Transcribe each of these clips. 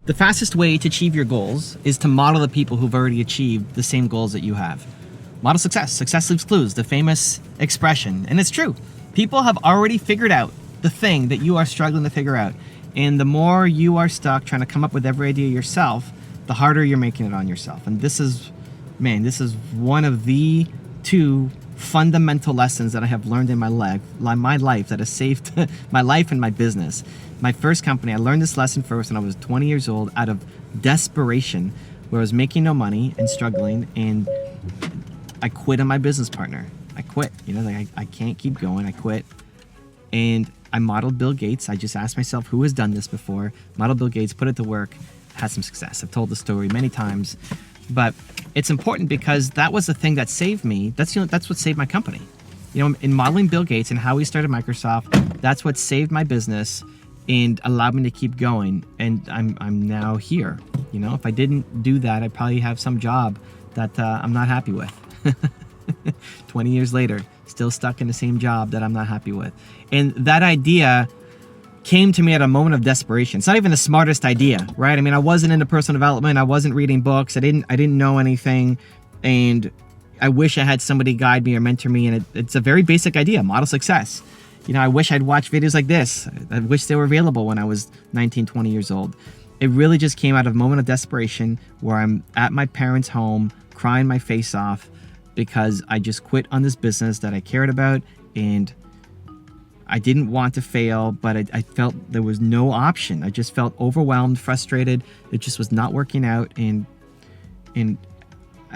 The fastest way to achieve your goals is to model the people who've already achieved the same goals that you have. Model success. Success leaves clues, the famous expression. And it's true. People have already figured out the thing that you are struggling to figure out. And the more you are stuck trying to come up with every idea yourself, the harder you're making it on yourself. And this is one of the two fundamental lessons that I have learned in my life that has saved my life and my business. My first company, I learned this lesson first when I was 20 years old out of desperation, where I was making no money and struggling, and I quit on my business partner. I quit, I can't keep going. I quit. And I modeled Bill Gates. I just asked myself, who has done this before? Modeled Bill Gates, put it to work, had some success. I've told the story many times, but it's important because that was the thing that saved me. That's what saved my company. In modeling Bill Gates and how he started Microsoft, that's what saved my business and allowed me to keep going. And I'm now here. If I didn't do that, I'd probably have some job that I'm not happy with. 20 years later, still stuck in the same job that I'm not happy with. And that idea came to me at a moment of desperation. It's not even the smartest idea, right? I wasn't into personal development. I wasn't reading books. I didn't know anything. And I wish I had somebody guide me or mentor me. And it's a very basic idea, model success. I wish I'd watched videos like this. I wish they were available when I was 19, 20 years old. It really just came out of a moment of desperation where I'm at my parents' home crying my face off because I just quit on this business that I cared about, and I didn't want to fail, but I felt there was no option. I just felt overwhelmed, frustrated. It just was not working out, and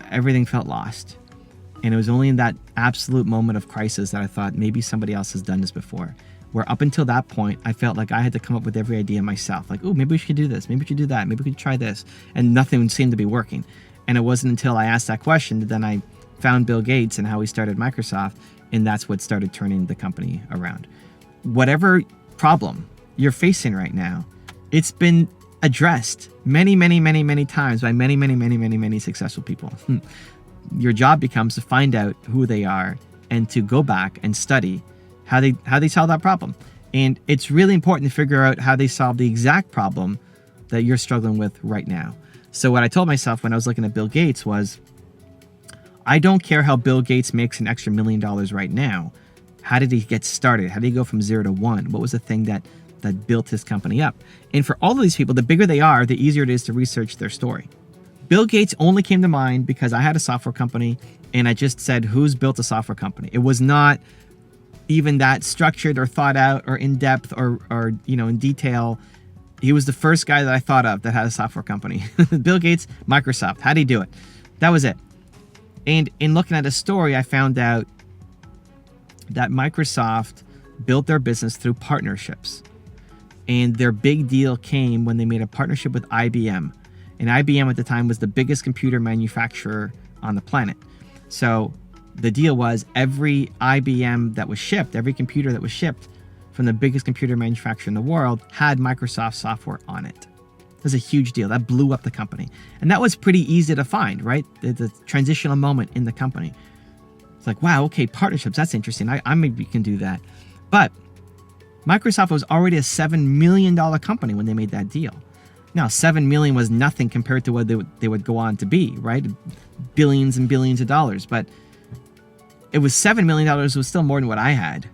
everything felt lost. And it was only in that absolute moment of crisis that I thought maybe somebody else has done this before. Where up until that point, I felt like I had to come up with every idea myself. Like, oh, maybe we should do this. Maybe we should do that. Maybe we could try this. And nothing seemed to be working. And it wasn't until I asked that question that then I found Bill Gates and how he started Microsoft. And that's what started turning the company around. Whatever problem you're facing right now, it's been addressed many, many, many, many times by many, many, many, many, many successful people. Your job becomes to find out who they are and to go back and study how they solve that problem. And it's really important to figure out how they solve the exact problem that you're struggling with right now. So what I told myself when I was looking at Bill Gates was, I don't care how Bill Gates makes an extra $1 million right now. How did he get started? How did he go from 0 to 1? What was the thing that built his company up? And for all of these people, the bigger they are, the easier it is to research their story. Bill Gates only came to mind because I had a software company and I just said, who's built a software company? It was not even that structured or thought out or in depth or in detail. He was the first guy that I thought of that had a software company. Bill Gates, Microsoft. How'd he do it? That was it. And in looking at his story, I found out that Microsoft built their business through partnerships. And their big deal came when they made a partnership with IBM. And IBM at the time was the biggest computer manufacturer on the planet. So the deal was every IBM that was shipped, every computer that was shipped from the biggest computer manufacturer in the world had Microsoft software on it. It was a huge deal. That blew up the company. And that was pretty easy to find, right? The transitional moment in the company. It's like, wow, okay, partnerships, that's interesting. I maybe can do that. But Microsoft was already a $7 million company when they made that deal. Now, $7 million was nothing compared to what they would go on to be, right? Billions and billions of dollars. But it was $7 million was still more than what I had,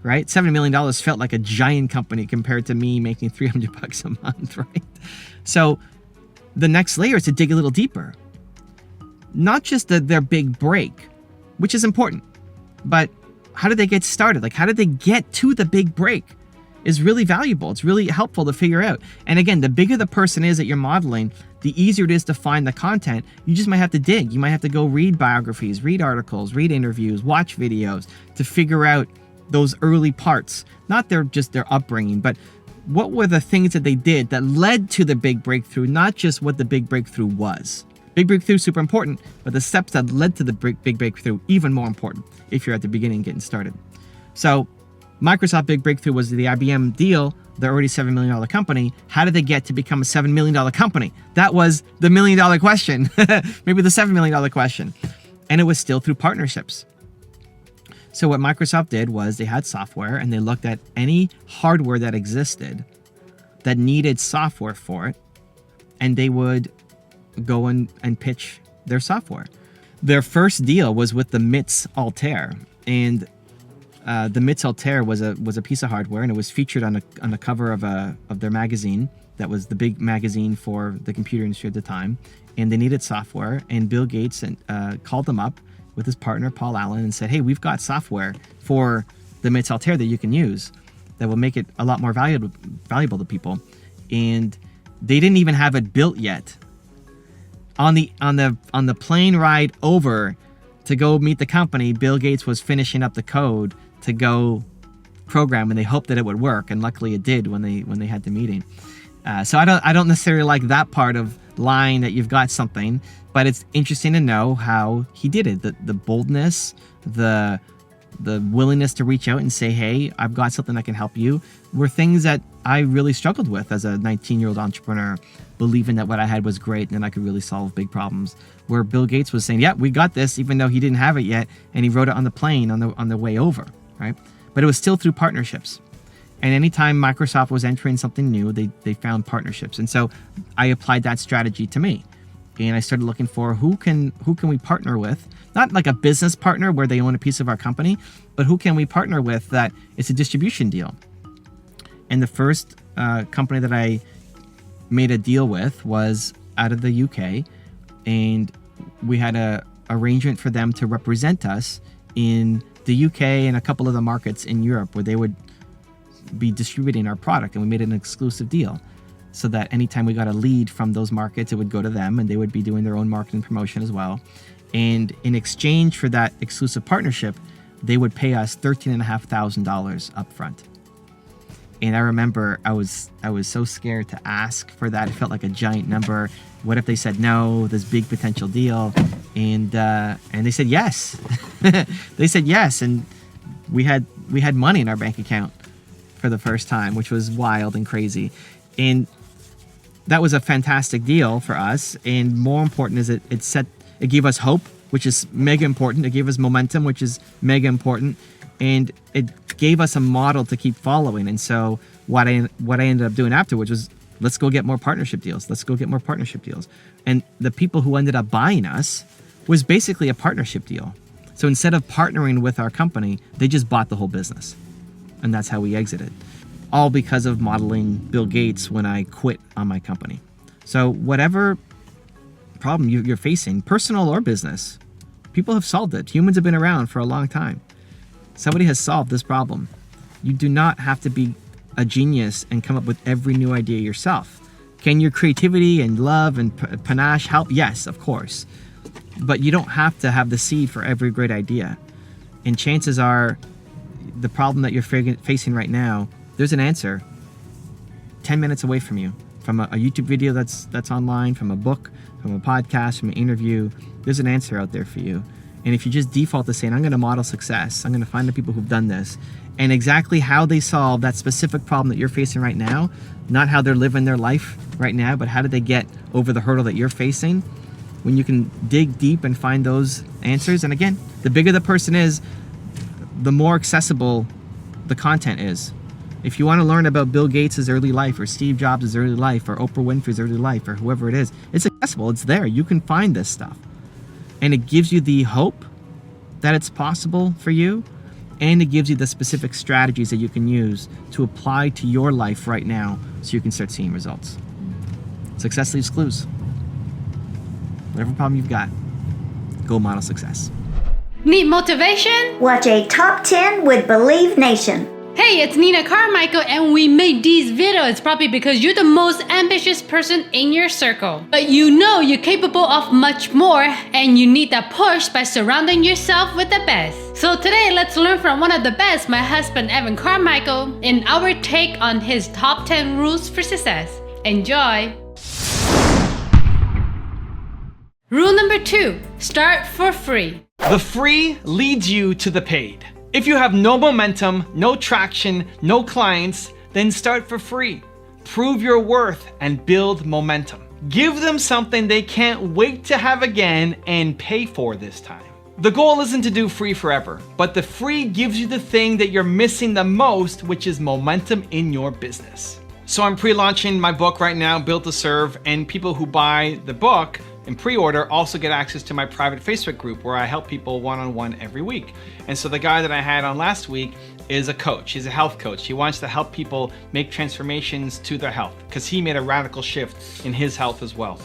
right? $7 million felt like a giant company compared to me making $300 a month, right? So the next layer is to dig a little deeper. Not just their big break, which is important, but how did they get started? Like, how did they get to the big break is really valuable. It's really helpful to figure out. And again, the bigger the person is that you're modeling, the easier it is to find the content. You just might have to dig. You might have to go read biographies, read articles, read interviews, watch videos to figure out those early parts. Not just their upbringing, but what were the things that they did that led to the big breakthrough, not just what the big breakthrough was. Big breakthrough is super important, but the steps that led to the big breakthrough, even more important if you're at the beginning getting started. So Microsoft big breakthrough was the IBM deal. They're already a $7 million company. How did they get to become a $7 million company? That was the $1 million question, maybe the $7 million question. And it was still through partnerships. So what Microsoft did was they had software and they looked at any hardware that existed that needed software for it. and they would go and pitch their software. Their first deal was with the MITS Altair, and the MITS Altair was a piece of hardware, and it was featured on the cover of their magazine. That was the big magazine for the computer industry at the time, and they needed software. And Bill Gates called them up with his partner Paul Allen and said, "Hey, we've got software for the MITS Altair that you can use that will make it a lot more valuable to people." And they didn't even have it built yet. On the plane ride over to go meet the company, Bill Gates was finishing up the code to go program, and they hoped that it would work, and luckily it did when they had the meeting. So I don't necessarily like that part of lying that you've got something, but it's interesting to know how he did it. The boldness, the willingness to reach out and say, "Hey, I've got something that can help you," were things that I really struggled with as a 19-year-old entrepreneur, believing that what I had was great and that I could really solve big problems. Where Bill Gates was saying, "Yeah, we got this," even though he didn't have it yet, and he wrote it on the plane on the way over, right? But it was still through partnerships. And anytime Microsoft was entering something new, they found partnerships. And so I applied that strategy to me. And I started looking for who can we partner with? Not like a business partner where they own a piece of our company, but who can we partner with that it's a distribution deal? And the first company that I made a deal with was out of the UK. And we had a arrangement for them to represent us in the UK and a couple of the markets in Europe where they would be distributing our product, and we made an exclusive deal so that anytime we got a lead from those markets, it would go to them and they would be doing their own marketing promotion as well. And in exchange for that exclusive partnership, they would pay us $13,500 up front. And I remember I was so scared to ask for that. It felt like a giant number. What if they said no, this big potential deal? And they said yes. They said yes, and we had money in our bank account for the first time, which was wild and crazy. And that was a fantastic deal for us. And more important is it gave us hope, which is mega important. It gave us momentum, which is mega important. And it gave us a model to keep following. And so what I ended up doing afterwards was, let's go get more partnership deals. Let's go get more partnership deals. And the people who ended up buying us was basically a partnership deal. So instead of partnering with our company, they just bought the whole business. And that's how we exited. All because of modeling Bill Gates when I quit on my company. So whatever problem you're facing, personal or business, people have solved it. Humans have been around for a long time. Somebody has solved this problem. You do not have to be a genius and come up with every new idea yourself. Can your creativity and love and panache help? Yes, of course. But you don't have to have the seed for every great idea. And chances are, the problem that you're facing right now, there's an answer 10 minutes away from you. From a YouTube video that's online, from a book, from a podcast, from an interview, there's an answer out there for you. And if you just default to saying, I'm going to model success, I'm going to find the people who've done this, and exactly how they solve that specific problem that you're facing right now, not how they're living their life right now, but how did they get over the hurdle that you're facing, when you can dig deep and find those answers. And again, the bigger the person is, the more accessible the content is. If you want to learn about Bill Gates' early life, or Steve Jobs' early life, or Oprah Winfrey's early life, or whoever it is, it's accessible. It's there. You can find this stuff. And it gives you the hope that it's possible for you, and it gives you the specific strategies that you can use to apply to your life right now so you can start seeing results. Success leaves clues. Whatever problem you've got, go model success. Need motivation? Watch a Top 10 Would Believe Nation. Hey, it's Nina Carmichael, and we made these videos probably because you're the most ambitious person in your circle. But you know you're capable of much more, and you need that push by surrounding yourself with the best. So today, let's learn from one of the best, my husband Evan Carmichael, in our take on his top 10 rules for success. Enjoy! Rule number 2, start for free. The free leads you to the paid. If you have no momentum, no traction, no clients, then start for free. Prove your worth and build momentum. Give them something they can't wait to have again and pay for this time. The goal isn't to do free forever, but the free gives you the thing that you're missing the most, which is momentum in your business. So I'm pre-launching my book right now, Built to Serve, and people who buy the book in pre-order also get access to my private Facebook group where I help people one-on-one every week. And so the guy that I had on last week is a coach. He's a health coach. He wants to help people make transformations to their health because he made a radical shift in his health as well.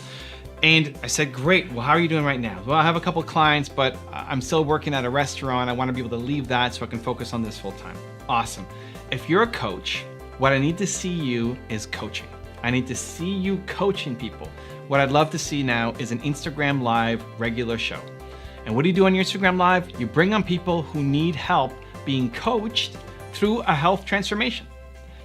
And I said, great, well, how are you doing right now? Well, I have a couple clients, but I'm still working at a restaurant. I want to be able to leave that so I can focus on this full time. Awesome. If you're a coach, what I need to see you is coaching. I need to see you coaching people. What I'd love to see now is an Instagram Live regular show. And what do you do on your Instagram Live? You bring on people who need help being coached through a health transformation.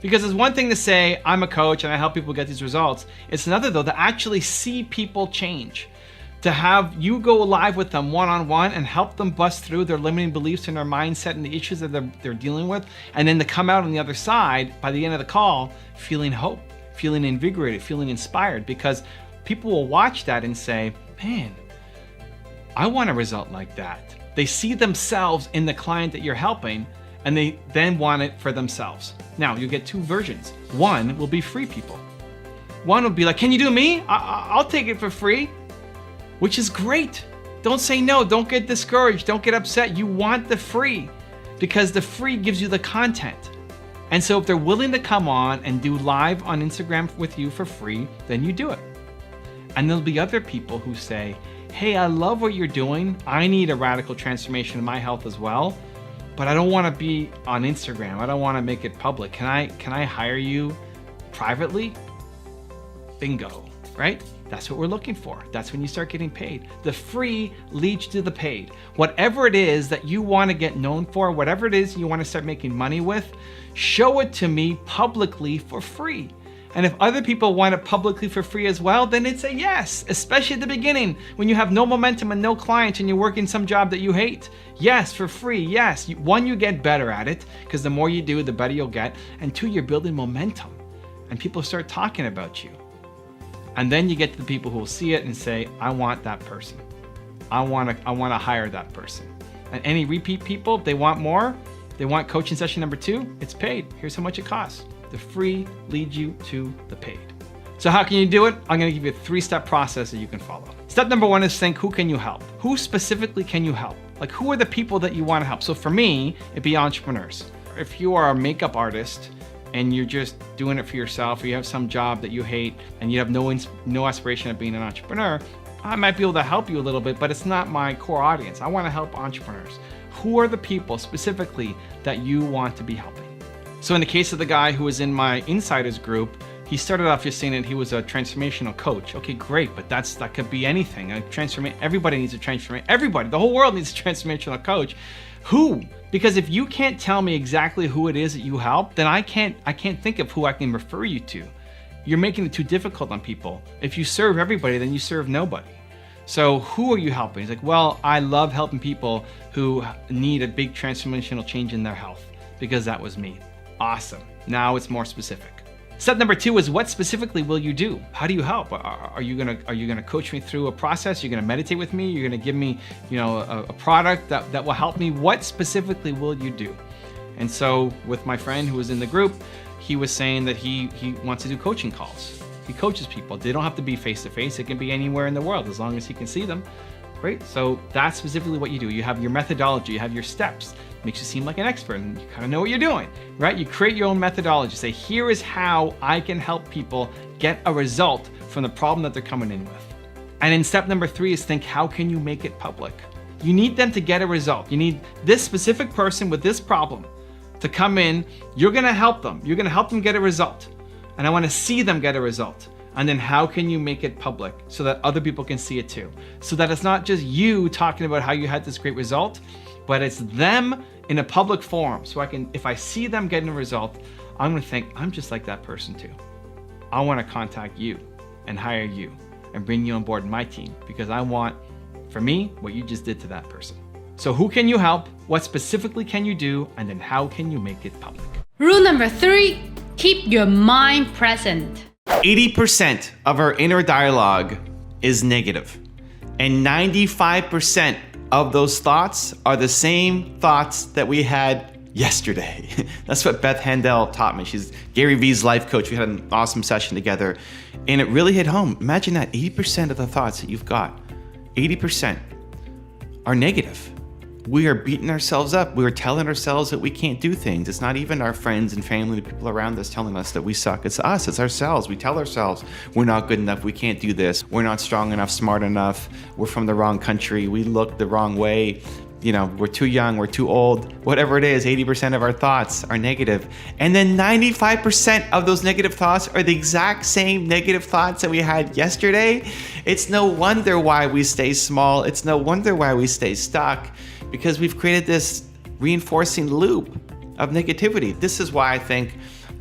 Because it's one thing to say, I'm a coach and I help people get these results. It's another though to actually see people change. To have you go live with them one-on-one and help them bust through their limiting beliefs and their mindset and the issues that they're dealing with. And then to come out on the other side by the end of the call, feeling hope, feeling invigorated, feeling inspired. Because people will watch that and say, man, I want a result like that. They see themselves in the client that you're helping and they then want it for themselves. Now, you get two versions. One will be free people. One will be like, can you do me? I'll take it for free, which is great. Don't say no, don't get discouraged, don't get upset. You want the free because the free gives you the content. And so if they're willing to come on and do live on Instagram with you for free, then you do it. And there'll be other people who say, hey, I love what you're doing. I need a radical transformation in my health as well, but I don't want to be on Instagram. I don't want to make it public. Can I hire you privately? Bingo, right? That's what we're looking for. That's when you start getting paid. The free leads to the paid. Whatever it is that you want to get known for, whatever it is you want to start making money with, show it to me publicly for free. And if other people want it publicly for free as well, then it's a yes, especially at the beginning when you have no momentum and no clients and you're working some job that you hate. Yes, for free, yes. One, you get better at it because the more you do, the better you'll get. And two, you're building momentum and people start talking about you. And then you get to the people who will see it and say, I want that person. I want to hire that person. And any repeat people, if they want more, they want coaching session number 2, it's paid. Here's how much it costs. The free leads you to the paid. So how can you do it? I'm going to give you a 3-step process that you can follow. Step number 1 is think, who can you help? Who specifically can you help? Like, who are the people that you want to help? So for me, it'd be entrepreneurs. If you are a makeup artist and you're just doing it for yourself, or you have some job that you hate and you have no aspiration of being an entrepreneur, I might be able to help you a little bit, but it's not my core audience. I want to help entrepreneurs. Who are the people specifically that you want to be helping? So in the case of the guy who was in my insiders group, he started off just saying that he was a transformational coach. Okay, great, but that could be anything. Everybody needs a transformation. Everybody, the whole world needs a transformational coach. Who? Because if you can't tell me exactly who it is that you help, then I can't think of who I can refer you to. You're making it too difficult on people. If you serve everybody, then you serve nobody. So who are you helping? He's like, well, I love helping people who need a big transformational change in their health because that was me. Awesome. Now it's more specific. Step number 2 is what specifically will you do? How do you help? Are you gonna coach me through a process? You're gonna meditate with me? You're gonna give me, a product that will help me? What specifically will you do? And so with my friend who was in the group, he was saying that he wants to do coaching calls. He coaches people. They don't have to be face-to-face. It can be anywhere in the world as long as he can see them. Great. So that's specifically what you do. You have your methodology, you have your steps. Makes you seem like an expert and you kind of know what you're doing, right? You create your own methodology. Say, here is how I can help people get a result from the problem that they're coming in with. And then step number 3 is think, how can you make it public? You need them to get a result. You need this specific person with this problem to come in. You're gonna help them. You're gonna help them get a result. And I wanna see them get a result. And then how can you make it public so that other people can see it too? So that it's not just you talking about how you had this great result, but it's them in a public forum. So if I see them getting a result, I'm gonna think, I'm just like that person too. I wanna contact you and hire you and bring you on board my team because I want, for me, what you just did to that person. So who can you help? What specifically can you do? And then how can you make it public? Rule number 3, keep your mind present. 80% of our inner dialogue is negative, and 95% of those thoughts are the same thoughts that we had yesterday. That's what Beth Handel taught me. She's Gary Vee's life coach. We had an awesome session together, and it really hit home. Imagine that 80% of the thoughts that you've got, 80% are negative. We are beating ourselves up. We are telling ourselves that we can't do things. It's not even our friends and family, the people around us telling us that we suck. It's us, it's ourselves. We tell ourselves we're not good enough, we can't do this, we're not strong enough, smart enough, we're from the wrong country, we look the wrong way, we're too young, we're too old, whatever it is. 80% of our thoughts are negative. And then 95% of those negative thoughts are the exact same negative thoughts that we had yesterday. It's no wonder why we stay small. It's no wonder why we stay stuck, because we've created this reinforcing loop of negativity. This is why I think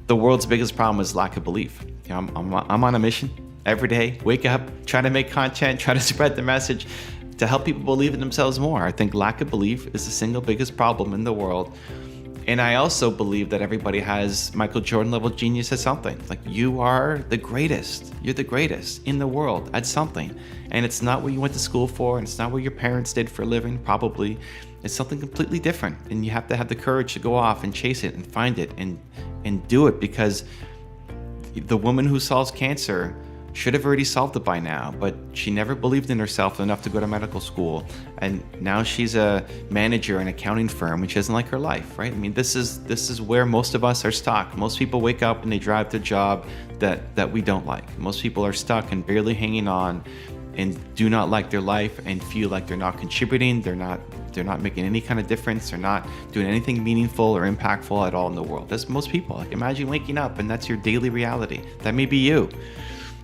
the world's biggest problem is lack of belief. I'm on a mission every day, wake up, try to make content, try to spread the message to help people believe in themselves more. I think lack of belief is the single biggest problem in the world. And I also believe that everybody has Michael Jordan level genius at something. Like, you are the greatest. You're the greatest in the world at something. And it's not what you went to school for, and it's not what your parents did for a living, probably. It's something completely different. And you have to have the courage to go off and chase it and find it and do it, because the woman who solves cancer should have already solved it by now, but she never believed in herself enough to go to medical school. And now she's a manager in an accounting firm, and she doesn't like her life, right? I mean, this is where most of us are stuck. Most people wake up and they drive to a job that we don't like. Most people are stuck and barely hanging on and do not like their life and feel like they're not contributing, they're not making any kind of difference, they're not doing anything meaningful or impactful at all in the world. That's most people. Like, imagine waking up and that's your daily reality. That may be you.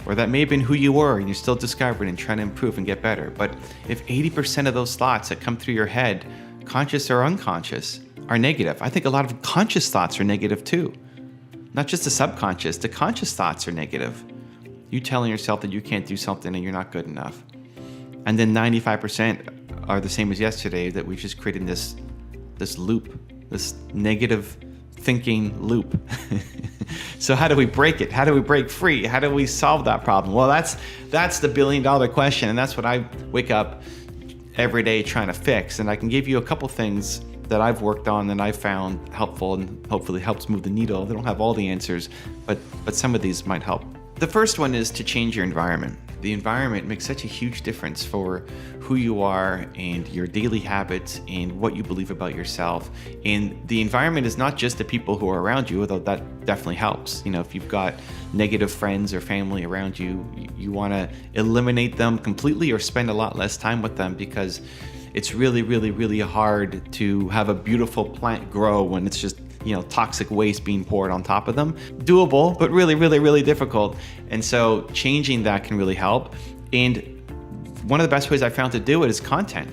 Or that may have been who you were and you're still discovering and trying to improve and get better. But if 80% of those thoughts that come through your head, conscious or unconscious, are negative, I think a lot of conscious thoughts are negative too. Not just the subconscious, the conscious thoughts are negative. You telling yourself that you can't do something and you're not good enough. And then 95% are the same as yesterday, that we've just created this loop, this negative thinking loop. So how do we break it? How do we break free? How do we solve that problem? Well, that's the $1 billion question, and that's what I wake up every day trying to fix. And I can give you a couple things that I've worked on and I've found helpful and hopefully helps move the needle. They don't have all the answers, but some of these might help. The first one is to change your environment. The environment makes such a huge difference for who you are and your daily habits and what you believe about yourself. And the environment is not just the people who are around you, although that definitely helps. If you've got negative friends or family around you, you want to eliminate them completely or spend a lot less time with them, because it's really, really, really hard to have a beautiful plant grow when it's just toxic waste being poured on top of them. Doable, but really, really, really difficult. And so changing that can really help. And one of the best ways I found to do it is content.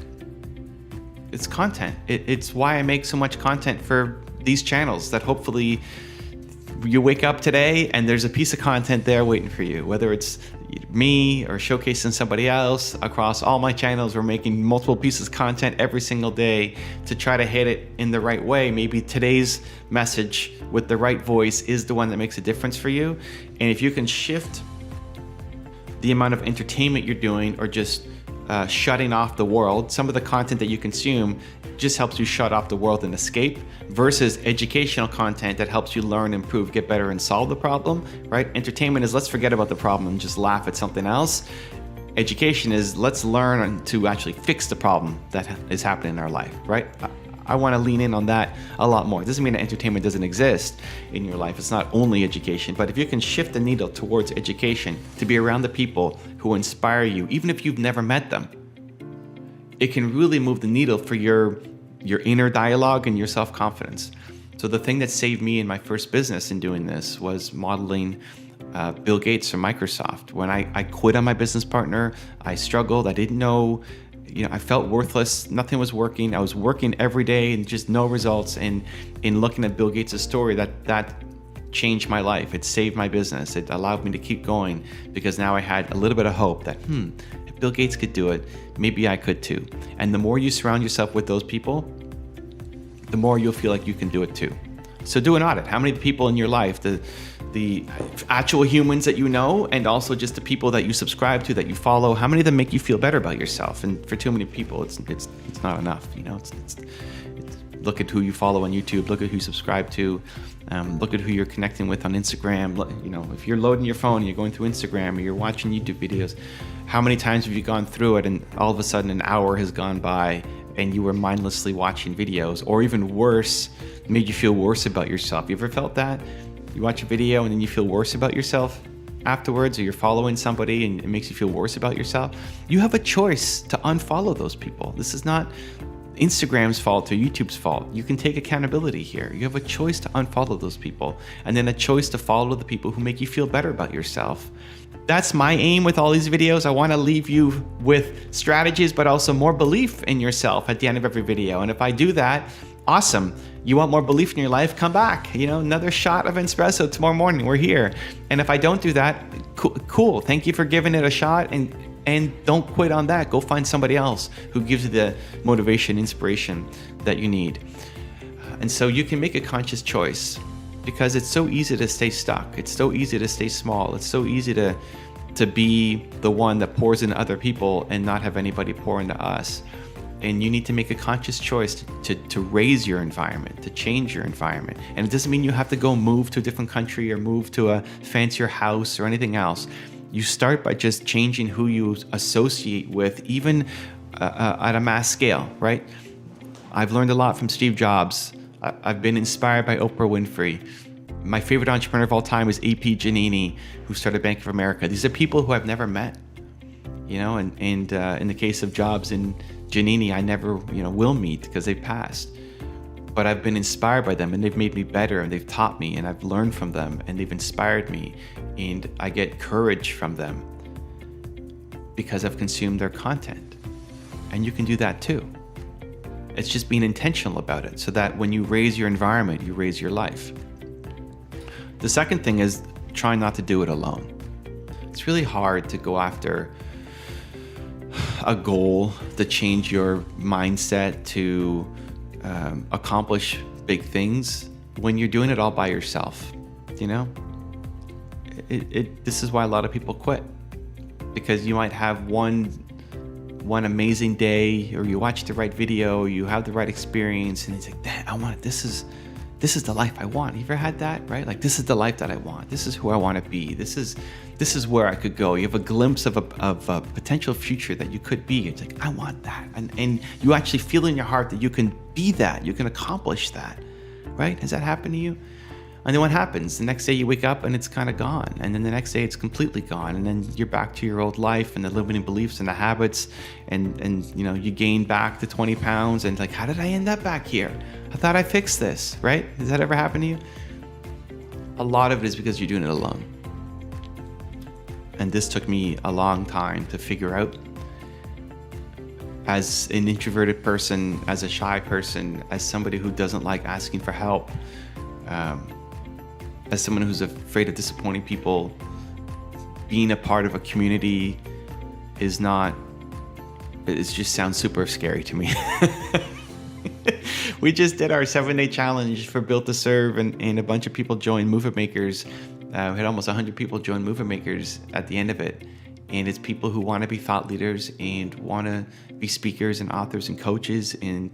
It's content. It's why I make so much content for these channels, that hopefully you wake up today and there's a piece of content there waiting for you, whether it's me or showcasing somebody else. Across all my channels, we're making multiple pieces of content every single day to try to hit it in the right way. Maybe today's message with the right voice is the one that makes a difference for you. And if you can shift the amount of entertainment you're doing, or just shutting off the world, some of the content that you consume just helps you shut off the world and escape, versus educational content that helps you learn, improve, get better, and solve the problem, right? Entertainment is let's forget about the problem and just laugh at something else. Education is let's learn to actually fix the problem that is happening in our life, right? I want to lean in on that a lot more. It doesn't mean that entertainment doesn't exist in your life. It's not only education, but if you can shift the needle towards education, to be around the people who inspire you, even if you've never met them, it can really move the needle for your inner dialogue and your self-confidence. So the thing that saved me in my first business in doing this was modeling Bill Gates from Microsoft. When I quit on my business partner, I struggled. I didn't know, I felt worthless. Nothing was working. I was working every day and just no results. And in looking at Bill Gates' story, that changed my life. It saved my business. It allowed me to keep going, because now I had a little bit of hope that, if Bill Gates could do it, maybe I could too. And the more you surround yourself with those people, the more you'll feel like you can do it too. So do an audit. How many people in your life, the actual humans that you know, and also just the people that you subscribe to, that you follow. How many of them make you feel better about yourself? And for too many people, it's not enough. You know, it's look at who you follow on YouTube, look at who you subscribe to, look at who you're connecting with on Instagram. You know, if you're loading your phone and you're going through Instagram or you're watching YouTube videos, how many times have you gone through it and all of a sudden an hour has gone by and you were mindlessly watching videos, or even worse, made you feel worse about yourself? You ever felt that? You watch a video and then you feel worse about yourself afterwards, or you're following somebody and it makes you feel worse about yourself? You have a choice to unfollow those people. This is not Instagram's fault or YouTube's fault. You can take accountability here. You have a choice to unfollow those people, and then a choice to follow the people who make you feel better about yourself. That's my aim with all these videos. I want to leave you with strategies, but also more belief in yourself at the end of every video. And if I do that, awesome. You want more belief in your life? Come back. You know, another shot of espresso tomorrow morning. We're here. And if I don't do that, cool. Thank you for giving it a shot, and don't quit on that. Go find somebody else who gives you the motivation, inspiration that you need. And so you can make a conscious choice, because it's so easy to stay stuck. It's so easy to stay small. It's so easy to be the one that pours into other people and not have anybody pour into us. And you need to make a conscious choice to raise your environment, to change your environment. And it doesn't mean you have to go move to a different country or move to a fancier house or anything else. You start by just changing who you associate with, even at a mass scale, right? I've learned a lot from Steve Jobs. I've been inspired by Oprah Winfrey. My favorite entrepreneur of all time is A.P. Giannini, who started Bank of America. These are people who I've never met, you know, and in the case of Jobs and Giannini, I never, will meet because they passed. But I've been inspired by them, and they've made me better, and they've taught me, and I've learned from them, and they've inspired me, and I get courage from them because I've consumed their content. And you can do that too. It's just being intentional about it, so that when you raise your environment, you raise your life. The second thing is try not to do it alone. It's really hard to go after a goal, to change your mindset, to accomplish big things when you're doing it all by yourself. This is why a lot of people quit, because you might have one amazing day, or you watch the right video, you have the right experience, and it's like, "Damn, I want it. This is the life I want." You ever had that, right? Like, this is the life that I want. This is who I want to be. This is where I could go. You have a glimpse of a potential future that you could be. It's like, I want that. And you actually feel in your heart that you can be that. You can accomplish that, right? Has that happened to you? And then what happens? The next day you wake up and it's kind of gone. And then the next day it's completely gone. And then you're back to your old life and the limiting beliefs and the habits. And you gain back the 20 pounds. And like, how did I end up back here? I thought I fixed this, right? Has that ever happened to you? A lot of it is because you're doing it alone. And this took me a long time to figure out. As an introverted person, as a shy person, as somebody who doesn't like asking for help, as someone who's afraid of disappointing people, being a part of a community it just sounds super scary to me. We just did our 7-day challenge for Built to Serve, and a bunch of people joined Movement Makers. We had almost 100 people join Movement Makers at the end of it. And it's people who want to be thought leaders and want to be speakers and authors and coaches and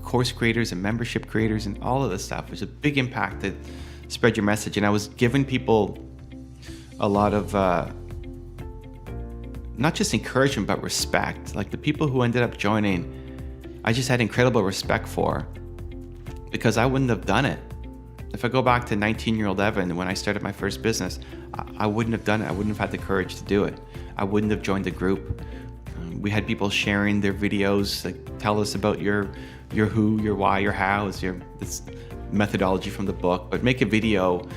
course creators and membership creators and all of this stuff. It's a big impact to spread your message. And I was giving people a lot of not just encouragement, but respect. Like, the people who ended up joining, I just had incredible respect for, because I wouldn't have done it. If I go back to 19-year-old Evan, when I started my first business, I wouldn't have done it. I wouldn't have had the courage to do it. I wouldn't have joined the group. We had people sharing their videos, like, tell us about your who, your why, your how. It's methodology from the book, but make a video,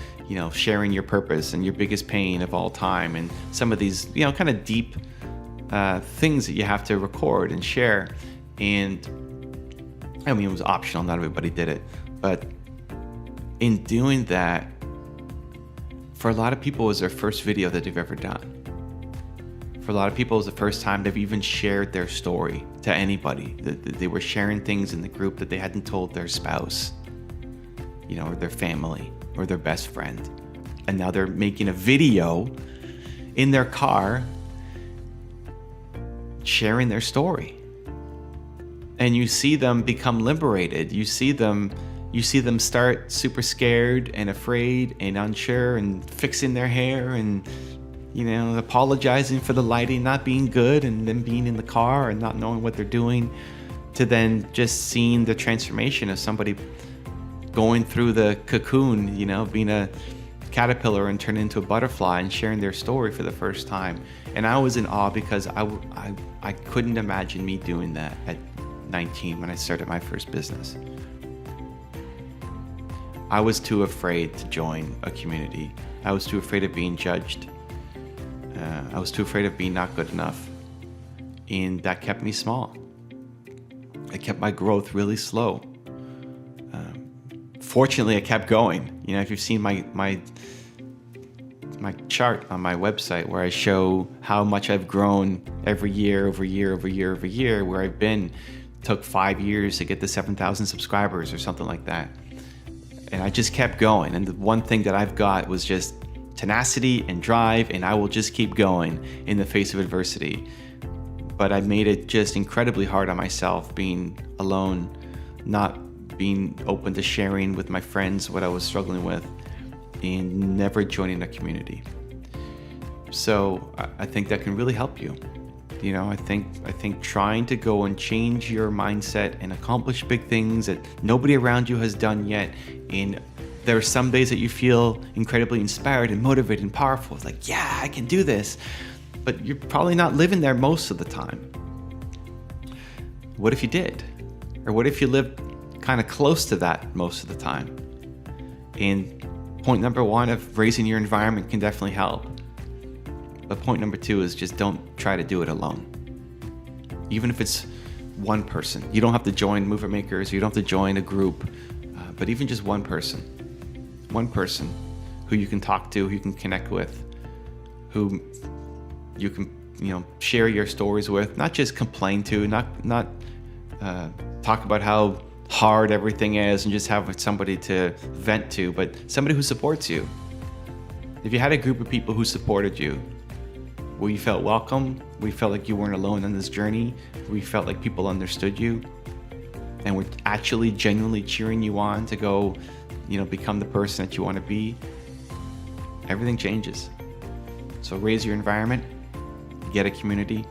sharing your purpose and your biggest pain of all time, and some of these, kind of deep things that you have to record and share. And I mean, it was optional. Not everybody did it, but in doing that, for a lot of people, it was their first video that they've ever done. For a lot of people, it was the first time they've even shared their story to anybody. They were sharing things in the group that they hadn't told their spouse, or their family, or their best friend. And now they're making a video in their car sharing their story. And you see them become liberated. You see them start super scared and afraid and unsure and fixing their hair and, apologizing for the lighting not being good, and then being in the car and not knowing what they're doing, to then just seeing the transformation of somebody going through the cocoon, being a caterpillar and turning into a butterfly and sharing their story for the first time. And I was in awe because I couldn't imagine me doing that at 19 when I started my first business. I was too afraid to join a community. I was too afraid of being judged. I was too afraid of being not good enough. And that kept me small. It kept my growth really slow. Fortunately, I kept going. If you've seen my chart on my website where I show how much I've grown every year, where I've been, took 5 years to get to 7,000 subscribers or something like that. And I just kept going. And the one thing that I've got was just tenacity and drive, and I will just keep going in the face of adversity. But I made it just incredibly hard on myself, being alone, not being open to sharing with my friends what I was struggling with, and never joining a community. So I think that can really help you. I think trying to go and change your mindset and accomplish big things that nobody around you has done yet. And there are some days that you feel incredibly inspired and motivated and powerful. It's like, yeah, I can do this. But you're probably not living there most of the time. What if you did? Or what if you lived kind of close to that most of the time? And point number one of raising your environment can definitely help. But point number two is just don't try to do it alone. Even if it's one person. You don't have to join Movement Makers. You don't have to join a group. But even just one person who you can talk to, who you can connect with, who you can, share your stories with, not just complain to, not talk about how hard everything is and just have somebody to vent to, but somebody who supports you. If you had a group of people who supported you, where you felt welcome, where you felt like you weren't alone on this journey, where you felt like people understood you, and were actually genuinely cheering you on to go, become the person that you want to be, everything changes. So raise your environment, get a community,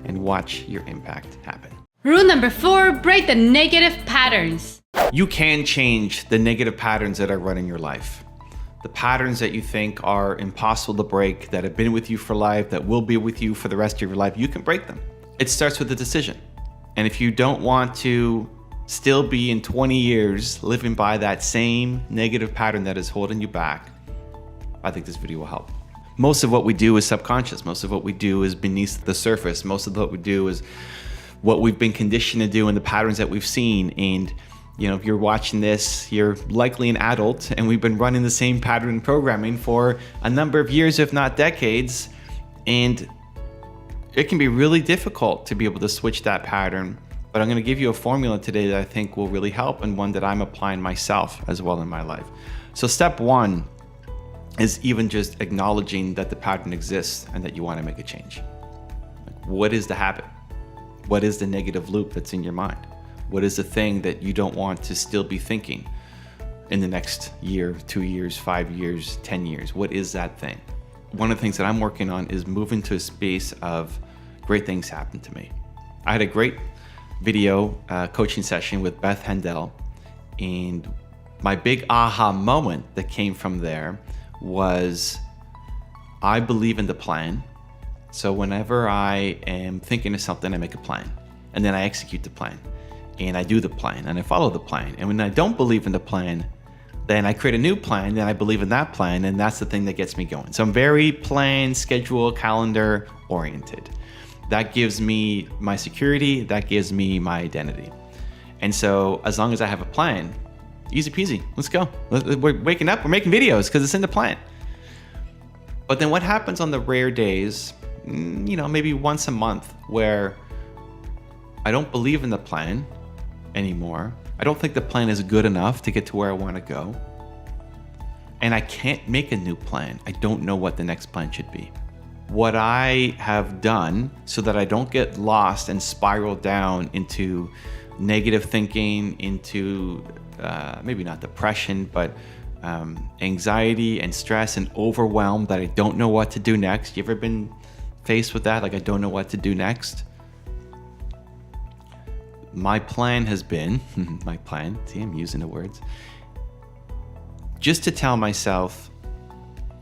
and watch your impact happen. Rule number 4, break the negative patterns. You can change the negative patterns that are running your life. The patterns that you think are impossible to break, that have been with you for life, that will be with you for the rest of your life, you can break them. It starts with a decision. And if you don't want to still be in 20 years living by that same negative pattern that is holding you back, I think this video will help. Most of what we do is subconscious. Most of what we do is beneath the surface. Most of what we do is what we've been conditioned to do and the patterns that we've seen. And if you're watching this, you're likely an adult, and we've been running the same pattern programming for a number of years, if not decades. And it can be really difficult to be able to switch that pattern. But I'm going to give you a formula today that I think will really help, and one that I'm applying myself as well in my life. So step one is even just acknowledging that the pattern exists and that you want to make a change. What is the habit? What is the negative loop that's in your mind? What is the thing that you don't want to still be thinking in the next year, 2 years, 5 years, 10 years? What is that thing? One of the things that I'm working on is moving to a space of great things happen to me. I had a great video coaching session with Beth Hendel, and my big aha moment that came from there was I believe in the plan. So whenever I am thinking of something, I make a plan, and then I execute the plan, and I do the plan, and I follow the plan. And when I don't believe in the plan, then I create a new plan, then I believe in that plan, and that's the thing that gets me going. So I'm very plan, schedule, calendar oriented. That gives me my security, that gives me my identity. And so as long as I have a plan, easy peasy, let's go. We're waking up, we're making videos because it's in the plan. But then what happens on the rare days, maybe once a month, where I don't believe in the plan anymore. I don't think the plan is good enough to get to where I want to go. and I can't make a new plan. I don't know what the next plan should be. What I have done so that I don't get lost and spiral down into negative thinking, into maybe not depression, but anxiety and stress and overwhelm that I don't know what to do next. You ever been faced with that? Like, I don't know what to do next? My plan has been, my plan, see, I'm using the words, just to tell myself,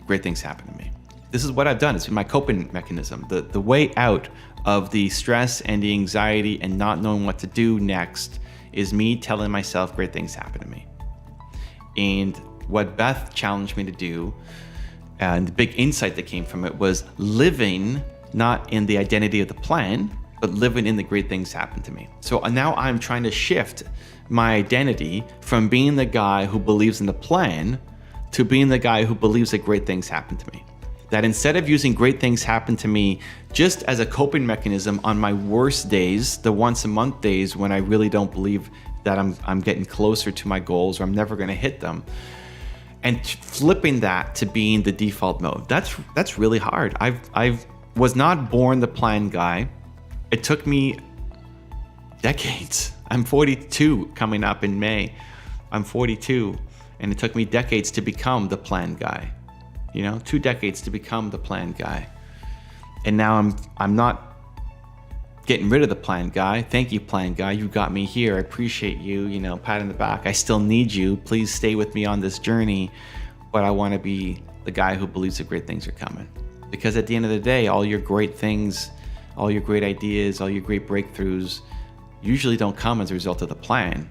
great things happen to me. This is what I've done. It's been my coping mechanism. The way out of the stress and the anxiety and not knowing what to do next is me telling myself great things happen to me. And what Beth challenged me to do, and the big insight that came from it, was living not in the identity of the plan, but living in the great things happen to me. So now I'm trying to shift my identity from being the guy who believes in the plan to being the guy who believes that great things happen to me. That instead of using great things happen to me just as a coping mechanism on my worst days, the once a month days when I really don't believe that I'm getting closer to my goals or I'm never gonna hit them, and flipping that to being the default mode. That's really hard. I was not born the plan guy. It took me decades. I'm 42 coming up in May. I'm 42, and it took me decades to become the plan guy. 2 decades to become the plan guy. And now I'm not getting rid of the plan guy. Thank you, plan guy. You got me here. I appreciate you, pat on the back. I still need you. Please stay with me on this journey. But I want to be the guy who believes that great things are coming. Because at the end of the day, all your great things, all your great ideas, all your great breakthroughs usually don't come as a result of the plan.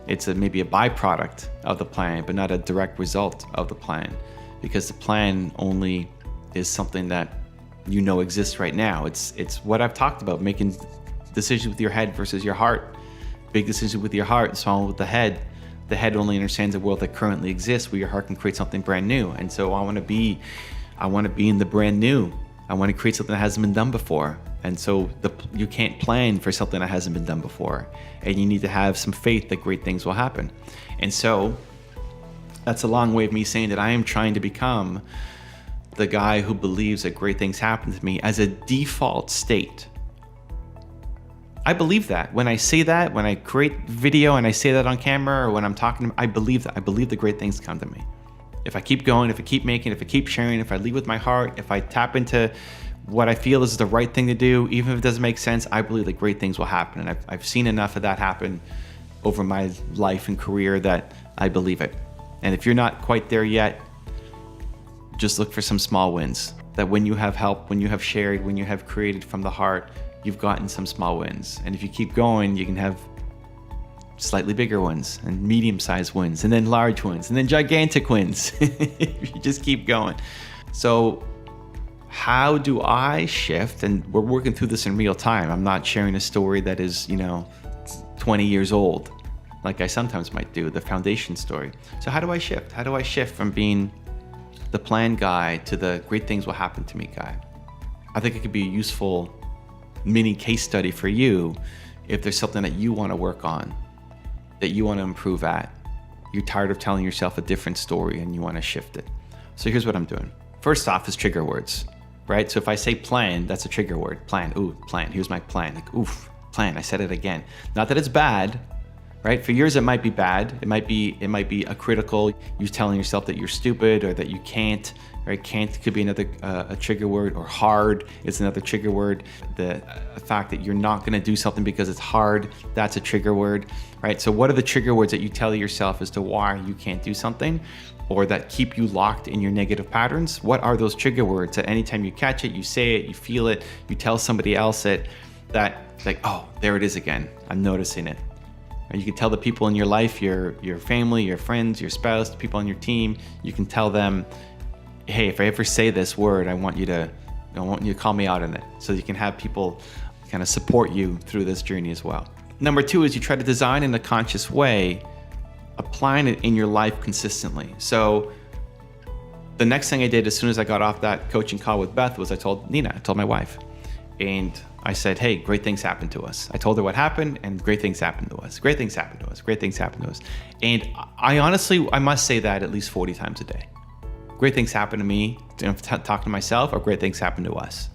It's maybe a byproduct of the plan, but not a direct result of the plan. Because the plan only is something that exists right now. It's what I've talked about, making decisions with your head versus your heart. Big decisions with your heart, small with the head. The head only understands the world that currently exists, where your heart can create something brand new. And so I want to be in the brand new. I want to create something that hasn't been done before. And so you can't plan for something that hasn't been done before. And you need to have some faith that great things will happen. And so that's a long way of me saying that I am trying to become the guy who believes that great things happen to me as a default state. I believe that. When I say that, when I create video and I say that on camera or when I'm talking, I believe that. I believe the great things come to me. If I keep going, if I keep making, if I keep sharing, if I lead with my heart, if I tap into what I feel is the right thing to do, even if it doesn't make sense, I believe that great things will happen. And I've seen enough of that happen over my life and career that I believe it. And if you're not quite there yet, just look for some small wins. That when you have helped, when you have shared, when you have created from the heart, you've gotten some small wins. And if you keep going, you can have slightly bigger wins and medium-sized wins and then large wins and then gigantic wins. You just keep going. So how do I shift? And we're working through this in real time. I'm not sharing a story that is, 20 years old, like I sometimes might do, the foundation story. So how do I shift? How do I shift from being the plan guy to the great things will happen to me guy? I think it could be a useful mini case study for you if there's something that you want to work on, that you want to improve at. You're tired of telling yourself a different story and you want to shift it. So here's what I'm doing. First off is trigger words, right? So if I say plan, that's a trigger word. Plan, ooh, plan, here's my plan. Like, oof, plan, I said it again. Not that it's bad, right? For yours, it might be bad. It might be a critical, you telling yourself that you're stupid or that you can't, right? Can't could be another a trigger word, or hard is another trigger word. The fact that you're not gonna do something because it's hard, that's a trigger word, right? So what are the trigger words that you tell yourself as to why you can't do something, or that keep you locked in your negative patterns? What are those trigger words that anytime you catch it, you say it, you feel it, you tell somebody else it, that like, oh, there it is again, I'm noticing it. You can tell the people in your life, your family, your friends, your spouse, the people on your team, you can tell them, hey, if I ever say this word, I want you to call me out on it. So you can have people kind of support you through this journey as well. Number 2 is you try to design in a conscious way, applying it in your life consistently. So the next thing I did as soon as I got off that coaching call with Beth was I told my wife. And I said, hey, great things happened to us. I told her what happened, and great things happened to us. Great things happened to us. Great things happened to us. And I honestly, I must say that at least 40 times a day. Great things happen to me, talking to myself, or great things happen to us.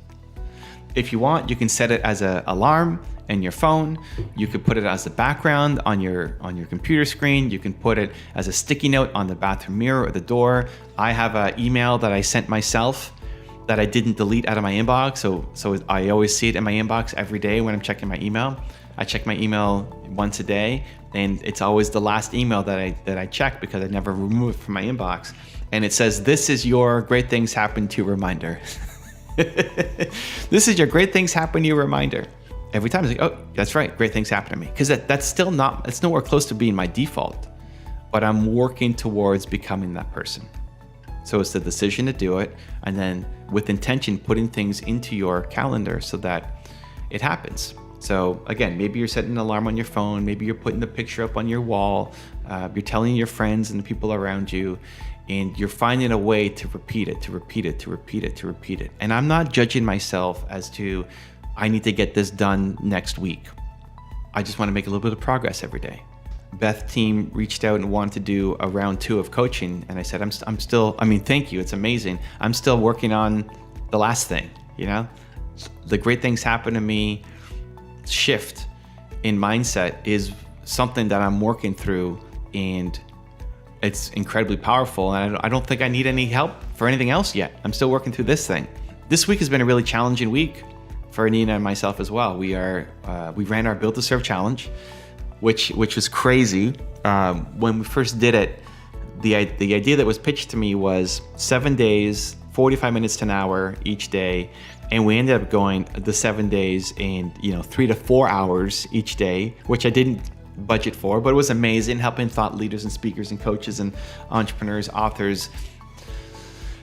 If you want, you can set it as an alarm in your phone. You could put it as the background on your computer screen. You can put it as a sticky note on the bathroom mirror or the door. I have an email that I sent myself that I didn't delete out of my inbox. So I always see it in my inbox every day when I'm checking my email. I check my email once a day, and it's always the last email that I check because I never remove it from my inbox. And it says, this is your great things happen to you reminder. This is your great things happen to you reminder. Every time it's like, oh, that's right, great things happen to me. Because that's still not, it's nowhere close to being my default, but I'm working towards becoming that person. So it's the decision to do it, and then with intention, putting things into your calendar so that it happens. So again, maybe you're setting an alarm on your phone, maybe you're putting the picture up on your wall, you're telling your friends and the people around you, and you're finding a way to repeat it, to repeat it, to repeat it, to repeat it. And I'm not judging myself as to, I need to get this done next week. I just want to make a little bit of progress every day. Beth team reached out and wanted to do a round 2 of coaching, and I said, I'm still, I mean, thank you, it's amazing. I'm still working on the last thing, you know? The great things happen to me shift in mindset is something that I'm working through, and it's incredibly powerful, and I don't think I need any help for anything else yet. I'm still working through this thing. This week has been a really challenging week for Nina and myself as well. We ran our Build to Serve challenge, which was crazy. When we first did it, the idea that was pitched to me was 7 days, 45 minutes to an hour each day, and we ended up going the 7 days in 3 to 4 hours each day, which I didn't budget for, but it was amazing, helping thought leaders and speakers and coaches and entrepreneurs, authors.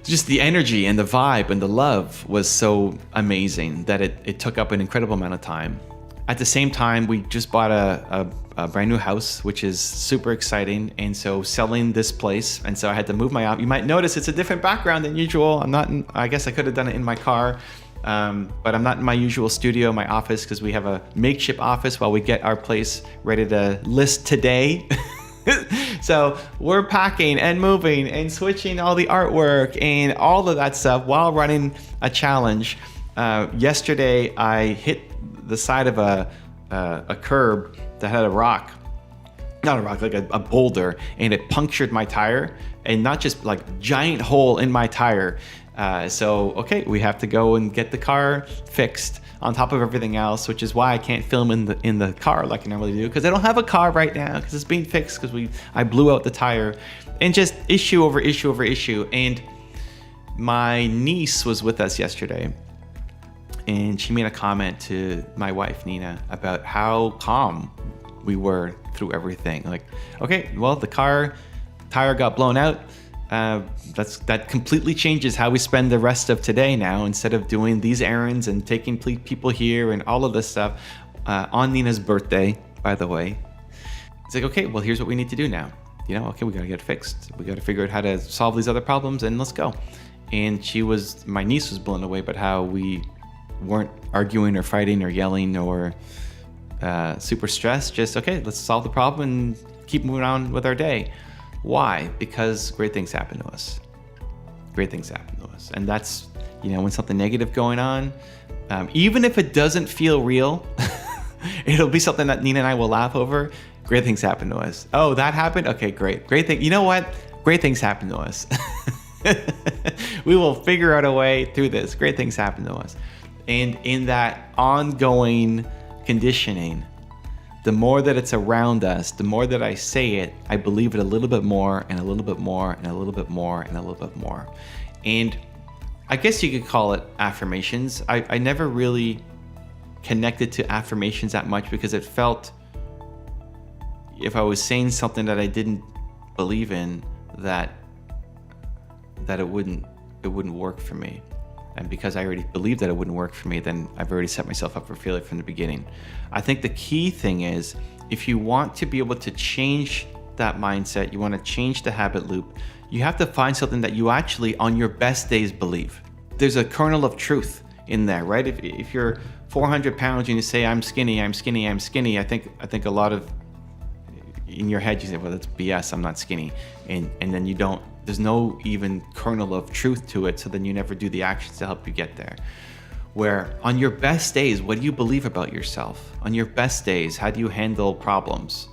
Just the energy and the vibe and the love was so amazing that it took up an incredible amount of time. At the same time, we just bought a brand new house, which is super exciting. And so selling this place, and so I had to move my office. You might notice it's a different background than usual. I guess I could have done it in my car, but I'm not in my usual studio, my office, because we have a makeshift office while we get our place ready to list today. So we're packing and moving and switching all the artwork and all of that stuff while running a challenge. Yesterday, I hit the side of a curb that had like a boulder, and it punctured my tire, and not just like giant hole in my tire. So, okay, we have to go and get the car fixed on top of everything else, which is why I can't film in the car like I normally do, because I don't have a car right now because it's being fixed because I blew out the tire, and just issue over issue over issue. And my niece was with us yesterday, and she made a comment to my wife, Nina, about how calm we were through everything. Like, okay, well, the car tire got blown out. That completely changes how we spend the rest of today now. Instead of doing these errands and taking people here and all of this stuff on Nina's birthday, by the way, it's like, okay, well, here's what we need to do now. Okay, we got to get it fixed. We got to figure out how to solve these other problems, and let's go. And my niece was blown away by how we weren't arguing or fighting or yelling or super stressed. Just, okay, let's solve the problem and keep moving on with our day. Why? Because great things happen to us. Great things happen to us. And that's, when something negative going on, even if it doesn't feel real, it'll be something that Nina and I will laugh over. Great things happen to us. Oh, that happened? Okay, great. Great thing. You know what? Great things happen to us. We will figure out a way through this. Great things happen to us. And in that ongoing conditioning, the more that it's around us, the more that I say it, I believe it a little bit more and a little bit more and a little bit more and a little bit more. And I guess you could call it affirmations. I never really connected to affirmations that much because it felt, if I was saying something that I didn't believe in, that it wouldn't work for me. And because I already believed that it wouldn't work for me, then I've already set myself up for failure from the beginning. I think the key thing is, if you want to be able to change that mindset, you want to change the habit loop, you have to find something that you actually, on your best days, believe. There's a kernel of truth in there, right? If you're 400 pounds and you say, I'm skinny, I'm skinny, I'm skinny, I think a lot of, in your head you say, well, that's BS, I'm not skinny. And then you don't, there's no even kernel of truth to it, so then you never do the actions to help you get there. Where on your best days, what do you believe about yourself? On your best days, how do you handle problems?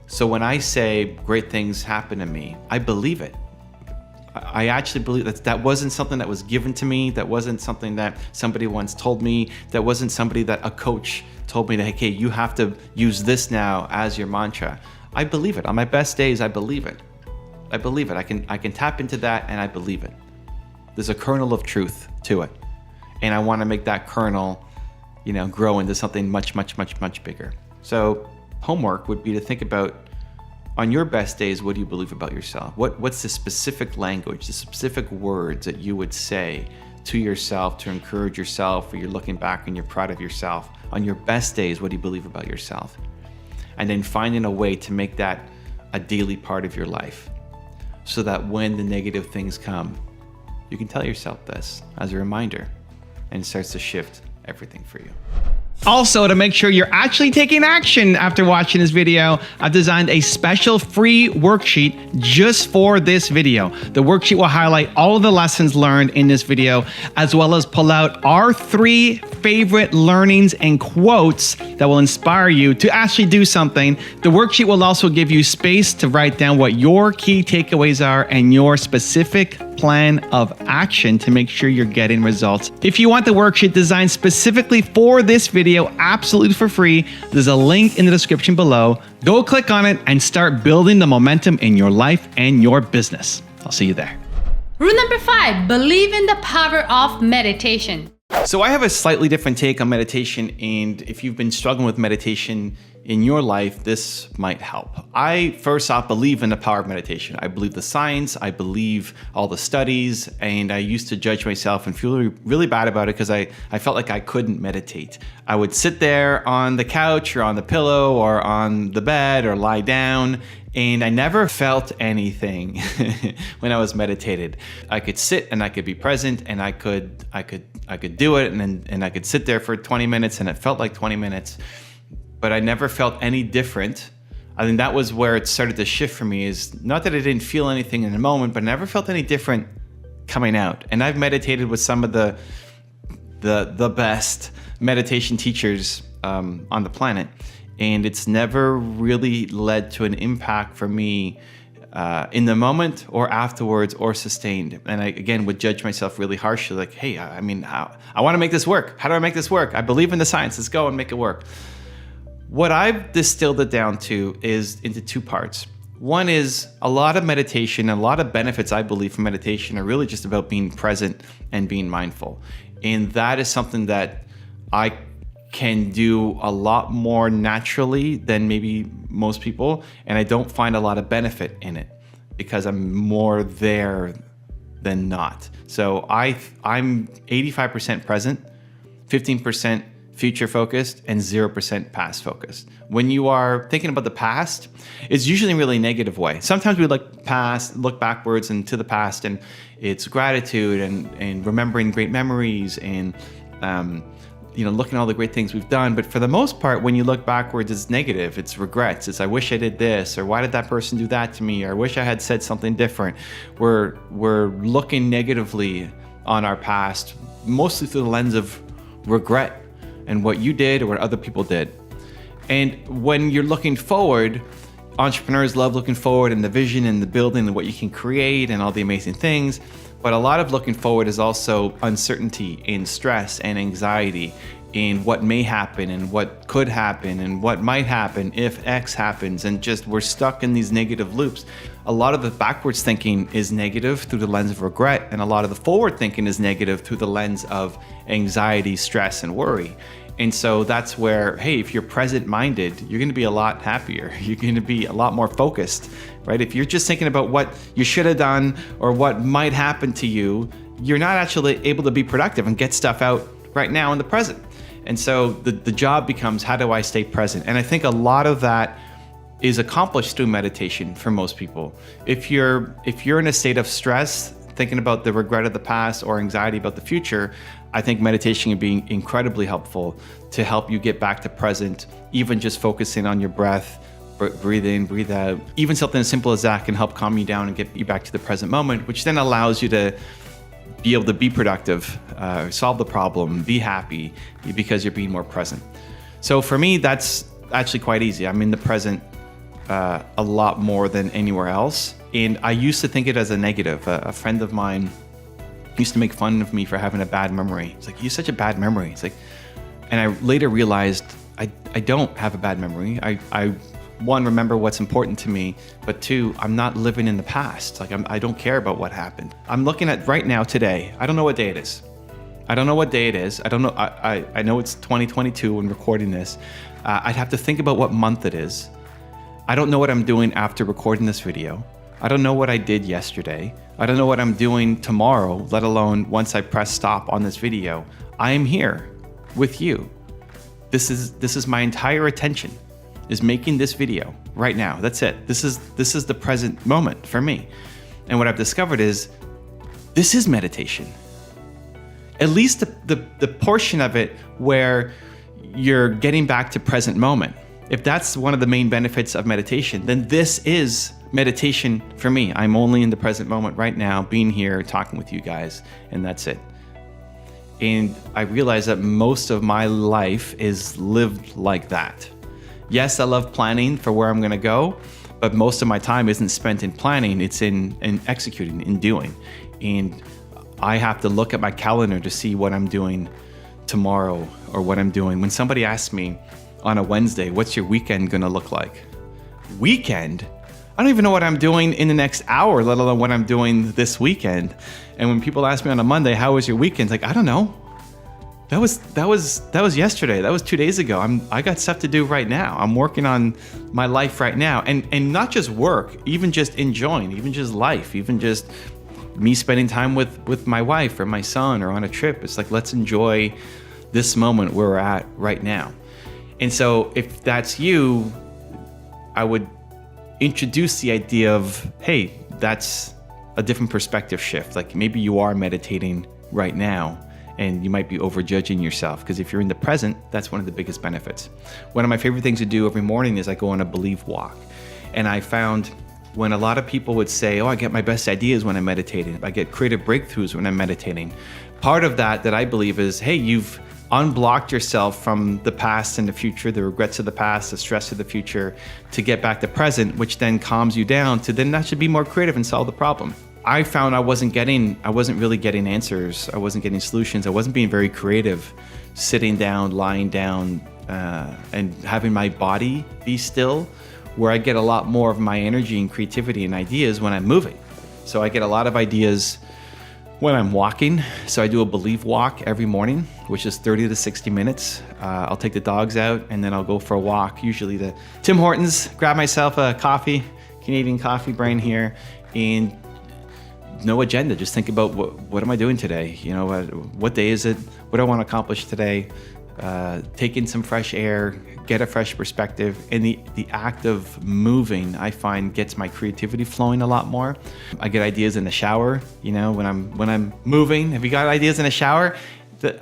So when I say great things happen to me, I believe it. I actually believe that wasn't something that was given to me. That wasn't something that somebody once told me. That wasn't somebody that a coach told me that, hey, you have to use this now as your mantra. I believe it. On my best days, I believe it. I believe it. I can tap into that and I believe it. There's a kernel of truth to it. And I want to make that kernel, grow into something much, much, much, much bigger. So homework would be to think about, on your best days, what do you believe about yourself? What's the specific language, the specific words that you would say to yourself to encourage yourself, or you're looking back and you're proud of yourself? On your best days, what do you believe about yourself? And then finding a way to make that a daily part of your life, so that when the negative things come, you can tell yourself this as a reminder, and it starts to shift everything for you. Also, to make sure you're actually taking action after watching this video, I've designed a special free worksheet just for this video. The worksheet will highlight all of the lessons learned in this video, as well as pull out our 3 favorite learnings and quotes that will inspire you to actually do something. The worksheet will also give you space to write down what your key takeaways are and your specific plan of action to make sure you're getting results. If you want the worksheet designed specifically for this video, absolutely for free, there's a link in the description below. Go click on it and start building the momentum in your life and your business. I'll see you there. Rule number 5, believe in the power of meditation. So I have a slightly different take on meditation, and if you've been struggling with meditation in your life, this might help. I first off believe in the power of meditation. I believe the science, I believe all the studies, and I used to judge myself and feel really bad about it because I felt like I couldn't meditate. I would sit there on the couch or on the pillow or on the bed or lie down, and I never felt anything when I was meditated. I could sit and I could be present, and I could do it, and I could sit there for 20 minutes and it felt like 20 minutes, but I never felt any different. I think that was where it started to shift for me, is not that I didn't feel anything in the moment, but I never felt any different coming out. And I've meditated with some of the best meditation teachers on the planet, and it's never really led to an impact for me in the moment or afterwards or sustained. And I, again, would judge myself really harshly, like, hey, I want to make this work. How do I make this work? I believe in the science. Let's go and make it work. What I've distilled it down to is into 2 parts. One is a lot of meditation, a lot of benefits I believe from meditation are really just about being present and being mindful. And that is something that I can do a lot more naturally than maybe most people, and I don't find a lot of benefit in it because I'm more there than not. So I'm 85% present, 15% future focused, and 0% past focused. When you are thinking about the past, it's usually in a really negative way. Sometimes we look backwards and to the past, and it's gratitude and remembering great memories and looking at all the great things we've done. But for the most part, when you look backwards, it's negative. It's regrets. It's I wish I did this, or why did that person do that to me, or I wish I had said something different. We're looking negatively on our past, mostly through the lens of regret and what you did or what other people did. And when you're looking forward, entrepreneurs love looking forward and the vision and the building and what you can create and all the amazing things. But a lot of looking forward is also uncertainty and stress and anxiety in what may happen and what could happen and what might happen if X happens, and just we're stuck in these negative loops. A lot of the backwards thinking is negative through the lens of regret, and a lot of the forward thinking is negative through the lens of anxiety, stress, and worry. And so that's where, hey, if you're present-minded, you're going to be a lot happier. You're going to be a lot more focused, right? If you're just thinking about what you should have done or what might happen to you, you're not actually able to be productive and get stuff out right now in the present. And so the job becomes, how do I stay present? And I think a lot of that is accomplished through meditation for most people. If you're in a state of stress, thinking about the regret of the past or anxiety about the future, I think meditation can be incredibly helpful to help you get back to present, even just focusing on your breath, breathe in, breathe out. Even something as simple as that can help calm you down and get you back to the present moment, which then allows you to be able to be productive, solve the problem, be happy, because you're being more present. So for me, that's actually quite easy. I'm in the present a lot more than anywhere else. And I used to think it as a negative. A friend of mine used to make fun of me for having a bad memory. It's like, you have such a bad memory. It's like, and I later realized I don't have a bad memory. I one, remember what's important to me, but two, I'm not living in the past. Like I don't care about what happened. I'm looking at right now, today. I don't know what day it is. I don't know what day it is. I don't know. I know it's 2022 when recording this. I'd have to think about what month it is. I don't know what I'm doing after recording this video. I don't know what I did yesterday. I don't know what I'm doing tomorrow, let alone once I press stop on this video. I am here with you. This is my entire attention, is making this video right now. That's it. This is the present moment for me. And what I've discovered is this is meditation. At least the portion of it where you're getting back to present moment. If that's one of the main benefits of meditation, then this is meditation for me. I'm only in the present moment right now, being here, talking with you guys, and that's it. And I realize that most of my life is lived like that. Yes, I love planning for where I'm going to go, but most of my time isn't spent in planning. It's in executing, in doing. And I have to look at my calendar to see what I'm doing tomorrow or what I'm doing. When somebody asks me on a Wednesday, what's your weekend going to look like? Weekend? I don't even know what I'm doing in the next hour, let alone what I'm doing this weekend. And when people ask me on a Monday, how was your weekend? It's like, I don't know. That was yesterday. That was 2 days ago. I got stuff to do right now. I'm working on my life right now. And not just work, even just enjoying, even just life, even just me spending time with my wife or my son or on a trip. It's like, let's enjoy this moment where we're at right now. And so if that's you, I would introduce the idea of, hey, that's a different perspective shift. Like maybe you are meditating right now and you might be overjudging yourself, because if you're in the present, that's one of the biggest benefits. One of my favorite things to do every morning is I go on a believe walk. And I found when a lot of people would say, oh, I get my best ideas when I'm meditating, I get creative breakthroughs when I'm meditating. Part of that I believe is, hey, you've unblocked yourself from the past and the future, the regrets of the past, the stress of the future, to get back to present, which then calms you down to then actually be more creative and solve the problem. I found I wasn't really getting answers. I wasn't getting solutions. I wasn't being very creative, sitting down, lying down, and having my body be still, where I get a lot more of my energy and creativity and ideas when I'm moving. So I get a lot of ideas when I'm walking. So I do a believe walk every morning, which is 30 to 60 minutes. I'll take the dogs out and then I'll go for a walk, usually to Tim Hortons, grab myself a coffee, Canadian coffee brain here, and no agenda. Just think about what am I doing today? You know, what day is it? What do I want to accomplish today? Take in some fresh air, get a fresh perspective. And the act of moving, I find, gets my creativity flowing a lot more. I get ideas in the shower, you know, when I'm moving. Have you got ideas in the shower?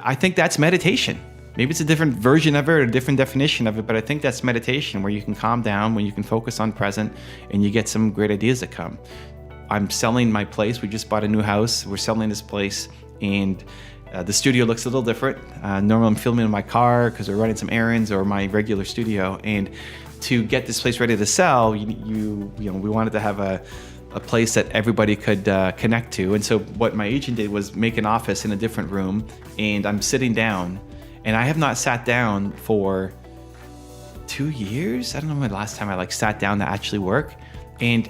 I think that's meditation. Maybe it's a different version of it or a different definition of it, but I think that's meditation, where you can calm down, when you can focus on present, and you get some great ideas that come. I'm selling my place. We just bought a new house. We're selling this place, and the studio looks a little different. Normally I'm filming in my car because we're running some errands, or my regular studio. And to get this place ready to sell, you know, we wanted to have a place that everybody could connect to. And so what my agent did was make an office in a different room, and I'm sitting down, and I have not sat down for 2 years. I don't know when the last time I sat down to actually work. And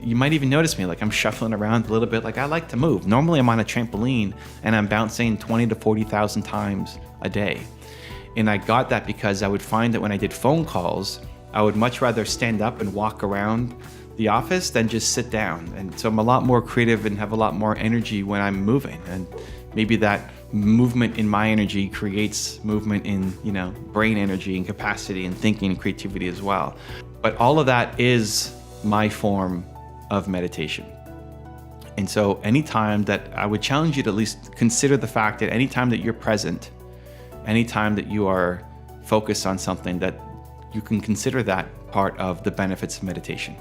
you might even notice me, I'm shuffling around a little bit. I like to move. Normally I'm on a trampoline and I'm bouncing 20 to 40,000 times a day. And I got that because I would find that when I did phone calls, I would much rather stand up and walk around the office than just sit down. And so I'm a lot more creative and have a lot more energy when I'm moving. And maybe that movement in my energy creates movement in, brain energy and capacity and thinking and creativity as well. But all of that is my form of meditation. And so anytime that I would challenge you to at least consider the fact that anytime that you're present, anytime that you are focused on something, that you can consider that part of the benefits of meditation.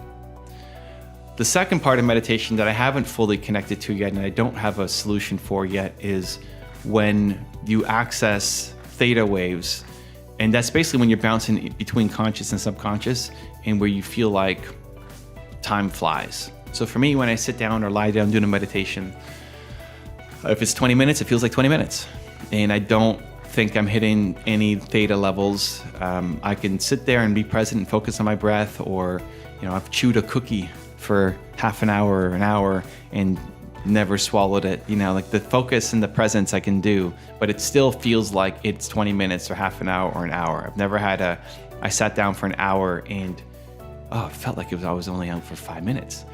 The second part of meditation that I haven't fully connected to yet and I don't have a solution for yet is when you access theta waves. And that's basically when you're bouncing between conscious and subconscious and where you feel like time flies. So for me, when I sit down or lie down doing a meditation, if it's 20 minutes, it feels like 20 minutes. And I don't think I'm hitting any theta levels. I can sit there and be present and focus on my breath, or, I've chewed a cookie for half an hour or an hour and never swallowed it. Like the focus and the presence I can do, but it still feels like it's 20 minutes or half an hour or an hour. I've never had I sat down for an hour and, it felt like I was only out for 5 minutes.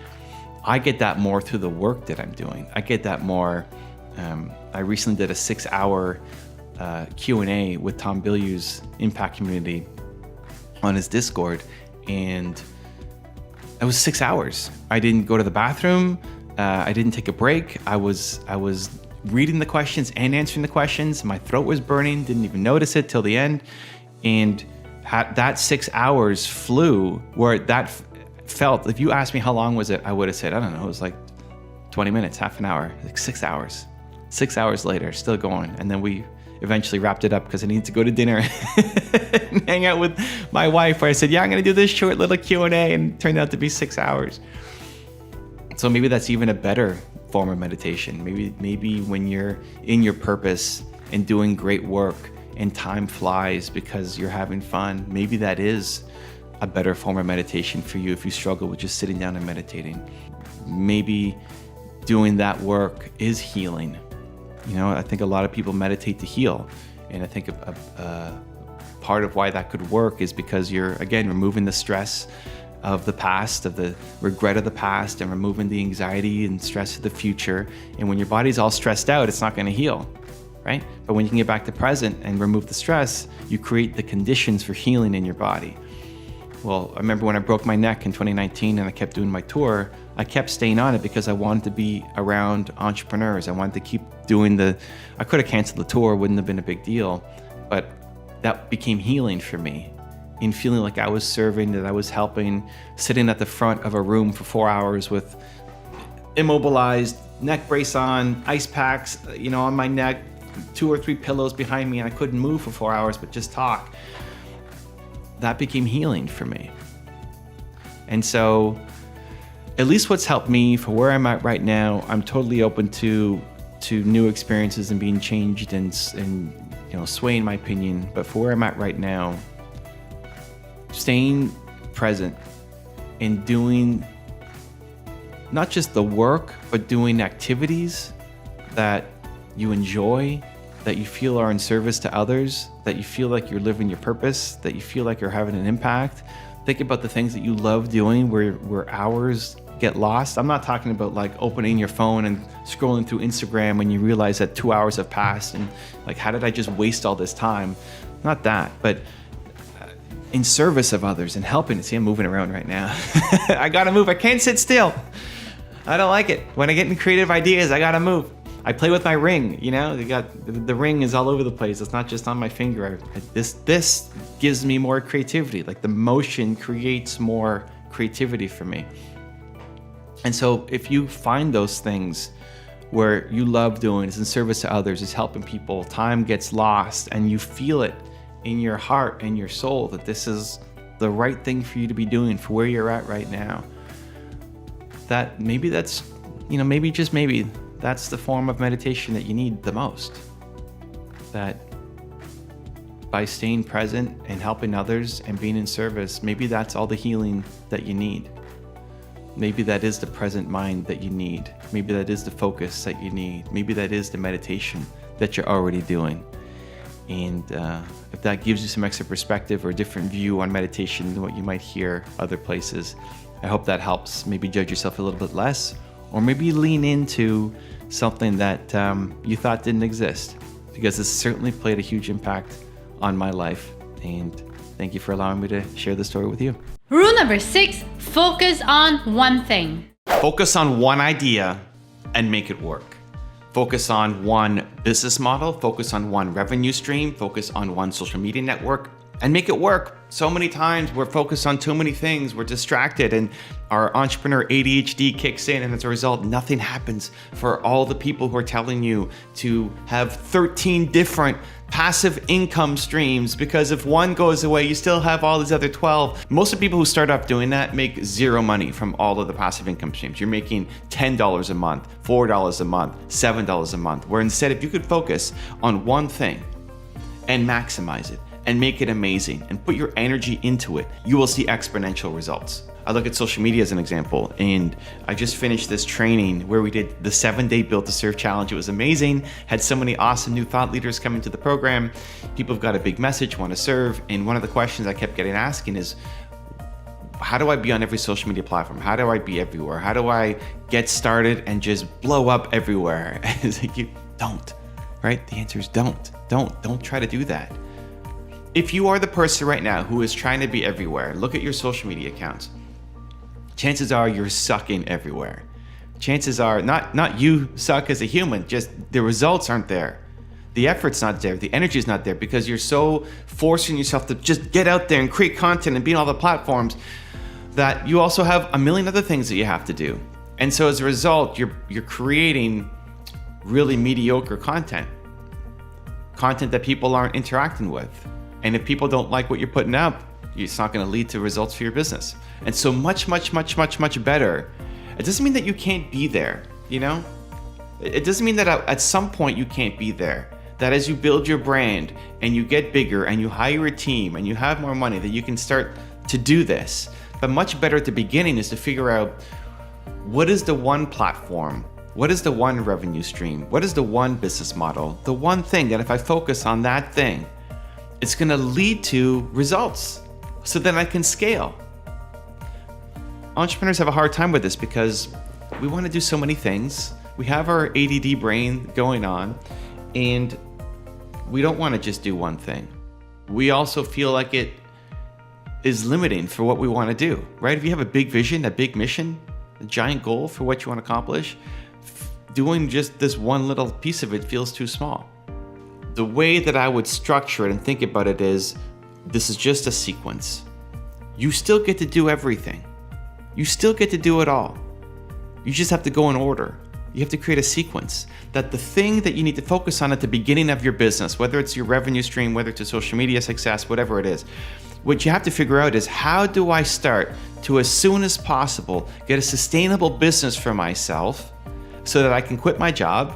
I get that more through the work that I'm doing. I get that more. I recently did a 6-hour Q&A with Tom Bilyeu's Impact Community on his Discord, and it was 6 hours. I didn't go to the bathroom. I didn't take a break. I was reading the questions and answering the questions. My throat was burning. Didn't even notice it till the end, and that 6 hours flew. Where that felt, if you asked me how long was it, I would have said, I don't know, it was like 20 minutes, half an hour, like 6 hours. 6 hours later, still going. And then we eventually wrapped it up because I needed to go to dinner and hang out with my wife, where I said, I'm going to do this short little Q&A, and it turned out to be 6 hours. So maybe that's even a better form of meditation. Maybe when you're in your purpose and doing great work and time flies because you're having fun, maybe that is a better form of meditation for you if you struggle with just sitting down and meditating. Maybe doing that work is healing. I think a lot of people meditate to heal. And I think a part of why that could work is because you're, again, removing the stress of the past, of the regret of the past, and removing the anxiety and stress of the future. And when your body's all stressed out, it's not going to heal, right? But when you can get back to present and remove the stress, you create the conditions for healing in your body. Well, I remember when I broke my neck in 2019 and I kept doing my tour, I kept staying on it because I wanted to be around entrepreneurs. I wanted to keep doing I could have canceled the tour, wouldn't have been a big deal, but that became healing for me, in feeling like I was serving, that I was helping, sitting at the front of a room for 4 hours with immobilized, neck brace on, ice packs, on my neck, 2 or 3 pillows behind me, and I couldn't move for 4 hours, but just talk. That became healing for me. And so at least what's helped me for where I'm at right now, I'm totally open to new experiences and being changed and swaying my opinion. But for where I'm at right now, staying present and doing not just the work, but doing activities that you enjoy, that you feel are in service to others, that you feel like you're living your purpose, that you feel like you're having an impact. Think about the things that you love doing where hours get lost. I'm not talking about like opening your phone and scrolling through Instagram when you realize that 2 hours have passed and like, how did I just waste all this time? Not that, but in service of others and helping. See, I'm moving around right now. I gotta move. I can't sit still. I don't like it. When I get in creative ideas, I gotta move. I play with my ring, the ring is all over the place. It's not just on my finger. This gives me more creativity. Like the motion creates more creativity for me. And so if you find those things where you love doing, it's in service to others, it's helping people, time gets lost, and you feel it in your heart and your soul that this is the right thing for you to be doing for where you're at right now, that maybe that's, maybe just maybe that's the form of meditation that you need the most. That by staying present and helping others and being in service, maybe that's all the healing that you need. Maybe that is the present mind that you need. Maybe that is the focus that you need. Maybe that is the meditation that you're already doing. And if that gives you some extra perspective or a different view on meditation than what you might hear other places, I hope that helps maybe judge yourself a little bit less, or maybe lean into something that you thought didn't exist, because it's certainly played a huge impact on my life. And thank you for allowing me to share this story with you. Rule number 6, focus on one thing. Focus on one idea and make it work. Focus on one business model, focus on one revenue stream, focus on one social media network, and make it work. So many times we're focused on too many things, we're distracted, and our entrepreneur ADHD kicks in, and as a result, nothing happens for all the people who are telling you to have 13 different passive income streams, because if one goes away, you still have all these other 12. Most of the people who start off doing that make zero money from all of the passive income streams. You're making $10 a month, $4 a month, $7 a month, where instead, if you could focus on one thing and maximize it, and make it amazing and put your energy into it, you will see exponential results. I look at social media as an example, and I just finished this training where we did the 7-day Built to Serve challenge. It was amazing. Had so many awesome new thought leaders come into the program. People have got a big message, want to serve. And one of the questions I kept getting asking is, how do I be on every social media platform? How do I be everywhere? How do I get started and just blow up everywhere? It's like, you don't, right? The answer is don't try to do that. If you are the person right now who is trying to be everywhere, look at your social media accounts. Chances are you're sucking everywhere. Chances are not you suck as a human, just the results aren't there. The effort's not there, the energy's not there, because you're so forcing yourself to just get out there and create content and be on all the platforms that you also have a million other things that you have to do. And so as a result, you're creating really mediocre content that people aren't interacting with. And if people don't like what you're putting out, it's not going to lead to results for your business. And so much better. It doesn't mean that you can't be there, you know? It doesn't mean that at some point you can't be there. That as you build your brand and you get bigger and you hire a team and you have more money, that you can start to do this. But much better at the beginning is to figure out, what is the one platform? What is the one revenue stream? What is the one business model? The one thing that if I focus on that thing, it's going to lead to results so that I can scale. Entrepreneurs have a hard time with this because we want to do so many things. We have our ADD brain going on, and we don't want to just do one thing. We also feel like it is limiting for what we want to do, right? If you have a big vision, a big mission, a giant goal for what you want to accomplish, doing just this one little piece of it feels too small. The way that I would structure it and think about it is, this is just a sequence. You still get to do everything. You still get to do it all. You just have to go in order. You have to create a sequence that the thing that you need to focus on at the beginning of your business, whether it's your revenue stream, whether it's a social media success, whatever it is, what you have to figure out is, how do I start to, as soon as possible, get a sustainable business for myself so that I can quit my job,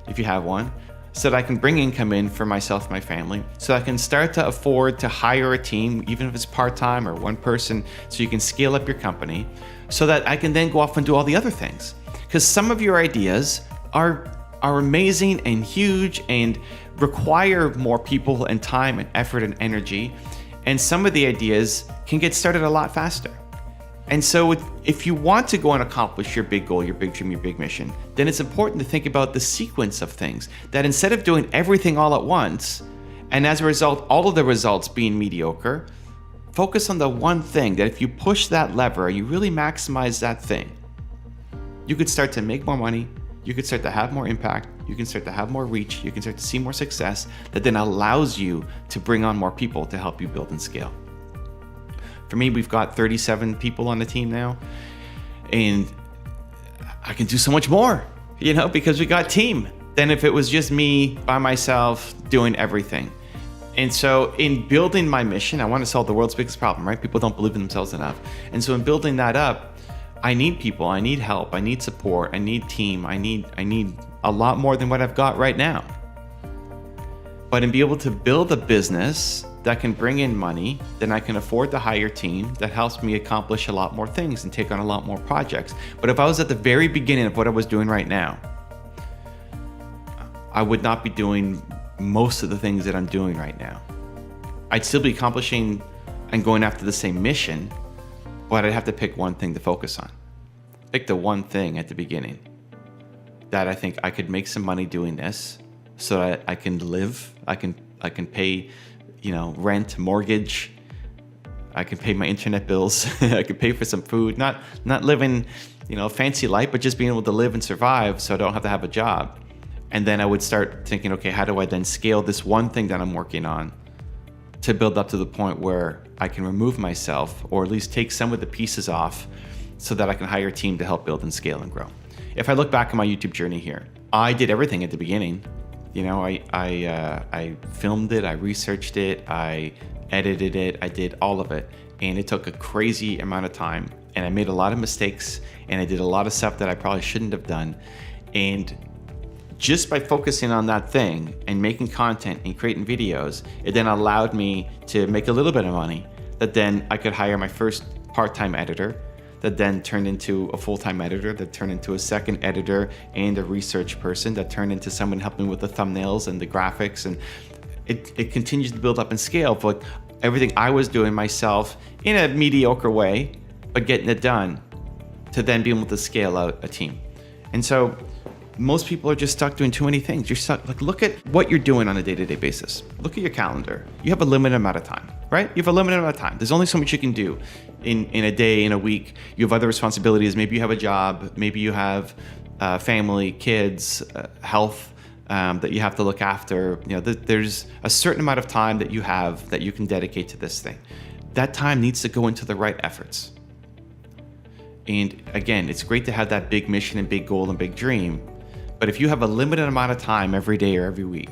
if you have one, so that I can bring income in for myself and my family, so I can start to afford to hire a team, even if it's part-time or one person, so you can scale up your company, so that I can then go off and do all the other things. Because some of your ideas are amazing and huge and require more people and time and effort and energy, and some of the ideas can get started a lot faster. And so if you want to go and accomplish your big goal, your big dream, your big mission, then it's important to think about the sequence of things, that instead of doing everything all at once, and as a result, all of the results being mediocre, focus on the one thing that if you push that lever, you really maximize that thing, you could start to make more money, you could start to have more impact, you can start to have more reach, you can start to see more success, that then allows you to bring on more people to help you build and scale. For me, we've got 37 people on the team now, and I can do so much more, you know, because we got team than if it was just me by myself doing everything. And so in building my mission, I want to solve the world's biggest problem, right? People don't believe in themselves enough. And so in building that up, I need people, I need help, I need support, I need team, I need a lot more than what I've got right now. But in being able to build a business that can bring in money, then I can afford to hire a team that helps me accomplish a lot more things and take on a lot more projects. But if I was at the very beginning of what I was doing right now, I would not be doing most of the things that I'm doing right now. I'd still be accomplishing and going after the same mission, but I'd have to pick one thing to focus on. Pick the one thing at the beginning that I think I could make some money doing this, so that I can live, I can pay, rent, mortgage, I can pay my internet bills, I can pay for some food, not living, a fancy life, but just being able to live and survive so I don't have to have a job. And then I would start thinking, okay, how do I then scale this one thing that I'm working on to build up to the point where I can remove myself, or at least take some of the pieces off so that I can hire a team to help build and scale and grow. If I look back on my YouTube journey here, I did everything at the beginning. I filmed it, I researched it, I edited it, I did all of it. And it took a crazy amount of time, and I made a lot of mistakes, and I did a lot of stuff that I probably shouldn't have done. And just by focusing on that thing and making content and creating videos, it then allowed me to make a little bit of money that then I could hire my first part-time editor, that then turned into a full-time editor, that turned into a second editor and a research person, that turned into someone helping with the thumbnails and the graphics. And it continues to build up and scale for everything I was doing myself in a mediocre way, but getting it done to then be able to scale out a team. And so most people are just stuck doing too many things. You're stuck, look at what you're doing on a day-to-day basis. Look at your calendar. You have a limited amount of time, right? You have a limited amount of time. There's only so much you can do in a day, in a week. You have other responsibilities. Maybe you have a job. Maybe you have family, kids, health that you have to look after. There's a certain amount of time that you have that you can dedicate to this thing. That time needs to go into the right efforts. And again, it's great to have that big mission and big goal and big dream. But if you have a limited amount of time every day or every week,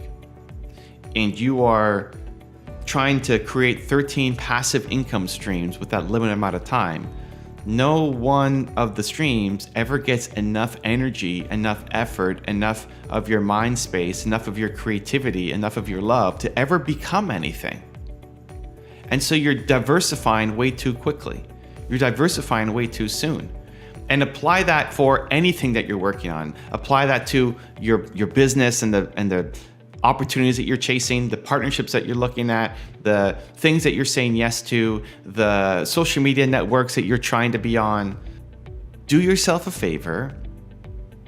and you are trying to create 13 passive income streams with that limited amount of time, no one of the streams ever gets enough energy, enough effort, enough of your mind space, enough of your creativity, enough of your love to ever become anything. And so you're diversifying way too quickly. You're diversifying way too soon. And apply that for anything that you're working on. Apply that to your business and the opportunities that you're chasing, the partnerships that you're looking at, the things that you're saying yes to, the social media networks that you're trying to be on. Do yourself a favor.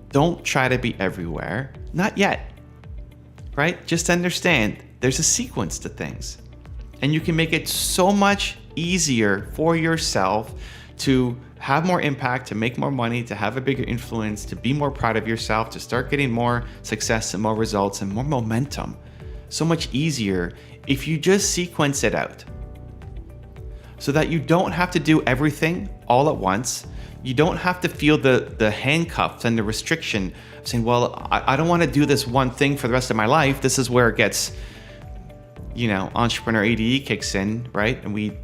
Don't try to be everywhere. Not yet, right? Just understand there's a sequence to things. And you can make it so much easier for yourself to have more impact, to make more money, to have a bigger influence, to be more proud of yourself, to start getting more success and more results and more momentum. So much easier if you just sequence it out so that you don't have to do everything all at once. You don't have to feel the handcuffs and the restriction of saying, well, I don't want to do this one thing for the rest of my life. This is where it gets, entrepreneur ADE kicks in, right? And we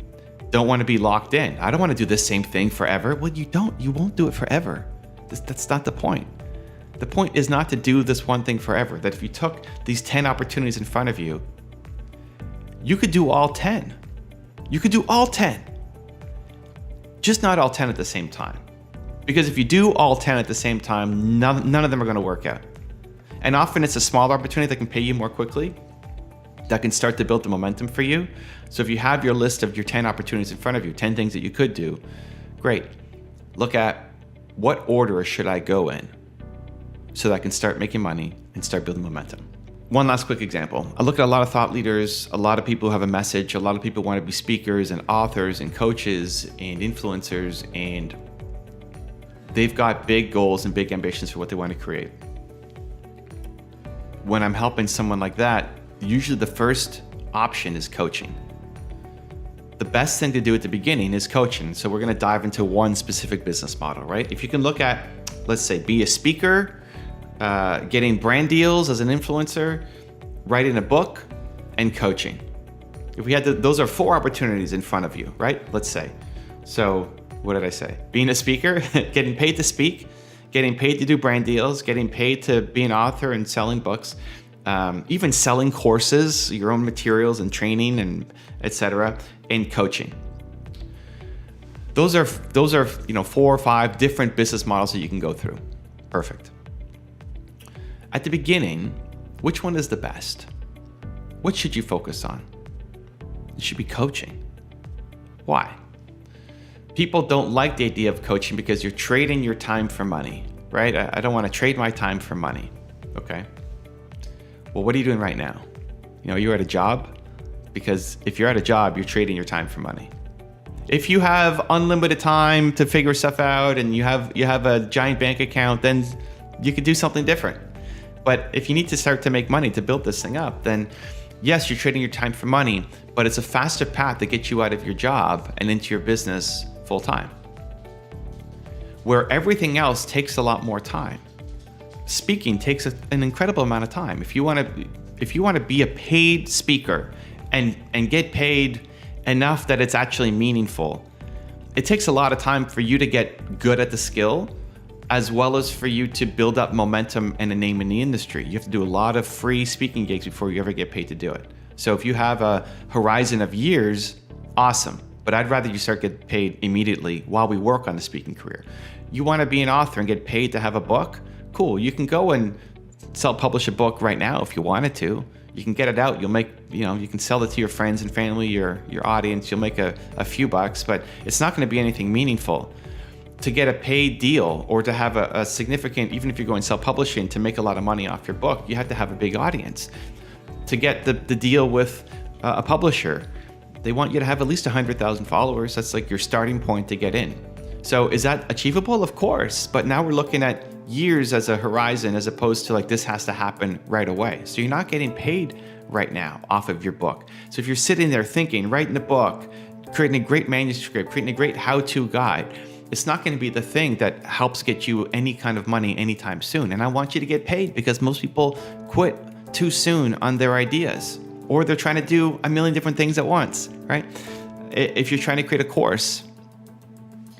don't want to be locked in. I don't want to do the same thing forever. Well, you won't do it forever. That's not the point. The point is not to do this one thing forever. That if you took these 10 opportunities in front of you, you could do all 10. You could do all 10. Just not all 10 at the same time. Because if you do all 10 at the same time, none of them are going to work out. And often it's a smaller opportunity that can pay you more quickly, that can start to build the momentum for you. So if you have your list of your 10 opportunities in front of you, 10 things that you could do, great. Look at what order should I go in so that I can start making money and start building momentum. One last quick example. I look at a lot of thought leaders, a lot of people who have a message, a lot of people want to be speakers and authors and coaches and influencers, and they've got big goals and big ambitions for what they want to create. When I'm helping someone like that, usually the first option is coaching. The best thing to do at the beginning is coaching. So we're going to dive into one specific business model, right? If you can look at, let's say, be a speaker, getting brand deals as an influencer, writing a book, and coaching. If we had those are 4 opportunities in front of you, right? Let's say. So what did I say? Being a speaker, getting paid to speak, getting paid to do brand deals, getting paid to be an author and selling books, even selling courses, your own materials and training and etc., and coaching. Those are 4 or 5 different business models that you can go through. Perfect. At the beginning, which one is the best? What should you focus on? It should be coaching. Why? People don't like the idea of coaching because you're trading your time for money, right? I don't want to trade my time for money. Okay. Well, what are you doing right now? You're at a job, because if you're at a job, you're trading your time for money. If you have unlimited time to figure stuff out and you have a giant bank account, then you could do something different. But if you need to start to make money to build this thing up, then yes, you're trading your time for money, but it's a faster path to get you out of your job and into your business full time, where everything else takes a lot more time. Speaking takes an incredible amount of time. If you want to be a paid speaker and get paid enough that it's actually meaningful, it takes a lot of time for you to get good at the skill, as well as for you to build up momentum and a name in the industry. You have to do a lot of free speaking gigs before you ever get paid to do it. So if you have a horizon of years, awesome. But I'd rather you start getting paid immediately while we work on the speaking career. You want to be an author and get paid to have a book? Cool. You can go and self-publish a book right now if you wanted to. You can get it out. You'll make, you can sell it to your friends and family, your audience. You'll make a few bucks, but it's not going to be anything meaningful. To get a paid deal or to have a significant, even if you're going self-publishing, to make a lot of money off your book, you have to have a big audience. To get the deal with a publisher, they want you to have at least 100,000 followers. That's like your starting point to get in. So is that achievable? Of course, but now we're looking at years as a horizon as opposed to like this has to happen right away. So you're not getting paid right now off of your book. So if you're sitting there thinking, writing a book, creating a great manuscript, creating a great how-to guide, it's not going to be the thing that helps get you any kind of money anytime soon. And I want you to get paid because most people quit too soon on their ideas, or they're trying to do a million different things at once, right? If you're trying to create a course,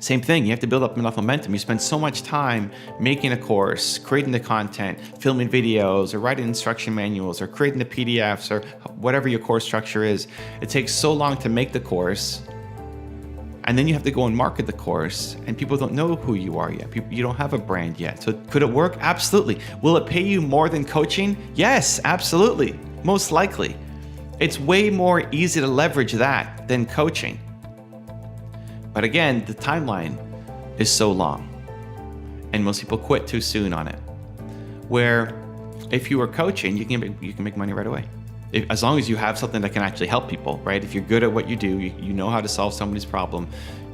same thing, you have to build up enough momentum. You spend so much time making a course, creating the content, filming videos, or writing instruction manuals, or creating the PDFs, or whatever your course structure is. It takes so long to make the course, and then you have to go and market the course, and people don't know who you are yet. You don't have a brand yet. So could it work? Absolutely. Will it pay you more than coaching? Yes, absolutely. Most likely. It's way more easy to leverage that than coaching. But again, the timeline is so long, and most people quit too soon on it. Where if you are coaching, you can make money right away. As long as you have something that can actually help people, right? If you're good at what you do, you know how to solve somebody's problem,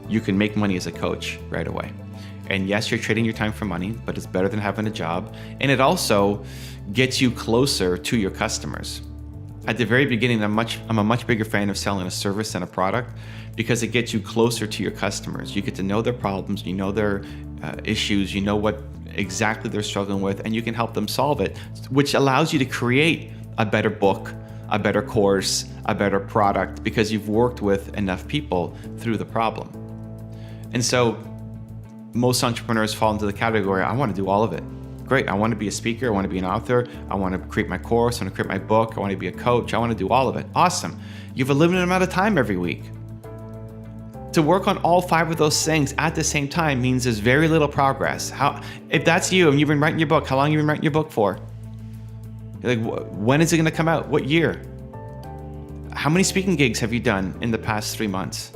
you can make money as a coach right away. And yes, you're trading your time for money, but it's better than having a job. And it also gets you closer to your customers. At the very beginning, I'm a much bigger fan of selling a service than a product because it gets you closer to your customers. You get to know their problems, you know their issues, you know what exactly they're struggling with, and you can help them solve it, which allows you to create a better book, a better course, a better product, because you've worked with enough people through the problem. And so most entrepreneurs fall into the category, I want to do all of it. Great, I want to be a speaker, I want to be an author, I want to create my course, I want to create my book, I want to be a coach, I want to do all of it. Awesome. You have a limited amount of time every week. To work on all 5 of those things at the same time means there's very little progress. If that's you and you've been writing your book, how long have you been writing your book for? Like, when is it going to come out? What year? How many speaking gigs have you done in the past 3 months?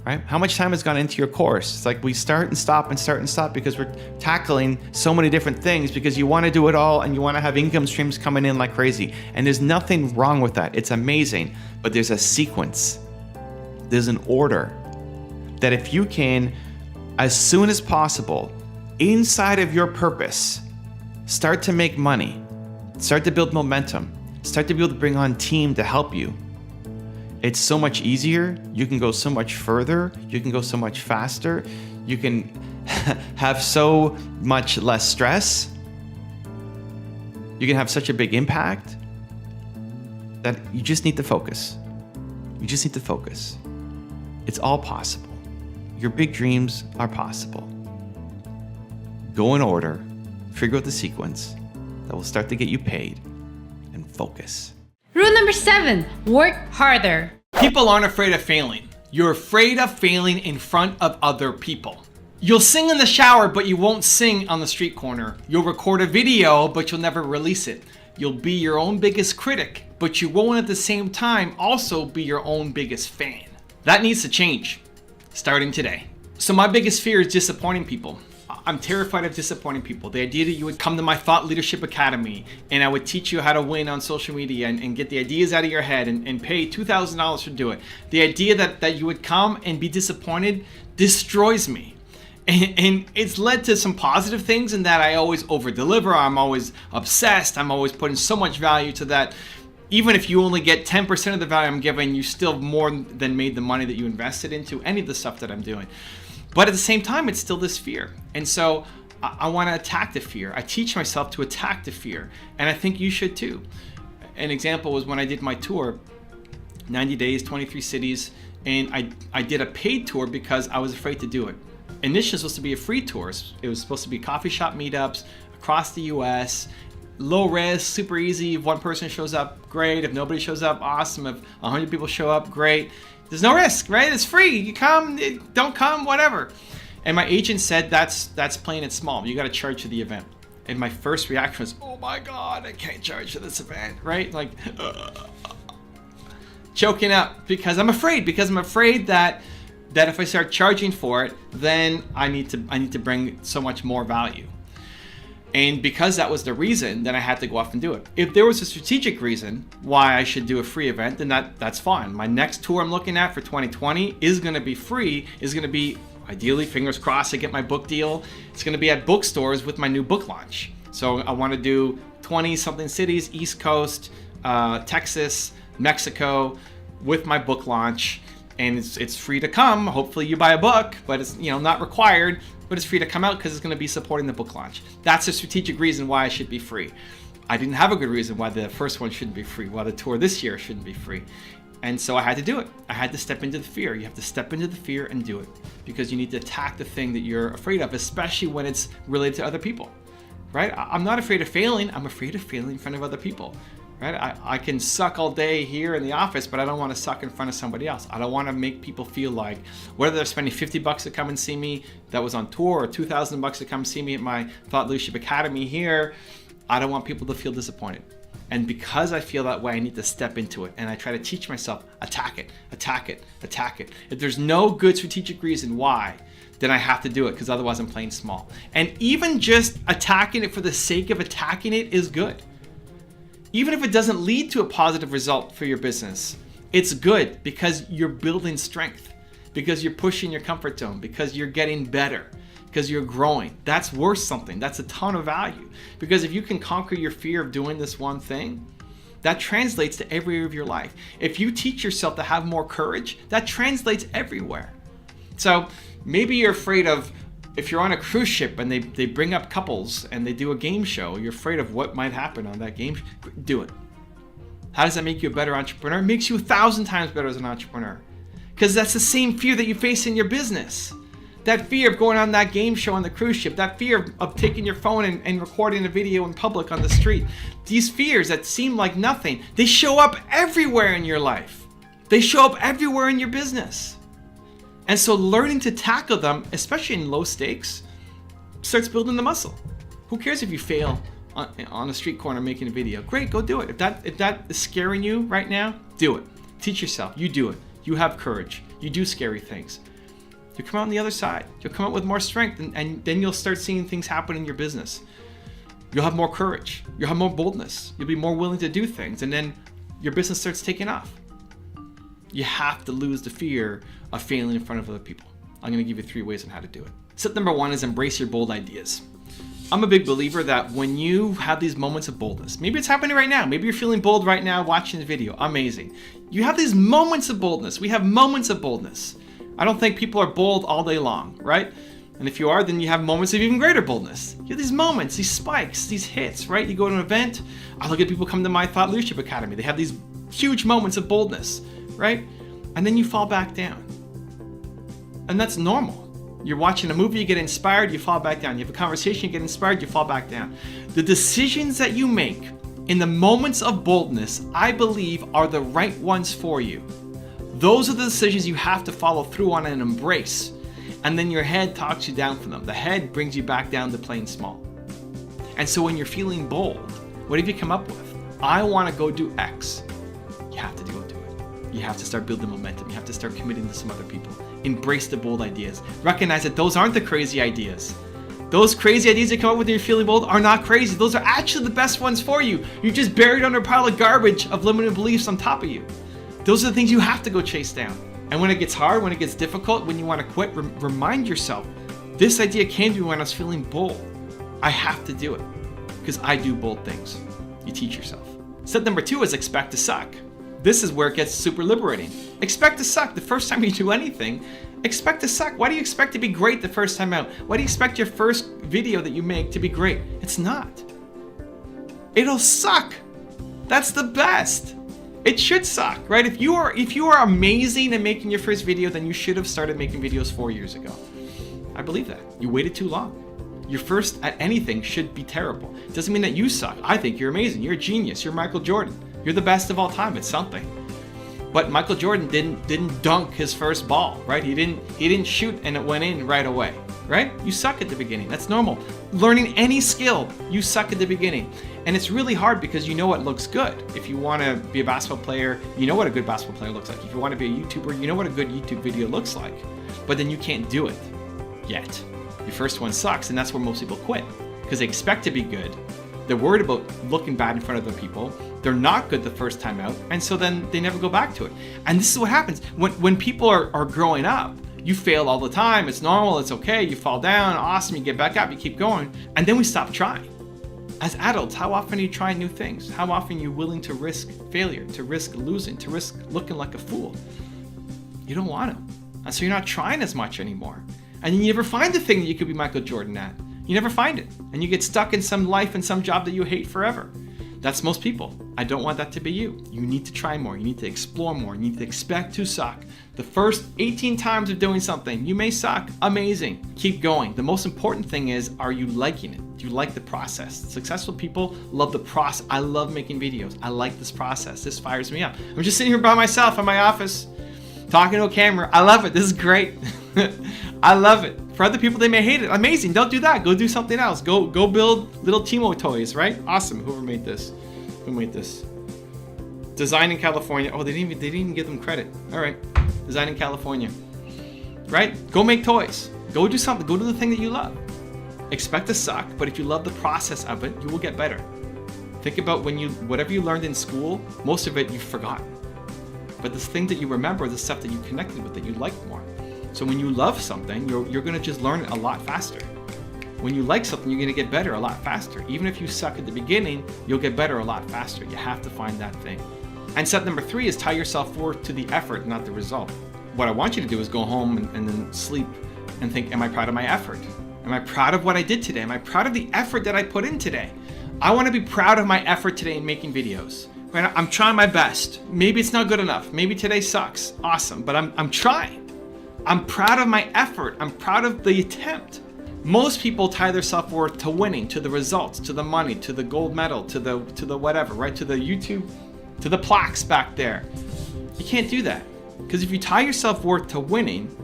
Right? How much time has gone into your course? It's like we start and stop and start and stop because we're tackling so many different things because you want to do it all and you want to have income streams coming in like crazy. And there's nothing wrong with that. It's amazing. But there's a sequence. There's an order that if you can, as soon as possible, inside of your purpose, start to make money, start to build momentum, start to be able to bring on team to help you, it's so much easier. You can go so much further. You can go so much faster. You can have so much less stress. You can have such a big impact that you just need to focus. You just need to focus. It's all possible. Your big dreams are possible. Go in order, figure out the sequence that will start to get you paid, and focus. Rule number 7, work harder. People aren't afraid of failing. You're afraid of failing in front of other people. You'll sing in the shower, but you won't sing on the street corner. You'll record a video, but you'll never release it. You'll be your own biggest critic, but you won't at the same time also be your own biggest fan. That needs to change, starting today. So my biggest fear is disappointing people. I'm terrified of disappointing people. The idea that you would come to my Thought Leadership Academy and I would teach you how to win on social media and get the ideas out of your head and pay $2,000 to do it. The idea that you would come and be disappointed destroys me. And it's led to some positive things in that I always over-deliver. I'm always obsessed. I'm always putting so much value to that. Even if you only get 10% of the value I'm giving, you still more than made the money that you invested into any of the stuff that I'm doing. But at the same time, it's still this fear. And so I want to attack the fear. I teach myself to attack the fear. And I think you should too. An example was when I did my tour, 90 days, 23 cities, and I did a paid tour because I was afraid to do it. Initially, it was supposed to be a free tour. It was supposed to be coffee shop meetups across the US, low risk, super easy. If one person shows up, great. If nobody shows up, awesome. If 100 people show up, great. There's no risk, right? It's free. You come, don't come, whatever. And my agent said that's playing it small. You got to charge for the event. And my first reaction was, oh my God, I can't charge for this event, right? Like, choking up because I'm afraid that if I start charging for it, then I need to bring so much more value. And because that was the reason, then I had to go off and do it. If there was a strategic reason why I should do a free event, then that's fine. My next tour I'm looking at for 2020 is going to be free, is going to be, ideally, fingers crossed, I get my book deal. It's going to be at bookstores with my new book launch. So I want to do 20-something cities, East Coast, Texas, Mexico, with my book launch. And it's free to come. Hopefully you buy a book, but it's not required, but it's free to come out because it's going to be supporting the book launch. That's a strategic reason why I should be free. I didn't have a good reason why the first one shouldn't be free, why the tour this year shouldn't be free. And so I had to do it. I had to step into the fear. You have to step into the fear and do it because you need to attack the thing that you're afraid of, especially when it's related to other people, right? I'm not afraid of failing. I'm afraid of failing in front of other people. Right? I can suck all day here in the office, but I don't want to suck in front of somebody else. I don't want to make people feel like whether they're spending $50 to come and see me that was on tour or $2,000 to come see me at my Thought Leadership Academy here, I don't want people to feel disappointed. And because I feel that way, I need to step into it. And I try to teach myself, attack it, attack it, attack it. If there's no good strategic reason why, then I have to do it because otherwise I'm playing small. And even just attacking it for the sake of attacking it is good. Even if it doesn't lead to a positive result for your business, it's good because you're building strength, because you're pushing your comfort zone, because you're getting better, because you're growing. That's worth something. That's a ton of value. Because if you can conquer your fear of doing this one thing, that translates to every area of your life. If you teach yourself to have more courage, that translates everywhere. So maybe you're afraid of, if you're on a cruise ship and they bring up couples and they do a game show, you're afraid of what might happen on that game. Do it. How does that make you a better entrepreneur? It makes you 1,000 times better as an entrepreneur. Because that's the same fear that you face in your business. That fear of going on that game show on the cruise ship, that fear of taking your phone and recording a video in public on the street. These fears that seem like nothing, they show up everywhere in your life. They show up everywhere in your business. And so learning to tackle them, especially in low stakes, starts building the muscle. Who cares if you fail on a street corner making a video? Great, go do it. If that is scaring you right now, do it. Teach yourself. You do it. You have courage. You do scary things. You'll come out on the other side. You'll come out with more strength, and then you'll start seeing things happen in your business. You'll have more courage. You'll have more boldness. You'll be more willing to do things, and then your business starts taking off. You have to lose the fear of failing in front of other people. I'm going to give you 3 ways on how to do it. Step number 1 is embrace your bold ideas. I'm a big believer that when you have these moments of boldness, maybe it's happening right now, maybe you're feeling bold right now watching the video, amazing. You have these moments of boldness. We have moments of boldness. I don't think people are bold all day long, right? And if you are, then you have moments of even greater boldness. You have these moments, these spikes, these hits, right? You go to an event, I look at people come to my Thought Leadership Academy. They have these huge moments of boldness, right? And then you fall back down. And that's normal. You're watching a movie, you get inspired, you fall back down. You have a conversation, you get inspired, you fall back down. The decisions that you make in the moments of boldness, I believe, are the right ones for you. Those are the decisions you have to follow through on and embrace. And then your head talks you down from them. The head brings you back down to playing small. And so when you're feeling bold, what have you come up with? I want to go do X. You have to go do it. You have to start building momentum. You have to start committing to some other people. Embrace the bold ideas. Recognize that those aren't the crazy ideas. Those crazy ideas that come up with when you're feeling bold are not crazy. Those are actually the best ones for you. You're just buried under a pile of garbage of limiting beliefs on top of you. Those are the things you have to go chase down. And when it gets hard, when it gets difficult, when you want to quit, remind yourself, this idea came to me when I was feeling bold. I have to do it because I do bold things. You teach yourself. Step number 2 is expect to suck. This is where it gets super liberating. Expect to suck. The first time you do anything, expect to suck. Why do you expect to be great the first time out? Why do you expect your first video that you make to be great? It's not. It'll suck. That's the best. It should suck, right? If you are amazing at making your first video, then you should have started making videos 4 years ago. I believe that. You waited too long. Your first at anything should be terrible. It doesn't mean that you suck. I think you're amazing. You're a genius. You're Michael Jordan. You're the best of all time. It's something. But Michael Jordan didn't dunk his first ball, right? He didn't shoot and it went in right away, right? You suck at the beginning. That's normal. Learning any skill, you suck at the beginning. And it's really hard because you know what looks good. If you want to be a basketball player, you know what a good basketball player looks like. If you want to be a YouTuber, you know what a good YouTube video looks like. But then you can't do it yet. Your first one sucks, and that's where most people quit because they expect to be good. They're worried about looking bad in front of other people. They're not good the first time out, and so then they never go back to it. And this is what happens when people are growing up. You fail all the time. It's normal. It's okay. You fall down. Awesome. You get back up. You keep going. And then we stop trying. As adults, how often are you trying new things? How often are you willing to risk failure, to risk losing, to risk looking like a fool? You don't want to. And so you're not trying as much anymore. And you never find the thing that you could be Michael Jordan at. You never find it. And you get stuck in some life and some job that you hate forever. That's most people. I don't want that to be you. You need to try more. You need to explore more. You need to expect to suck. The first 18 times of doing something, you may suck. Amazing. Keep going. The most important thing is, are you liking it? Do you like the process? Successful people love the process. I love making videos. I like this process. This fires me up. I'm just sitting here by myself in my office, talking to a camera. I love it. This is great. I love it. For other people, they may hate it. Amazing. Don't do that. Go do something else. Go build little Timo toys, right? Awesome. Whoever made this. Who made this? Design in California. Oh, they didn't even give them credit. All right. Design in California. Right? Go make toys. Go do something. Go do the thing that you love. Expect to suck, but if you love the process of it, you will get better. Think about whatever you learned in school, most of it you've forgotten. But the thing that you remember, the stuff that you connected with, that you liked more. So when you love something, you're going to just learn it a lot faster. When you like something, you're going to get better a lot faster. Even if you suck at the beginning, you'll get better a lot faster. You have to find that thing. And step number 3 is tie yourself worth to the effort, not the result. What I want you to do is go home and then sleep and think, am I proud of my effort? Am I proud of what I did today? Am I proud of the effort that I put in today? I want to be proud of my effort today in making videos. Right? I'm trying my best. Maybe it's not good enough. Maybe today sucks. Awesome, but I'm trying. I'm proud of my effort. I'm proud of the attempt. Most people tie their self-worth to winning, to the results, to the money, to the gold medal, to the whatever, right? To the YouTube, to the plaques back there. You can't do that. Because if you tie your self-worth to winning,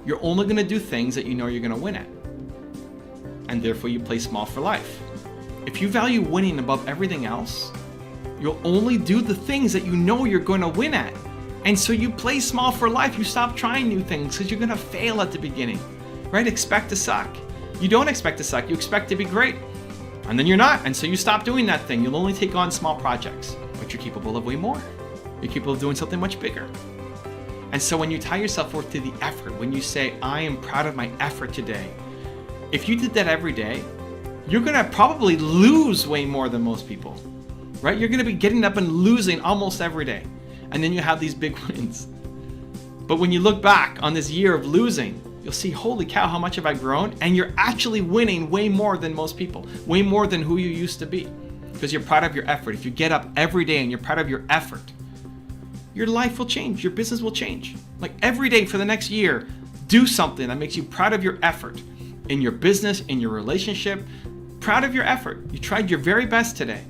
you're only going to do things that you know you're going to win at. And therefore you play small for life. If you value winning above everything else, you'll only do the things that you know you're going to win at. And so you play small for life. You stop trying new things because you're going to fail at the beginning, right? Expect to suck. You don't expect to suck. You expect to be great. And then you're not. And so you stop doing that thing. You'll only take on small projects, but you're capable of way more. You're capable of doing something much bigger. And so when you tie yourself worth to the effort, when you say, I am proud of my effort today, if you did that every day, you're going to probably lose way more than most people, right? You're going to be getting up and losing almost every day. And then you have these big wins. But when you look back on this year of losing, you'll see, holy cow, how much have I grown? And you're actually winning way more than most people, way more than who you used to be, because you're proud of your effort. If you get up every day and you're proud of your effort, your life will change. Your business will change. Like every day for the next year, do something that makes you proud of your effort in your business, in your relationship, proud of your effort. You tried your very best today.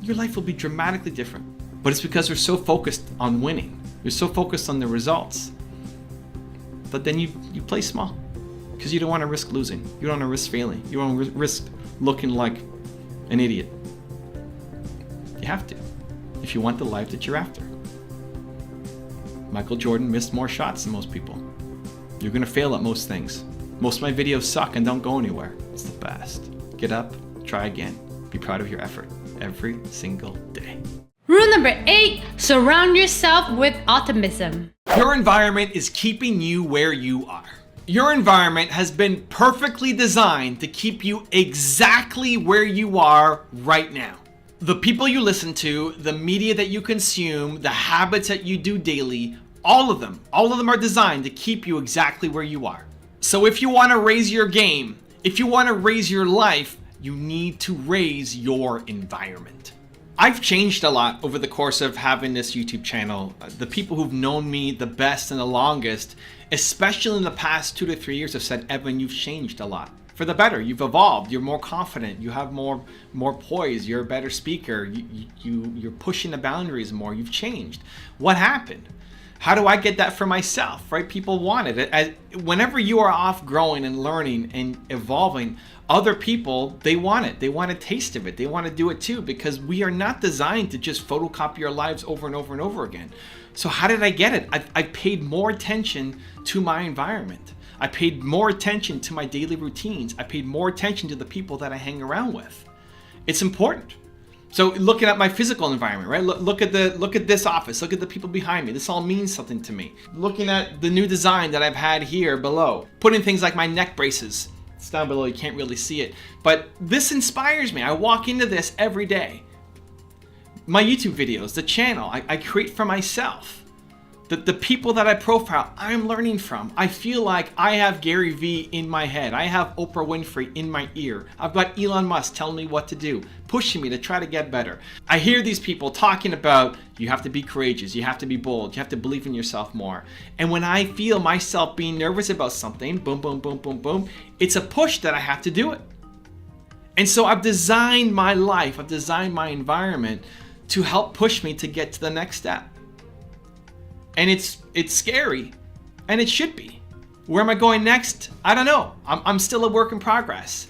Your life will be dramatically different. But it's because we're so focused on winning. You're so focused on the results. But then you play small because you don't want to risk losing. You don't want to risk failing. You don't want to risk looking like an idiot. You have to if you want the life that you're after. Michael Jordan missed more shots than most people. You're going to fail at most things. Most of my videos suck and don't go anywhere. It's the best. Get up, try again. Be proud of your effort every single day. Rule number 8, surround yourself with optimism. Your environment is keeping you where you are. Your environment has been perfectly designed to keep you exactly where you are right now. The people you listen to, the media that you consume, the habits that you do daily, all of them are designed to keep you exactly where you are. So if you want to raise your game, if you want to raise your life, you need to raise your environment. I've changed a lot over the course of having this YouTube channel. The people who've known me the best and the longest, especially in the past 2 to 3 years, have said, Evan, you've changed a lot. For the better, you've evolved, you're more confident, you have more poise, you're a better speaker, you're pushing the boundaries more, you've changed. What happened? How do I get that for myself, right? People want it. Whenever you are off growing and learning and evolving, other people, they want it. They want a taste of it. They want to do it too, because we are not designed to just photocopy our lives over and over and over again. So how did I get it? I paid more attention to my environment. I paid more attention to my daily routines. I paid more attention to the people that I hang around with. It's important. So looking at my physical environment, right? Look at this office. Look at the people behind me. This all means something to me. Looking at the new design that I've had here below. Putting things like my neck braces. It's down below, you can't really see it. But this inspires me. I walk into this every day. My YouTube videos, the channel, I create for myself. The people that I profile, I'm learning from. I feel like I have Gary Vee in my head. I have Oprah Winfrey in my ear. I've got Elon Musk telling me what to do, pushing me to try to get better. I hear these people talking about you have to be courageous, you have to be bold, you have to believe in yourself more. And when I feel myself being nervous about something, boom, boom, boom, boom, boom, it's a push that I have to do it. And so I've designed my life, I've designed my environment to help push me to get to the next step. And it's scary, and it should be. Where am I going next? I don't know. I'm still a work in progress.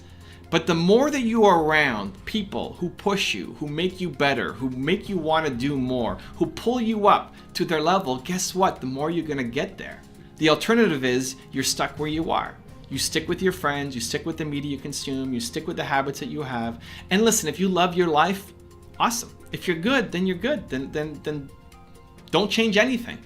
But the more that you are around people who push you, who make you better, who make you want to do more, who pull you up to their level, guess what? The more you're going to get there. The alternative is you're stuck where you are. You stick with your friends, you stick with the media you consume, you stick with the habits that you have. And listen, if you love your life, awesome. If you're good, then you're good. Then don't change anything.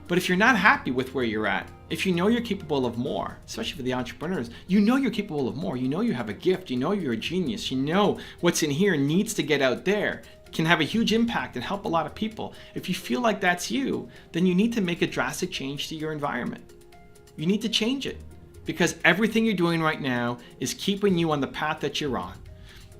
But if you're not happy with where you're at, if you know you're capable of more, especially for the entrepreneurs, you know you're capable of more. You know you have a gift. You know you're a genius. You know what's in here needs to get out there, can have a huge impact and help a lot of people. If you feel like that's you, then you need to make a drastic change to your environment. You need to change it because everything you're doing right now is keeping you on the path that you're on.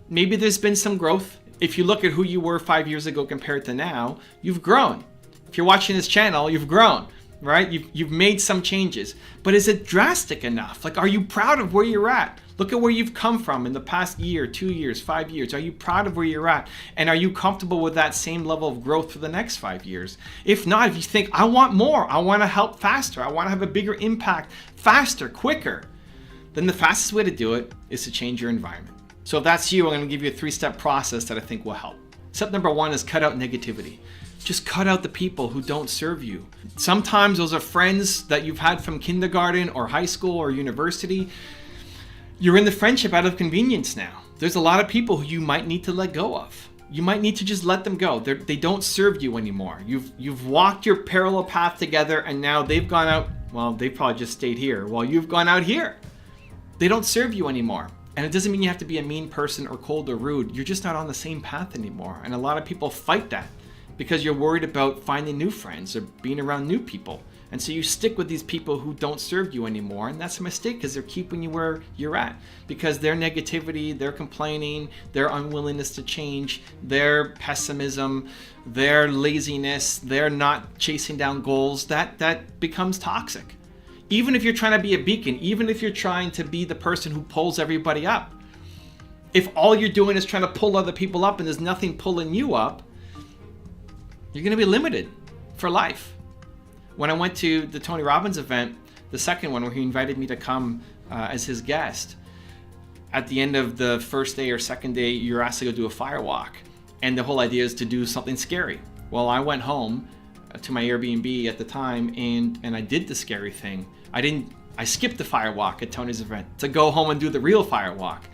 Maybe there's been some growth. If you look at who you were 5 years ago compared to now, you've grown. If you're watching this channel, you've grown, right? You've made some changes, but is it drastic enough? Like, are you proud of where you're at? Look at where you've come from in the past year, 2 years, 5 years. Are you proud of where you're at? And are you comfortable with that same level of growth for the next 5 years? If not, if you think, I want more, I want to help faster, I want to have a bigger impact faster, quicker, then the fastest way to do it is to change your environment. So if that's you, I'm going to give you a 3-step process that I think will help. Step number 1 is cut out negativity. Just cut out the people who don't serve you. Sometimes those are friends that you've had from kindergarten or high school or university. You're in the friendship out of convenience now. There's a lot of people who you might need to let go of. You might need to just let them go. They don't serve you anymore. You've walked your parallel path together and now they've gone out, well, they probably just stayed here while you've gone out here. They don't serve you anymore. And it doesn't mean you have to be a mean person or cold or rude. You're just not on the same path anymore. And a lot of people fight that because you're worried about finding new friends or being around new people. And so you stick with these people who don't serve you anymore. And that's a mistake because they're keeping you where you're at. Because their negativity, their complaining, their unwillingness to change, their pessimism, their laziness, their not chasing down goals, that becomes toxic. Even if you're trying to be a beacon, even if you're trying to be the person who pulls everybody up, if all you're doing is trying to pull other people up and there's nothing pulling you up, you're going to be limited for life. When I went to the Tony Robbins event, the second one where he invited me to come as his guest, at the end of the first day or second day, you're asked to go do a fire walk. And the whole idea is to do something scary. Well, I went home to my Airbnb at the time and I did the scary thing. I I skipped the fire walk at Tony's event to go home and do the real fire walk,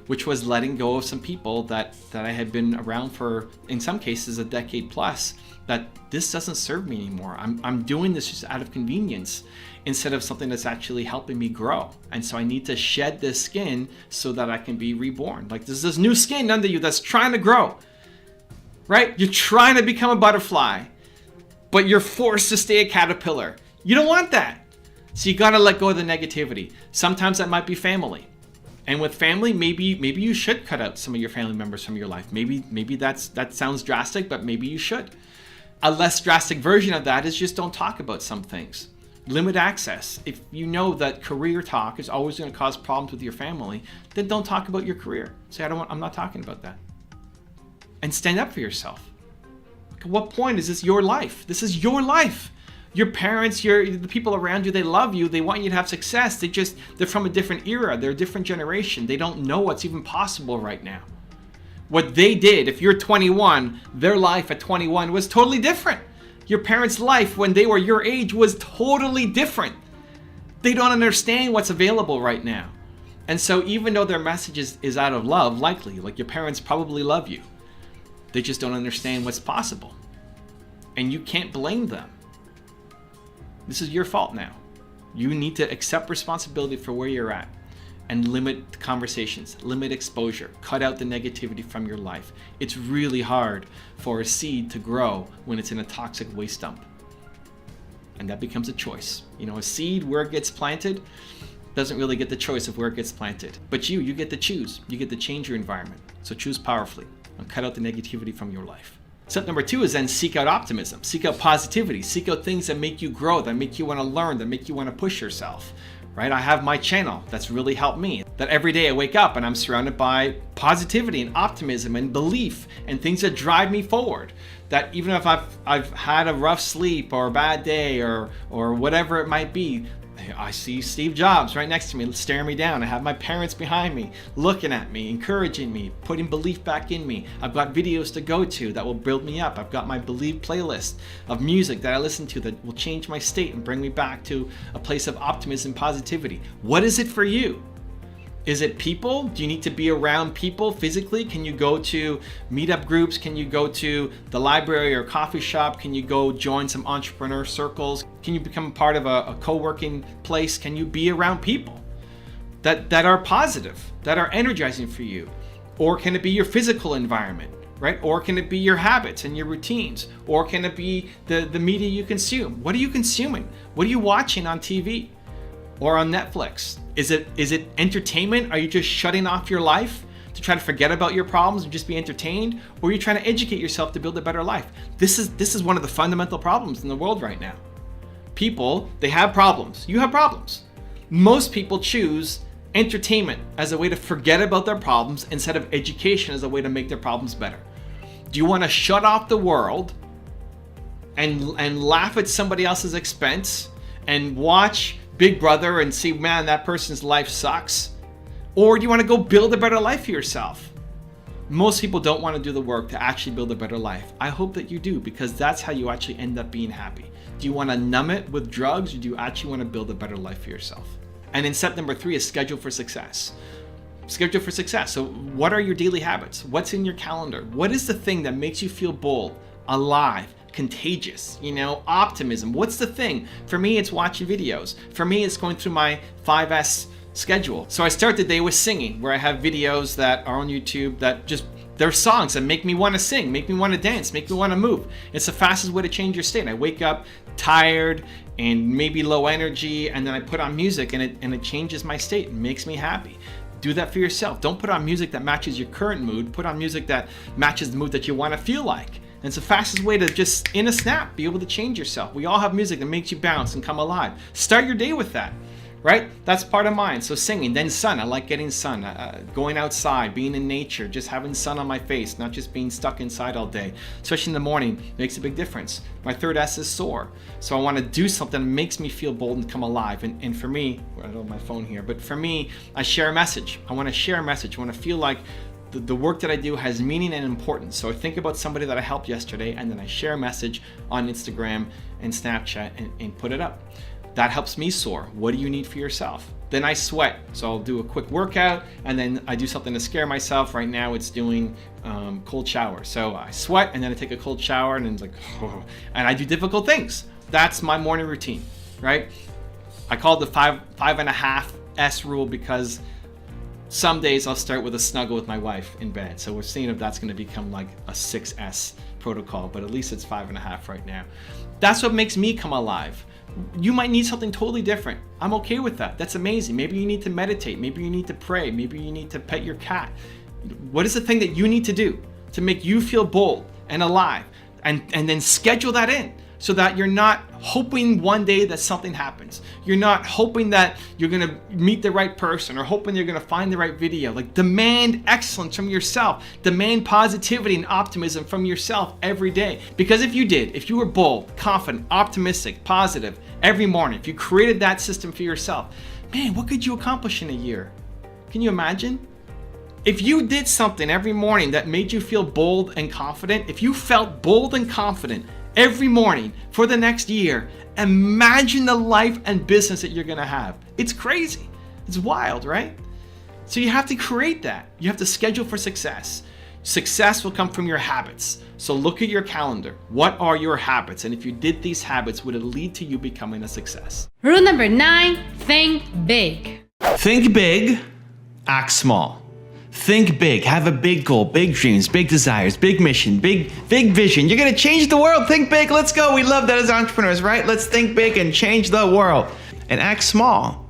which was letting go of some people that I had been around for, in some cases, a decade plus, that this doesn't serve me anymore. I'm doing this just out of convenience instead of something that's actually helping me grow. And so I need to shed this skin so that I can be reborn. Like there's this new skin under you that's trying to grow, right? You're trying to become a butterfly, but you're forced to stay a caterpillar. You don't want that. So you gotta let go of the negativity. Sometimes that might be family. And with family, maybe you should cut out some of your family members from your life. Maybe that sounds drastic, but maybe you should. A less drastic version of that is just don't talk about some things. Limit access. If you know that career talk is always going to cause problems with your family, then don't talk about your career. Say, I'm not talking about that. And stand up for yourself. At what point is this your life? This is your life. Your parents, the people around you, they love you. They want you to have success. They're from a different era. They're a different generation. They don't know what's even possible right now. What they did, if you're 21, their life at 21 was totally different. Your parents' life when they were your age was totally different. They don't understand what's available right now. And so even though their message is out of love, likely, like your parents probably love you, they just don't understand what's possible. And you can't blame them. This is your fault now. You need to accept responsibility for where you're at and limit conversations, limit exposure, cut out the negativity from your life. It's really hard for a seed to grow when it's in a toxic waste dump. And that becomes a choice. You know, a seed where it gets planted doesn't really get the choice of where it gets planted. But you get to choose. You get to change your environment. So choose powerfully and cut out the negativity from your life. Step number 2 is then seek out optimism, seek out positivity, seek out things that make you grow, that make you want to learn, that make you want to push yourself, right? I have my channel that's really helped me, that every day I wake up and I'm surrounded by positivity and optimism and belief and things that drive me forward. That even if I've had a rough sleep or a bad day or whatever it might be, I see Steve Jobs right next to me, staring me down. I have my parents behind me, looking at me, encouraging me, putting belief back in me. I've got videos to go to that will build me up. I've got my Believe playlist of music that I listen to that will change my state and bring me back to a place of optimism and positivity. What is it for you? Is it people? Do you need to be around people physically? Can you go to meetup groups? Can you go to the library or coffee shop? Can you go join some entrepreneur circles? Can you become part of a co-working place? Can you be around people that are positive, that are energizing for you? Or can it be your physical environment, right? Or can it be your habits and your routines? Or can it be the media you consume? What are you consuming? What are you watching on TV or on Netflix? Is it entertainment? Are you just shutting off your life to try to forget about your problems and just be entertained? Or are you trying to educate yourself to build a better life? This is one of the fundamental problems in the world right now. People, they have problems. You have problems. Most people choose entertainment as a way to forget about their problems instead of education as a way to make their problems better. Do you want to shut off the world and laugh at somebody else's expense and watch Big Brother and see, man, that person's life sucks? Or do you want to go build a better life for yourself? Most people don't want to do the work to actually build a better life. I hope that you do, because that's how you actually end up being happy. Do you want to numb it with drugs, or do you actually want to build a better life for yourself? And then step number 3 is schedule for success. Schedule for success. So what are your daily habits? What's in your calendar? What is the thing that makes you feel bold, alive, contagious, optimism? What's the thing? For me, it's watching videos. For me, it's going through my 5S schedule. So I start the day with singing, where I have videos that are on YouTube that they're songs that make me want to sing, make me want to dance, make me want to move. It's the fastest way to change your state. I wake up tired and maybe low energy, and then I put on music and it changes my state and makes me happy. Do that for yourself. Don't put on music that matches your current mood. Put on music that matches the mood that you want to feel like. And it's the fastest way to just, in a snap, be able to change yourself. We all have music that makes you bounce and come alive. Start your day with that, right? That's part of mine. So singing, then sun. I like getting sun, going outside, being in nature, just having sun on my face, not just being stuck inside all day. Especially in the morning, makes a big difference. My third S is soar. So I want to do something that makes me feel bold and come alive. And for me, I don't have my phone here, but for me, I share a message. I want to share a message. I want to feel like the work that I do has meaning and importance. So I think about somebody that I helped yesterday, and then I share a message on Instagram and Snapchat and put it up. That helps me soar. What do you need for yourself? Then I sweat. So I'll do a quick workout and then I do something to scare myself. Right now it's doing cold shower. So I sweat and then I take a cold shower and then it's like, oh, and I do difficult things. That's my morning routine, right? I call it the 5.5 S rule because some days I'll start with a snuggle with my wife in bed. So we're seeing if that's going to become like a 6S protocol, but at least it's 5.5 right now. That's what makes me come alive. You might need something totally different. I'm okay with that. That's amazing. Maybe you need to meditate. Maybe you need to pray. Maybe you need to pet your cat. What is the thing that you need to do to make you feel bold and alive? And then schedule that in so that you're not hoping one day that something happens. You're not hoping that you're gonna meet the right person or hoping you're gonna find the right video. Like, demand excellence from yourself. Demand positivity and optimism from yourself every day. Because if you were bold, confident, optimistic, positive every morning, if you created that system for yourself, man, what could you accomplish in a year? Can you imagine? If you did something every morning that made you feel bold and confident, if you felt bold and confident every morning for the next year, imagine the life and business that you're gonna have. It's crazy. It's wild, right? So you have to create that. You have to schedule for success. Success will come from your habits. So look at your calendar. What are your habits? And if you did these habits, would it lead to you becoming a success? Rule number 9, think big. Think big, act small. Think big, have a big goal, big dreams, big desires, big mission, big vision. You're gonna change the world, think big, let's go. We love that as entrepreneurs, right? Let's think big and change the world. And act small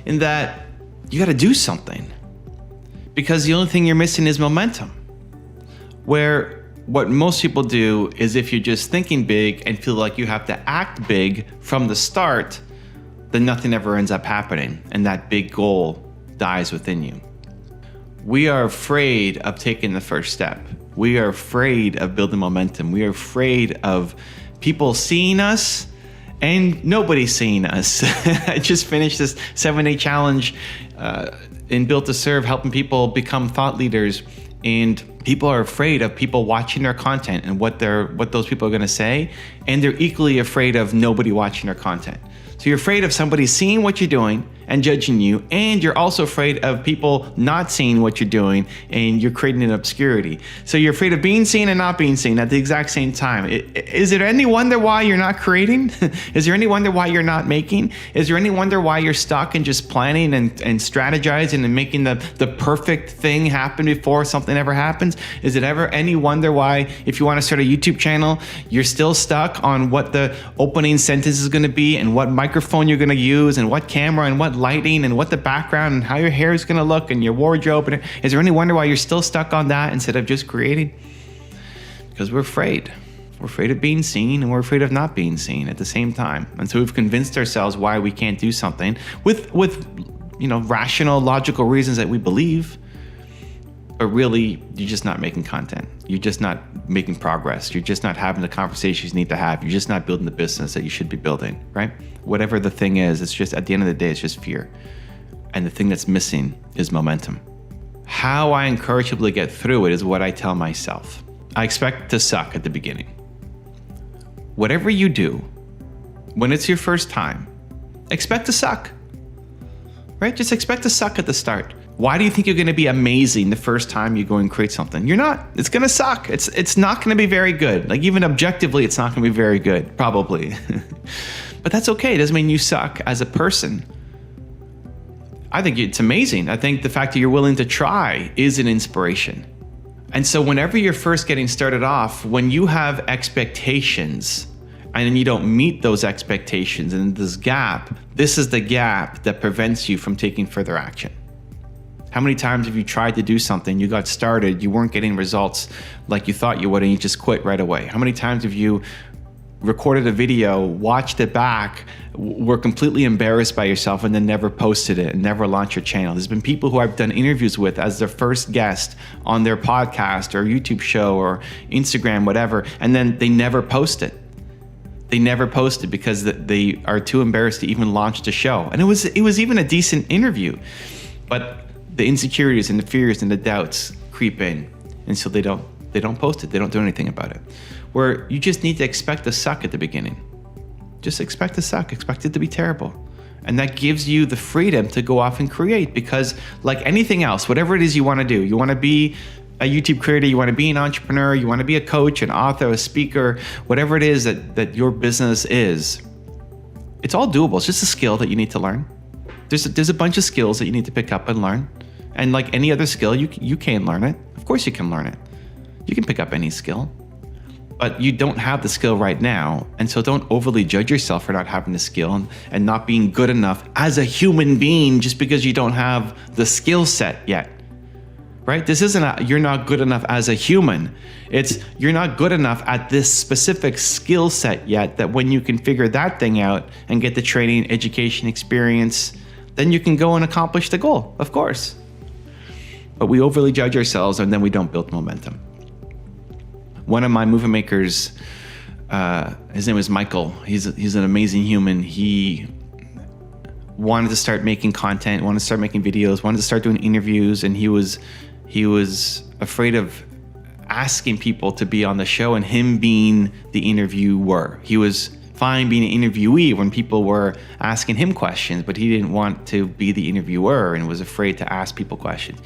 in that you gotta do something. Because the only thing you're missing is momentum. Where what most people do is if you're just thinking big and feel like you have to act big from the start, then nothing ever ends up happening and that big goal dies within you. We are afraid of taking the first step. We are afraid of building momentum. We are afraid of people seeing us and nobody seeing us. I just finished this 7-day challenge in Built to Serve, helping people become thought leaders. And people are afraid of people watching their content and what those people are gonna say. And they're equally afraid of nobody watching their content. So you're afraid of somebody seeing what you're doing and judging you, and you're also afraid of people not seeing what you're doing and you're creating an obscurity. So you're afraid of being seen and not being seen at the exact same time. Is there any wonder why you're not creating? Is there any wonder why you're not making? Is there any wonder why you're stuck in just planning and strategizing and making the perfect thing happen before something ever happens? Is it ever any wonder why, if you want to start a YouTube channel, you're still stuck on what the opening sentence is going to be and what microphone you're going to use and what camera and what lighting and what the background and how your hair is going to look and your wardrobe? And is there any wonder why you're still stuck on that instead of just creating? Because we're afraid. We're afraid of being seen and we're afraid of not being seen at the same time. And so we've convinced ourselves why we can't do something with rational, logical reasons that we believe. But really, you're just not making content. You're just not making progress. You're just not having the conversations you need to have. You're just not building the business that you should be building, right? Whatever the thing is, it's just, at the end of the day, it's just fear. And the thing that's missing is momentum. How I encourage people to get through it is what I tell myself. I expect to suck at the beginning. Whatever you do, when it's your first time, expect to suck, right? Just expect to suck at the start. Why do you think you're going to be amazing the first time you go and create something? You're not. It's going to suck. It's not going to be very good. Like, even objectively, it's not going to be very good, probably. But that's okay. It doesn't mean you suck as a person. I think it's amazing. I think the fact that you're willing to try is an inspiration. And so whenever you're first getting started off, when you have expectations and then you don't meet those expectations and this is the gap that prevents you from taking further action. How many times have you tried to do something, you got started, you weren't getting results like you thought you would, and you just quit right away? How many times have you recorded a video, watched it back, were completely embarrassed by yourself, and then never posted it and never launched your channel? There's been people who I've done interviews with as their first guest on their podcast or YouTube show or Instagram, whatever, and then they never post it. They never posted because they are too embarrassed to even launch the show. And it was even a decent interview, but the insecurities and the fears and the doubts creep in, and so they don't post it. They don't do anything about it. Where you just need to expect to suck at the beginning. Just expect to suck, expect it to be terrible. And that gives you the freedom to go off and create, because like anything else, whatever it is you want to do, you want to be a YouTube creator, you want to be an entrepreneur, you want to be a coach, an author, a speaker, whatever it is that your business is, it's all doable. It's just a skill that you need to learn. There's a bunch of skills that you need to pick up and learn. And like any other skill, you can learn it. Of course you can learn it. You can pick up any skill. But you don't have the skill right now. And so don't overly judge yourself for not having the skill and not being good enough as a human being just because you don't have the skill set yet. Right? This isn't you're not good enough as a human. It's you're not good enough at this specific skill set yet, that when you can figure that thing out and get the training, education, experience, then you can go and accomplish the goal, of course. But we overly judge ourselves and then we don't build momentum. One of my movement makers, his name is Michael. He's an amazing human. He wanted to start making content, wanted to start making videos, wanted to start doing interviews, and he was afraid of asking people to be on the show and him being the interviewer. He was fine being an interviewee when people were asking him questions, but he didn't want to be the interviewer and was afraid to ask people questions.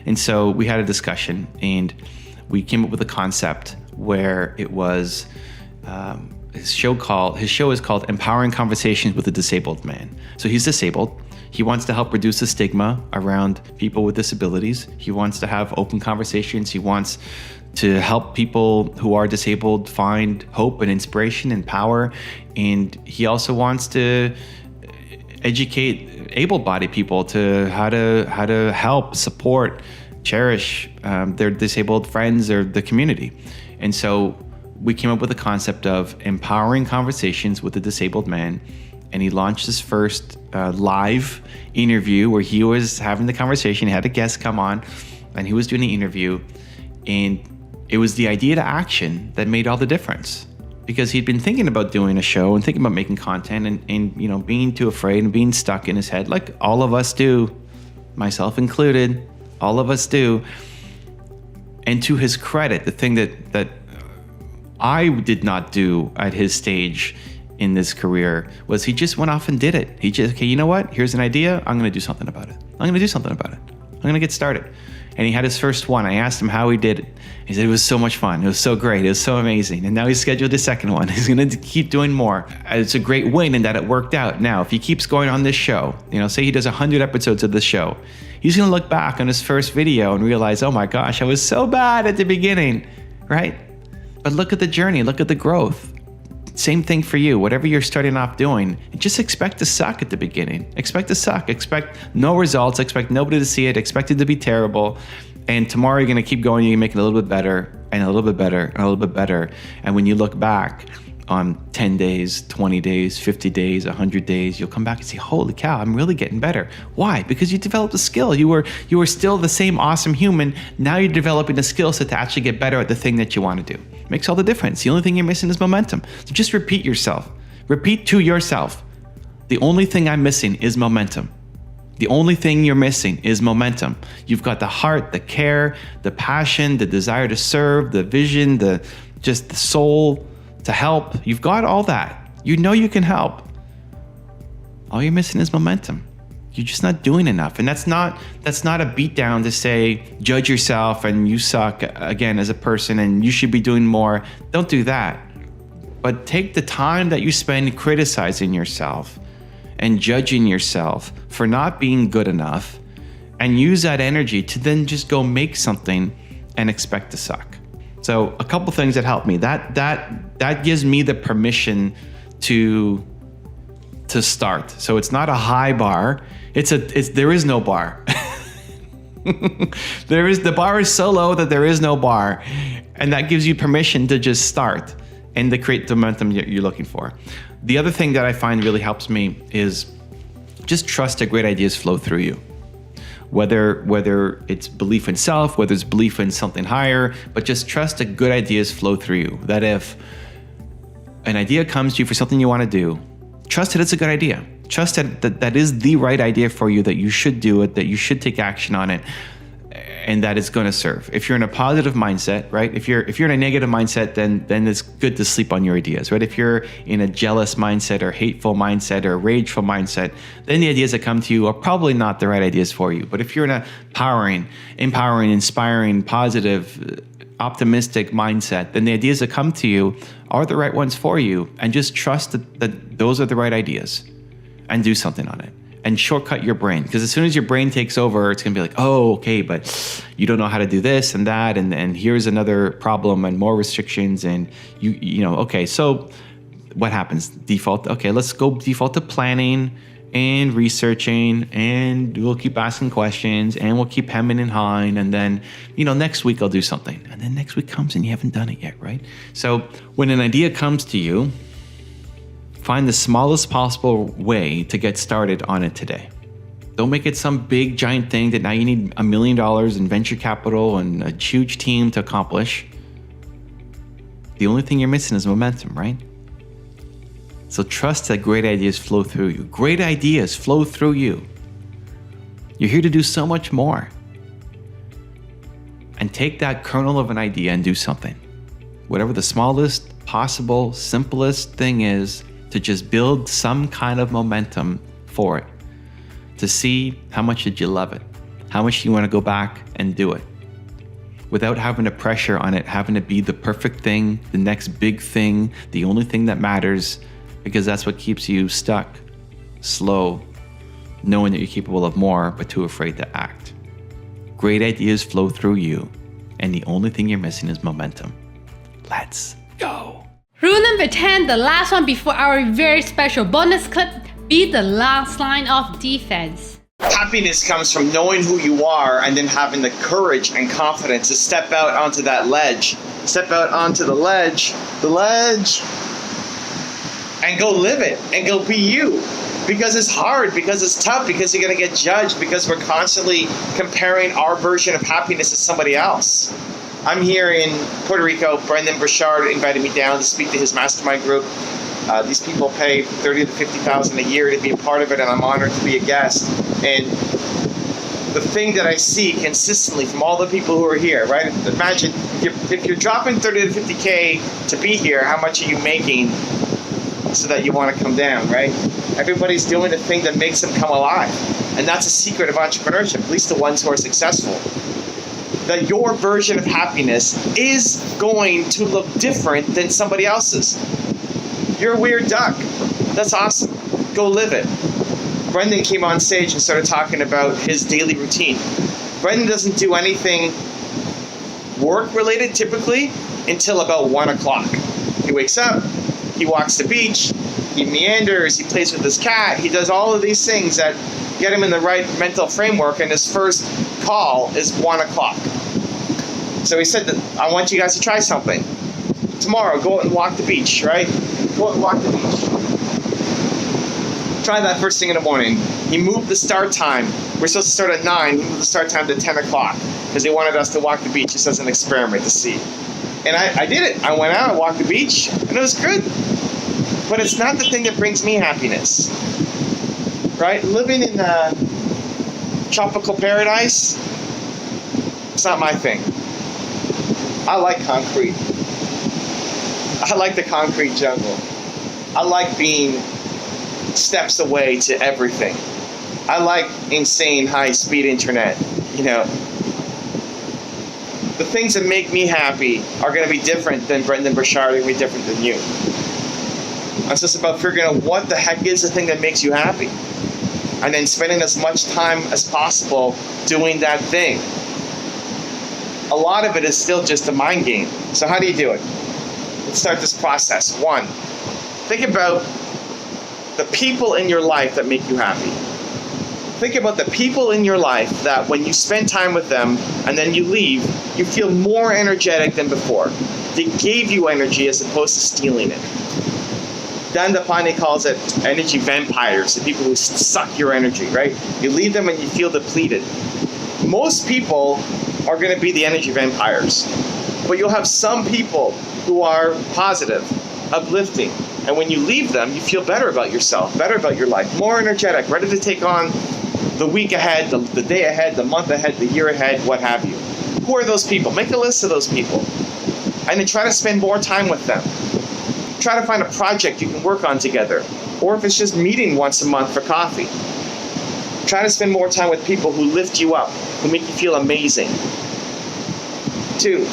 And so we had a discussion and we came up with a concept where it was his show is called Empowering Conversations with a Disabled Man. So he's disabled. He wants to help reduce the stigma around people with disabilities. He wants to have open conversations. He wants to help people who are disabled find hope and inspiration and power. And he also wants to educate able-bodied people to how to help, support, cherish their disabled friends or the community. And so we came up with the concept of empowering conversations with a disabled man. And he launched his first live interview where he was having the conversation. He had a guest come on and he was doing the interview. And it was the idea to action that made all the difference, because he'd been thinking about doing a show and thinking about making content and being too afraid and being stuck in his head, like all of us do, myself included, all of us do. And to his credit, the thing that I did not do at his stage in this career was he just went off and did it. He just, okay, you know what? Here's an idea. I'm going to do something about it. I'm going to get started. And he had his first one. I asked him how he did it. He said it was so much fun. It was so great. It was so amazing. And now he's scheduled his second one. He's going to keep doing more. It's a great win in that it worked out. Now, if he keeps going on this show, say he does 100 episodes of this show, he's going to look back on his first video and realize, oh my gosh, I was so bad at the beginning, right? But look at the journey, look at the growth. Same thing for you. Whatever you're starting off doing, just expect to suck at the beginning. Expect to suck. Expect no results. Expect nobody to see it. Expect it to be terrible. And tomorrow you're going to keep going. You can make it a little bit better and a little bit better and a little bit better. And when you look back on 10 days, 20 days, 50 days, 100 days, you'll come back and say, holy cow, I'm really getting better. Why? Because you developed a skill. You were still the same awesome human. Now you're developing a skill set to actually get better at the thing that you want to do. Makes all the difference. The only thing you're missing is momentum. So just repeat yourself. Repeat to yourself. The only thing I'm missing is momentum. The only thing you're missing is momentum. You've got the heart, the care, the passion, the desire to serve, the vision, the soul to help. You've got all that. You know you can help. All you're missing is momentum. You're just not doing enough. And that's not a beat down to say, judge yourself and you suck again as a person and you should be doing more. Don't do that. But take the time that you spend criticizing yourself and judging yourself for not being good enough and use that energy to then just go make something and expect to suck. So a couple things that helped me. That gives me the permission to start. So it's not a high bar. There is no bar. The bar is so low that there is no bar. And that gives you permission to just start and to create the momentum you're looking for. The other thing that I find really helps me is just trust that great ideas flow through you. Whether it's belief in self, whether it's belief in something higher, but just trust that good ideas flow through you. That if an idea comes to you for something you want to do, trust that it's a good idea. Trust that is the right idea for you, that you should do it, that you should take action on it. and that it's going to serve. If you're in a positive mindset, right? If you're in a negative mindset, then it's good to sleep on your ideas, right? If you're in a jealous mindset or hateful mindset or rageful mindset, then the ideas that come to you are probably not the right ideas for you. But if you're in a empowering, inspiring, positive, optimistic mindset, then the ideas that come to you are the right ones for you, and just trust that those are the right ideas and do something on it. And shortcut your brain, because as soon as your brain takes over, it's gonna be like, oh, okay, but you don't know how to do this and that, and here's another problem and more restrictions, and you know, okay, so what happens? Default, okay, let's go default to planning and researching, and we'll keep asking questions, and we'll keep hemming and hawing, and then, you know, next week I'll do something, and then next week comes and you haven't done it yet, right? So when an idea comes to you, find the smallest possible way to get started on it today. Don't make it some big giant thing that now you need $1 million in venture capital and a huge team to accomplish. The only thing you're missing is momentum, right? So trust that great ideas flow through you. Great ideas flow through you. You're here to do so much more. And take that kernel of an idea and do something. Whatever the smallest possible, simplest thing is, to just build some kind of momentum for it, to see how much did you love it, how much you want to go back and do it, without having the pressure on it, having to be the perfect thing, the next big thing, the only thing that matters, because that's what keeps you stuck, slow, knowing that you're capable of more, but too afraid to act. Great ideas flow through you, and the only thing you're missing is momentum. Let's go. Rule number 10, the last one before our very special bonus clip, be the last line of defense. Happiness comes from knowing who you are and then having the courage and confidence to step out onto that ledge. Step out onto the ledge, and go live it, and go be you. Because it's hard, because it's tough, because you're going to get judged, because we're constantly comparing our version of happiness to somebody else. I'm here in Puerto Rico. Brendan Burchard invited me down to speak to his mastermind group. These people pay $30,000 to $50,000 a year to be a part of it, and I'm honored to be a guest. And the thing that I see consistently from all the people who are here, right? Imagine if you're dropping 30 to 50K to be here, how much are you making so that you want to come down, right? Everybody's doing the thing that makes them come alive. And that's a secret of entrepreneurship, at least the ones who are successful. That your version of happiness is going to look different than somebody else's. You're a weird duck. That's awesome. Go live it. Brendan came on stage and started talking about his daily routine. Brendan doesn't do anything work-related typically until about 1 o'clock. He wakes up, he walks the beach, he meanders, he plays with his cat, he does all of these things that get him in the right mental framework, and his first call is 1 o'clock. So he said that I want you guys to try something. Tomorrow, go out and walk the beach, right? Go out and walk the beach. Try that first thing in the morning. He moved the start time. We're supposed to start at 9. He moved the start time to 10 o'clock because he wanted us to walk the beach just as an experiment to see. And I did it. I went out, I walked the beach, and it was good. But it's not the thing that brings me happiness. Right? Living in a tropical paradise, it's not my thing. I like concrete. I like the concrete jungle. I like being steps away to everything. I like insane high-speed internet. You know, the things that make me happy are going to be different than Brendan Burchard, are going to be different than you. It's just about figuring out what the heck is the thing that makes you happy, and then spending as much time as possible doing that thing. A lot of it is still just a mind game. So how do you do it? Let's start this process. 1, think about the people in your life that make you happy. Think about the people in your life that when you spend time with them and then you leave, you feel more energetic than before. They gave you energy as opposed to stealing it. Dan Dapani calls it energy vampires, the people who suck your energy, right? You leave them and you feel depleted. Most people are going to be the energy vampires. But you'll have some people who are positive, uplifting. And when you leave them, you feel better about yourself, better about your life, more energetic, ready to take on the week ahead, the day ahead, the month ahead, the year ahead, what have you. Who are those people? Make a list of those people. And then try to spend more time with them. Try to find a project you can work on together. Or if it's just meeting once a month for coffee. Try to spend more time with people who lift you up, who make you feel amazing. 2,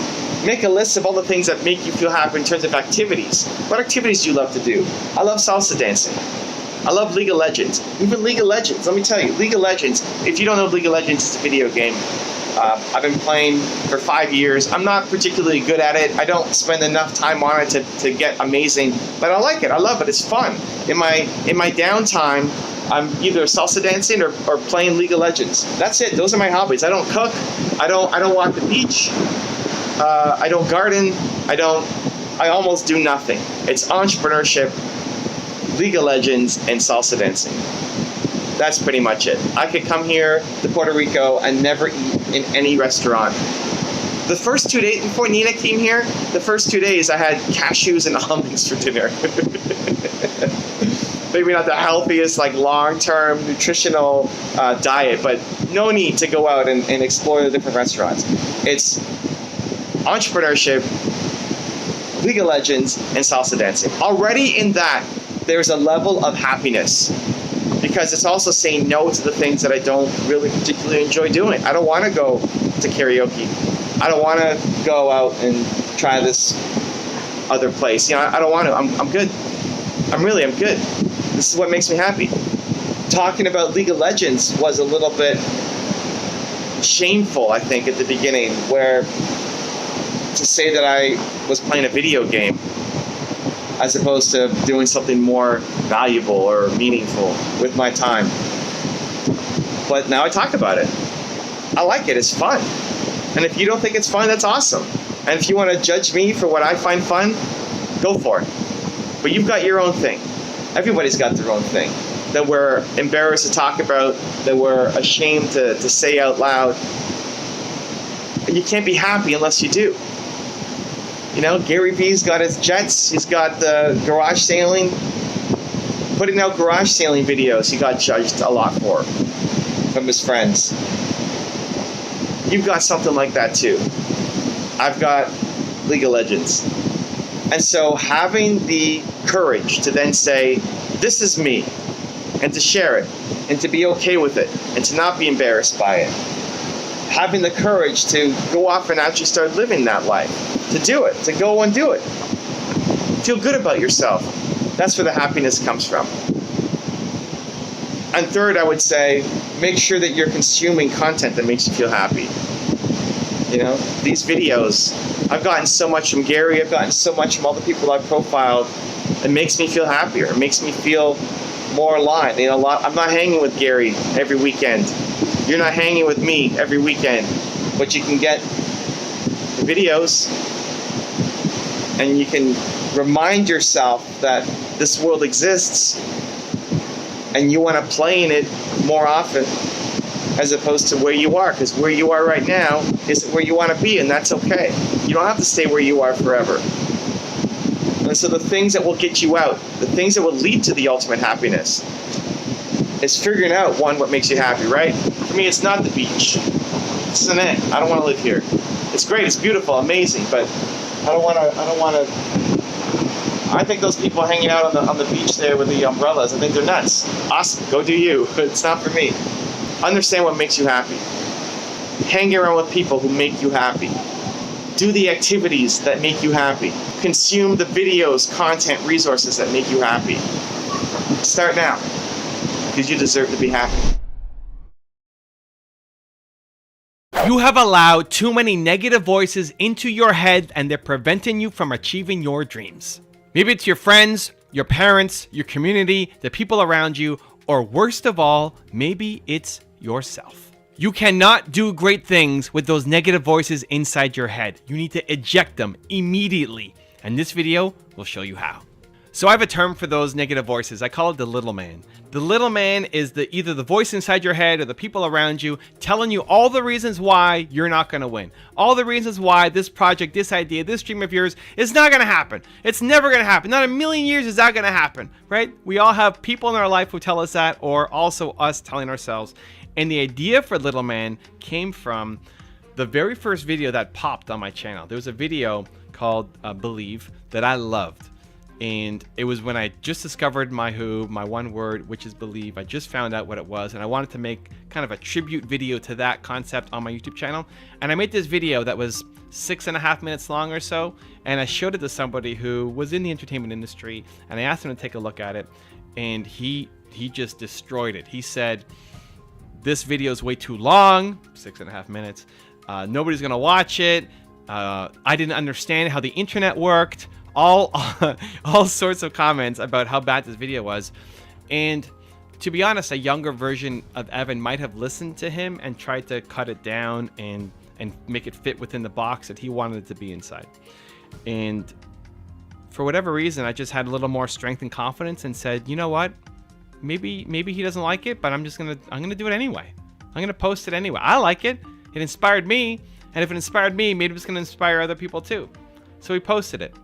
make a list of all the things that make you feel happy in terms of activities. What activities do you love to do? I love salsa dancing. I love League of Legends. Even League of Legends, let me tell you, League of Legends, if you don't know League of Legends, it's a video game. I've been playing for 5 years. I'm not particularly good at it. I don't spend enough time on it to get amazing, but I like it. I love it. It's fun. In my downtime, I'm either salsa dancing or playing League of Legends. That's it. Those are my hobbies. I don't cook. I don't walk the beach. I don't garden. I almost do nothing. It's entrepreneurship, League of Legends, and salsa dancing. That's pretty much it. I could come here to Puerto Rico and never eat in any restaurant. The first 2 days, before Nina came here, the first 2 days I had cashews and almonds for dinner. Maybe not the healthiest, like long-term nutritional diet, but no need to go out and explore the different restaurants. It's entrepreneurship, League of Legends, and salsa dancing. Already in that, there's a level of happiness. Because it's also saying no to the things that I don't really particularly enjoy doing. I don't want to go to karaoke. I don't want to go out and try this other place. You know, I don't want to. I'm good. I'm good. This is what makes me happy. Talking about League of Legends was a little bit shameful, I think, at the beginning, where to say that I was playing a video game as opposed to doing something more valuable or meaningful with my time. But now I talk about it. I like it. It's fun. And if you don't think it's fun, that's awesome. And if you want to judge me for what I find fun, go for it. But you've got your own thing. Everybody's got their own thing that we're embarrassed to talk about, that we're ashamed to say out loud. And you can't be happy unless you do. You know, Gary Vee's got his jets. He's got the garage sailing. Putting out garage sailing videos, he got judged a lot for from his friends. You've got something like that too. I've got League of Legends. And so having the courage to then say, this is me, and to share it, and to be okay with it, and to not be embarrassed by it. Having the courage to go off and actually start living that life. To do it, to go and do it. Feel good about yourself. That's where the happiness comes from. And third, I would say, make sure that you're consuming content that makes you feel happy. You know, these videos, I've gotten so much from Gary, I've gotten so much from all the people I've profiled. It makes me feel happier. It makes me feel more aligned. You know, I'm not hanging with Gary every weekend. You're not hanging with me every weekend. But you can get the videos, and you can remind yourself that this world exists and you want to play in it more often as opposed to where you are, because where you are right now isn't where you want to be, and that's okay. You don't have to stay where you are forever. And so the things that will get you out, the things that will lead to the ultimate happiness, is figuring out, one, what makes you happy, right? For me, it's not the beach. It's an end. I don't want to live here. It's great, it's beautiful, amazing, but I don't want to. I think those people hanging out on the beach there with the umbrellas, I think they're nuts. Awesome, go do you. But it's not for me. Understand what makes you happy. Hang around with people who make you happy. Do the activities that make you happy. Consume the videos, content, resources that make you happy. Start now, because you deserve to be happy. You have allowed too many negative voices into your head, and they're preventing you from achieving your dreams. Maybe it's your friends, your parents, your community, the people around you, or worst of all, maybe it's yourself. You cannot do great things with those negative voices inside your head. You need to eject them immediately, and this video will show you how. So I have a term for those negative voices. I call it the little man. The little man is either the voice inside your head or the people around you telling you all the reasons why you're not going to win. All the reasons why this project, this idea, this dream of yours is not going to happen. It's never going to happen. Not a million years is that going to happen, right? We all have people in our life who tell us that, or also us telling ourselves. And the idea for little man came from the very first video that popped on my channel. There was a video called Believe that I loved. And it was when I just discovered my one word, which is believe. I just found out what it was, and I wanted to make kind of a tribute video to that concept on my YouTube channel. And I made this video that was 6.5 minutes long or so, and I showed it to somebody who was in the entertainment industry, and I asked him to take a look at it, and he just destroyed it. He said, "This video is way too long, 6.5 minutes. Nobody's gonna watch it. I didn't understand how the internet worked." All sorts of comments about how bad this video was. And to be honest, a younger version of Evan might have listened to him and tried to cut it down and make it fit within the box that he wanted it to be inside. And for whatever reason, I just had a little more strength and confidence and said, you know what? Maybe he doesn't like it, but I'm gonna do it anyway. I'm gonna post it anyway. I like it. It inspired me, and if it inspired me, maybe it's gonna inspire other people too. So we posted it.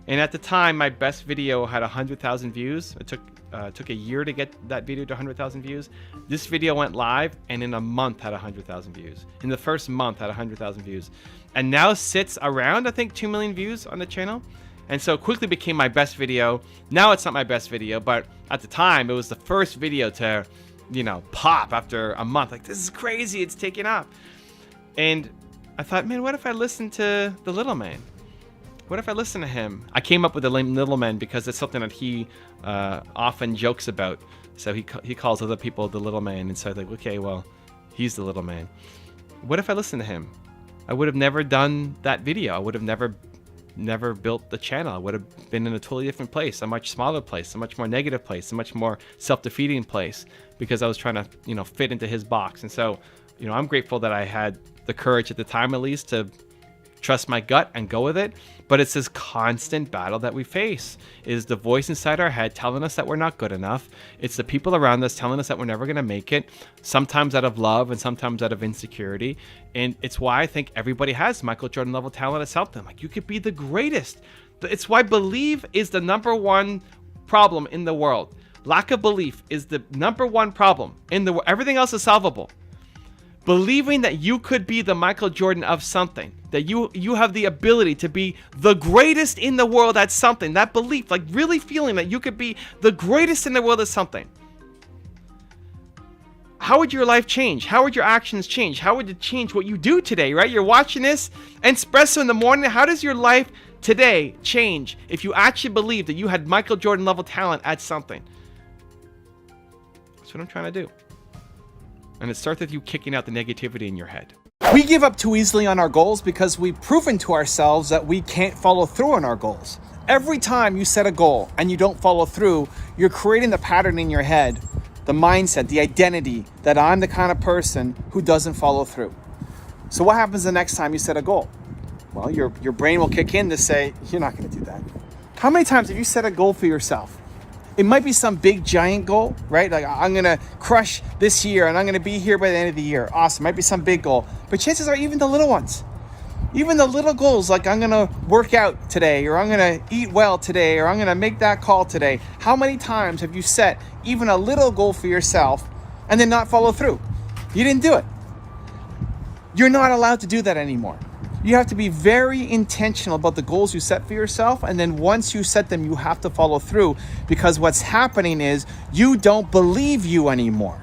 And at the time, my best video had 100,000 views. It took a year to get that video to 100,000 views. This video went live, and in a month had 100,000 views. In the first month had 100,000 views. And now sits around, I think, 2 million views on the channel. And so it quickly became my best video. Now it's not my best video, but at the time, it was the first video to, pop after a month. Like, this is crazy, it's taking off. And I thought, man, what if I listened to the little man? What if I listen to him? I came up with the little man because it's something that he often jokes about. So he calls other people the little man. And so I think, okay, well, he's the little man. What if I listened to him? I would have never done that video. I would have never built the channel. I would have been in a totally different place, a much smaller place, a much more negative place, a much more self-defeating place, because I was trying to, fit into his box. And so, I'm grateful that I had the courage at the time, at least, to trust my gut and go with it. But it's this constant battle that we face, is the voice inside our head telling us that we're not good enough. It's the people around us telling us that we're never going to make it, sometimes out of love and sometimes out of insecurity. And it's why I think everybody has Michael Jordan level talent at something. Like, you could be the greatest. It's why belief is the #1 problem in the world. Lack of belief is the #1 problem in the world. Everything else is solvable. Believing that you could be the Michael Jordan of something, that you have the ability to be the greatest in the world at something, that belief, like really feeling that you could be the greatest in the world at something. How would your life change? How would your actions change? How would it change what you do today, right? You're watching this espresso in the morning. How does your life today change if you actually believe that you had Michael Jordan level talent at something? That's what I'm trying to do. And it starts with you kicking out the negativity in your head. We give up too easily on our goals because we've proven to ourselves that we can't follow through on our goals. Every time you set a goal and you don't follow through, you're creating the pattern in your head, the mindset, the identity that I'm the kind of person who doesn't follow through. So what happens the next time you set a goal? Well, your brain will kick in to say, you're not going to do that. How many times have you set a goal for yourself? It might be some big giant goal, right? Like, I'm going to crush this year and I'm going to be here by the end of the year. Awesome. Might be some big goal. But chances are even the little ones, even the little goals, like I'm going to work out today, or I'm going to eat well today, or I'm going to make that call today. How many times have you set even a little goal for yourself and then not follow through? You didn't do it. You're not allowed to do that anymore. You have to be very intentional about the goals you set for yourself. And then once you set them, you have to follow through, because what's happening is you don't believe you anymore.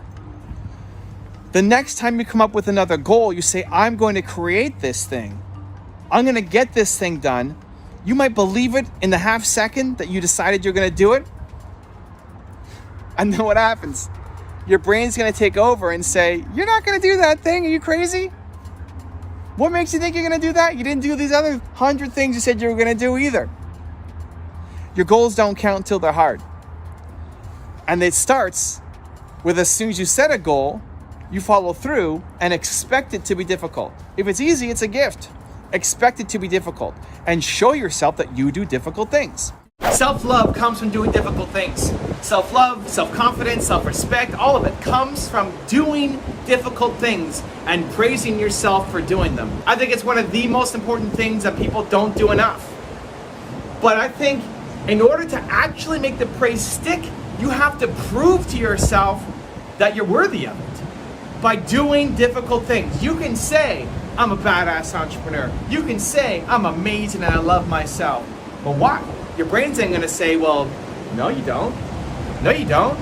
The next time you come up with another goal, you say, I'm going to create this thing. I'm going to get this thing done. You might believe it in the half second that you decided you're going to do it. And then what happens? Your brain's going to take over and say, you're not going to do that thing. Are you crazy? What makes you think you're going to do that? You didn't do these other 100 things you said you were going to do either. Your goals don't count until they're hard. And it starts with, as soon as you set a goal, you follow through and expect it to be difficult. If it's easy, it's a gift. Expect it to be difficult and show yourself that you do difficult things. Self-love comes from doing difficult things. Self-love, self-confidence, self-respect, all of it comes from doing difficult things and praising yourself for doing them. I think it's one of the most important things that people don't do enough. But I think in order to actually make the praise stick, you have to prove to yourself that you're worthy of it by doing difficult things. You can say, I'm a badass entrepreneur. You can say, I'm amazing and I love myself. But why? Your brain's ain't gonna say, well, no you don't. No you don't.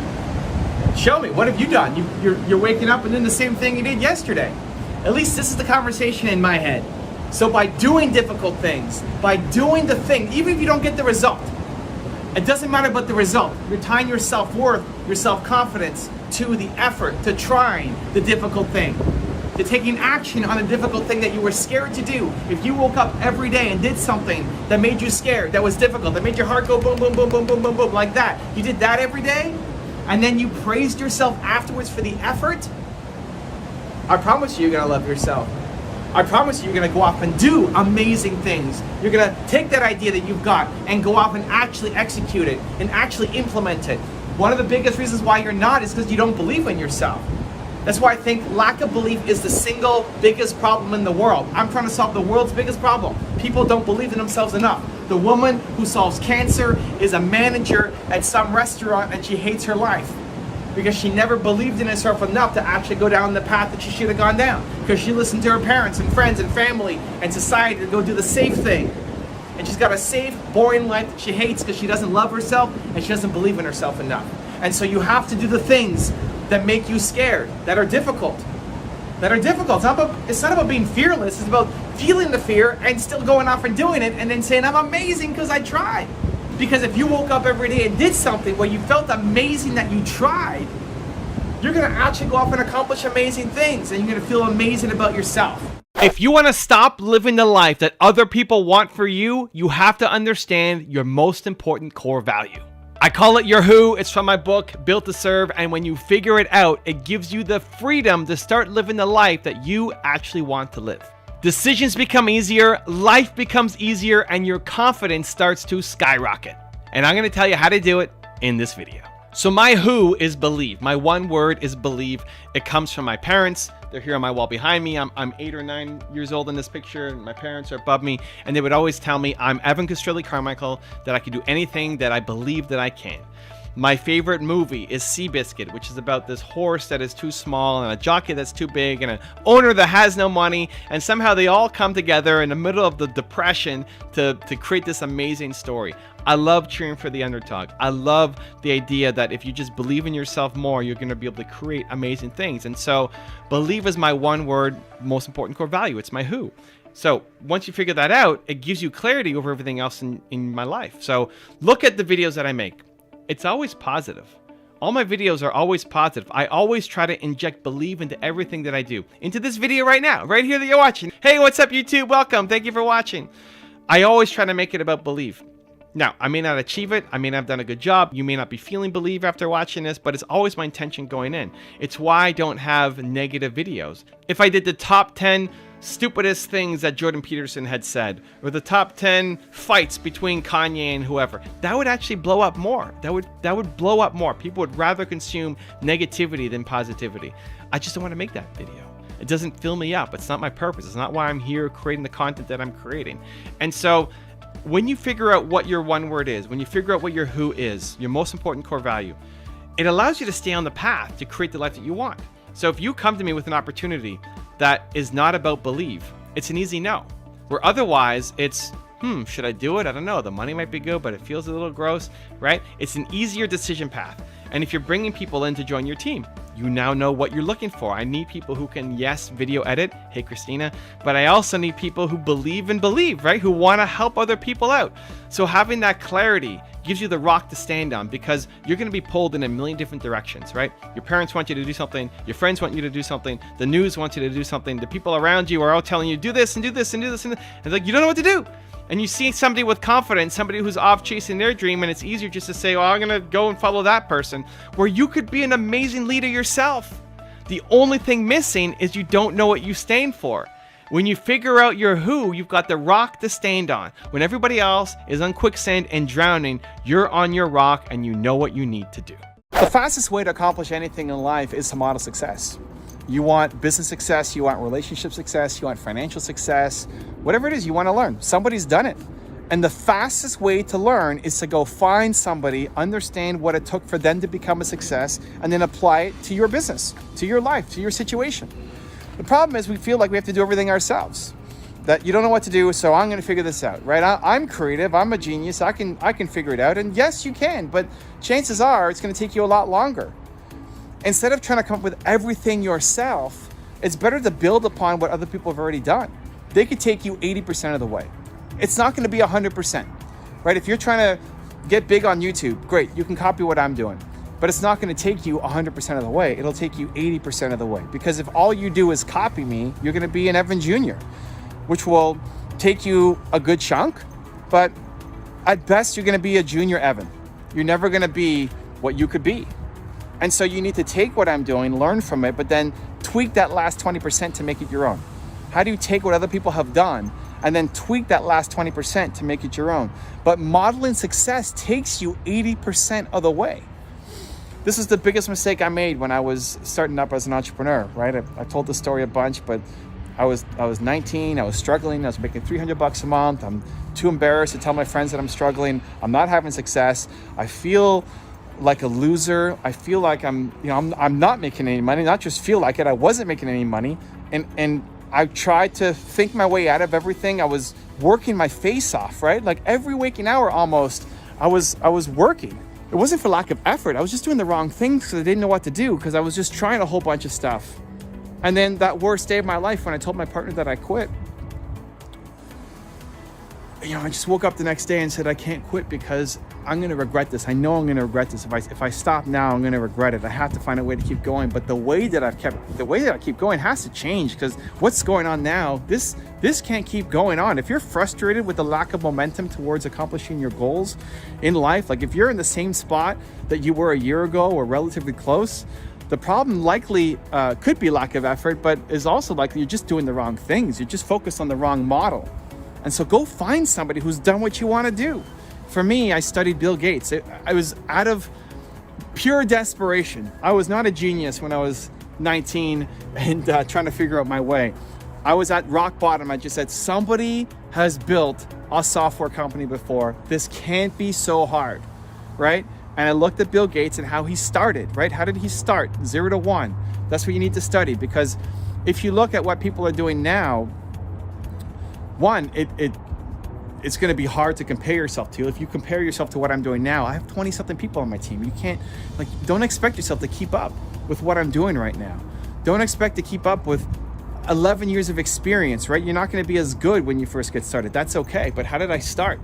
Show me, what have you done? You're waking up and doing the same thing you did yesterday. At least this is the conversation in my head. So by doing difficult things, by doing the thing, even if you don't get the result, it doesn't matter about the result. You're tying your self-worth, your self-confidence to the effort, to trying the difficult thing, to taking action on a difficult thing that you were scared to do. If you woke up every day and did something that made you scared, that was difficult, that made your heart go boom, boom, boom, boom, boom, boom, boom, like that. You did that every day, and then you praised yourself afterwards for the effort, I promise you're gonna love yourself. I promise you're gonna go off and do amazing things. You're gonna take that idea that you've got and go off and actually execute it and actually implement it. One of the biggest reasons why you're not is because you don't believe in yourself. That's why I think lack of belief is the single biggest problem in the world. I'm trying to solve the world's biggest problem. People don't believe in themselves enough. The woman who solves cancer is a manager at some restaurant and she hates her life because she never believed in herself enough to actually go down the path that she should have gone down, because she listened to her parents and friends and family and society to go do the safe thing. And she's got a safe, boring life that she hates because she doesn't love herself and she doesn't believe in herself enough. And so you have to do the things that make you scared, that are difficult. It's not about being fearless, it's about feeling the fear and still going off and doing it and then saying, I'm amazing because I tried. Because if you woke up every day and did something where you felt amazing that you tried, you're gonna actually go off and accomplish amazing things and you're gonna feel amazing about yourself. If you want to stop living the life that other people want for you, you have to understand your most important core value. I call it your who. It's from my book, Built to Serve. And when you figure it out, it gives you the freedom to start living the life that you actually want to live. Decisions become easier, life becomes easier, and your confidence starts to skyrocket. And I'm going to tell you how to do it in this video. So my who is believe. My one word is believe. It comes from my parents. They're here on my wall behind me. I'm 8 or 9 years old in this picture. My parents are above me, and they would always tell me I'm Evan Castrilli Carmichael, that I can do anything that I believe that I can. My favorite movie is Seabiscuit, which is about this horse that is too small and a jockey that's too big and an owner that has no money, and somehow they all come together in the middle of the depression to create this amazing story. I love cheering for the underdog. I love the idea that if you just believe in yourself more, you're going to be able to create amazing things. And so believe is my one word, most important core value. It's my who. So once you figure that out, it gives you clarity over everything else in my life. So look at the videos that I make. It's always positive. All my videos are always positive. I always try to inject believe into everything that I do. Into this video right now, right here that you're watching. Hey, what's up, YouTube? Welcome. Thank you for watching. I always try to make it about believe. Now, I may not achieve it. I may not have done a good job. You may not be feeling believe after watching this, but it's always my intention going in. It's why I don't have negative videos. If I did the top 10 stupidest things that Jordan Peterson had said, or the top 10 fights between Kanye and whoever, that would actually blow up more. That would blow up more. People would rather consume negativity than positivity. I just don't want to make that video. It doesn't fill me up. It's not my purpose. It's not why I'm here creating the content that I'm creating. And so when you figure out what your one word is, when you figure out what your who is, your most important core value, it allows you to stay on the path to create the life that you want. So if you come to me with an opportunity that is not about believe, it's an easy no. Where otherwise it's, should I do it? I don't know. The money might be good, but it feels a little gross, right? It's an easier decision path. And if you're bringing people in to join your team, you now know what you're looking for. I need people who can, yes, video edit. Hey, Christina. But I also need people who believe and believe, right? Who want to help other people out. So having that clarity gives you the rock to stand on, because you're going to be pulled in a million different directions, right? Your parents want you to do something. Your friends want you to do something. The news wants you to do something. The people around you are all telling you, do this and do this and do this. And like, you don't know what to do. And you see somebody with confidence, somebody who's off chasing their dream, and it's easier just to say, well, I'm going to go and follow that person, where you could be an amazing leader yourself. The only thing missing is you don't know what you stand for. When you figure out your who, you've got the rock to stand on. When everybody else is on quicksand and drowning, you're on your rock and you know what you need to do. The fastest way to accomplish anything in life is to model success. You want business success, you want relationship success, you want financial success, whatever it is you want to learn. Somebody's done it. And the fastest way to learn is to go find somebody, understand what it took for them to become a success, and then apply it to your business, to your life, to your situation. The problem is we feel like we have to do everything ourselves. That you don't know what to do, so I'm going to figure this out, right? I'm creative, I'm a genius, I can figure it out. And yes, you can, but chances are it's going to take you a lot longer. Instead of trying to come up with everything yourself, it's better to build upon what other people have already done. They could take you 80% of the way. It's not going to be 100%, right? If you're trying to get big on YouTube, great, you can copy what I'm doing, but it's not going to take you 100% of the way. It'll take you 80% of the way, because if all you do is copy me, you're going to be an Evan Jr., which will take you a good chunk, but at best, you're going to be a junior Evan. You're never going to be what you could be. And so you need to take what I'm doing, learn from it, but then tweak that last 20% to make it your own. How do you take what other people have done and then tweak that last 20% to make it your own? But modeling success takes you 80% of the way. This is the biggest mistake I made when I was starting up as an entrepreneur, right? I told the story a bunch, but I was 19, I was struggling, I was making $300 a month. I'm too embarrassed to tell my friends that I'm struggling. I'm not having success. I feel like a loser. I feel like I'm not making any money. Not just feel like it, I wasn't making any money. And I tried to think my way out of everything. I was working my face off, right? Like every waking hour almost, I was working. It wasn't for lack of effort. I was just doing the wrong things because I didn't know what to do, because I was just trying a whole bunch of stuff. And then that worst day of my life, when I told my partner that I quit, I just woke up the next day and said, I can't quit because I'm going to regret this. I know I'm going to regret this. If I stop now, I'm going to regret it. I have to find a way to keep going. But the way that I keep going has to change, because what's going on now, this can't keep going on. If you're frustrated with the lack of momentum towards accomplishing your goals in life, like if you're in the same spot that you were a year ago or relatively close, the problem likely could be lack of effort, but is also likely you're just doing the wrong things. You're just focused on the wrong model. And so go find somebody who's done what you want to do. For me, I studied Bill Gates. I was out of pure desperation. I was not a genius when I was 19 and trying to figure out my way. I was at rock bottom. I just said, somebody has built a software company before. This can't be so hard, right? And I looked at Bill Gates and how he started, right? How did he start? 0 to 1. That's what you need to study, because if you look at what people are doing now, one, it's going to be hard to compare yourself to. If you compare yourself to what I'm doing now, I have 20-something people on my team. You can't, don't expect yourself to keep up with what I'm doing right now. Don't expect to keep up with 11 years of experience, right? You're not going to be as good when you first get started. That's okay. But how did I start?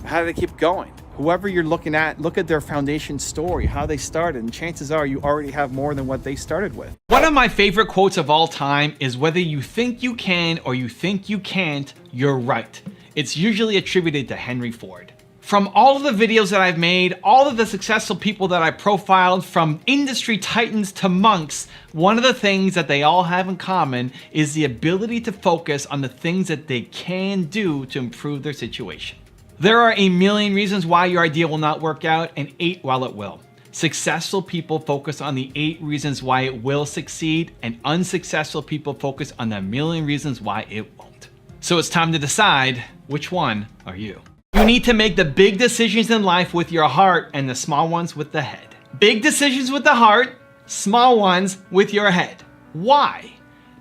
How did I keep going? Whoever you're looking at, look at their foundation story, how they started, and chances are you already have more than what they started with. One of my favorite quotes of all time is, whether you think you can or you think you can't, you're right. It's usually attributed to Henry Ford. From all of the videos that I've made, all of the successful people that I profiled, from industry titans to monks, one of the things that they all have in common is the ability to focus on the things that they can do to improve their situation. There are a million reasons why your idea will not work out, and 8 while it will. Successful people focus on the 8 reasons why it will succeed, and unsuccessful people focus on the million reasons why it won't. So it's time to decide, which one are you? You need to make the big decisions in life with your heart and the small ones with the head. Big decisions with the heart, small ones with your head. Why?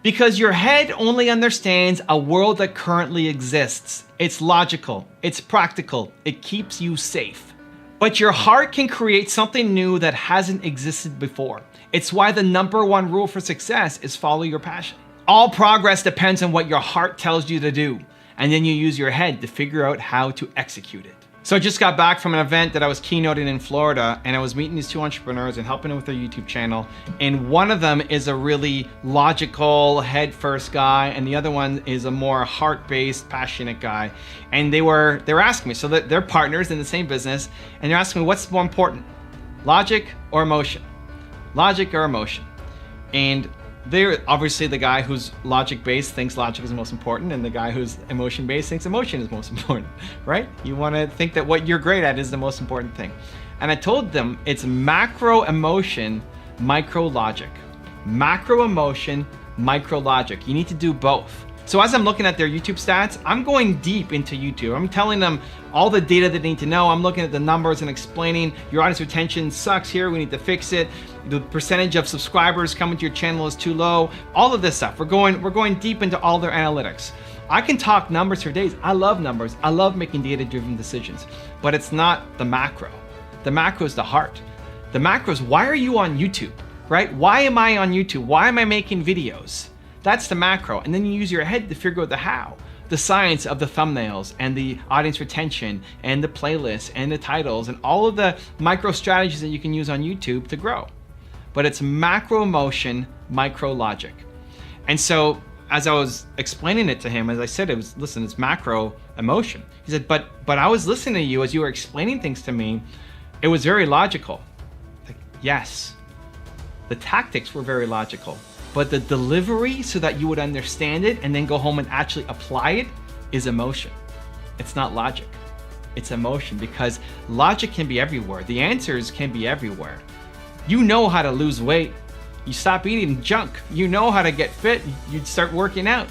Because your head only understands a world that currently exists. It's logical, it's practical, it keeps you safe. But your heart can create something new that hasn't existed before. It's why the #1 rule for success is follow your passion. All progress depends on what your heart tells you to do, and then you use your head to figure out how to execute it. So I just got back from an event that I was keynoting in Florida, and I was meeting these 2 entrepreneurs and helping them with their YouTube channel. And one of them is a really logical, head-first guy, and the other one is a more heart-based, passionate guy. And they were asking me, so they're partners in the same business, and they're asking me, what's more important, logic or emotion? Logic or emotion? And They're obviously the guy who's logic-based thinks logic is the most important, and the guy who's emotion-based thinks emotion is most important, right? You want to think that what you're great at is the most important thing. And I told them it's macro emotion, micro logic. Macro emotion, micro logic. You need to do both. So as I'm looking at their YouTube stats, I'm going deep into YouTube. I'm telling them all the data they need to know. I'm looking at the numbers and explaining your audience retention sucks here. We need to fix it. The percentage of subscribers coming to your channel is too low. All of this stuff. We're going deep into all their analytics. I can talk numbers for days. I love numbers. I love making data-driven decisions, but it's not the macro. The macro is the heart. The macro is, why are you on YouTube, right? Why am I on YouTube? Why am I making videos? That's the macro. And then you use your head to figure out the how. The science of the thumbnails and the audience retention and the playlists and the titles and all of the micro strategies that you can use on YouTube to grow. But it's macro emotion, micro logic. And so as I was explaining it to him, as I said, it was, listen, it's macro emotion. He said, but I was listening to you as you were explaining things to me. It was very logical. Like, yes, the tactics were very logical. But the delivery so that you would understand it and then go home and actually apply it is emotion. It's not logic. It's emotion, because logic can be everywhere. The answers can be everywhere. You know how to lose weight. You stop eating junk. You know how to get fit. You start working out.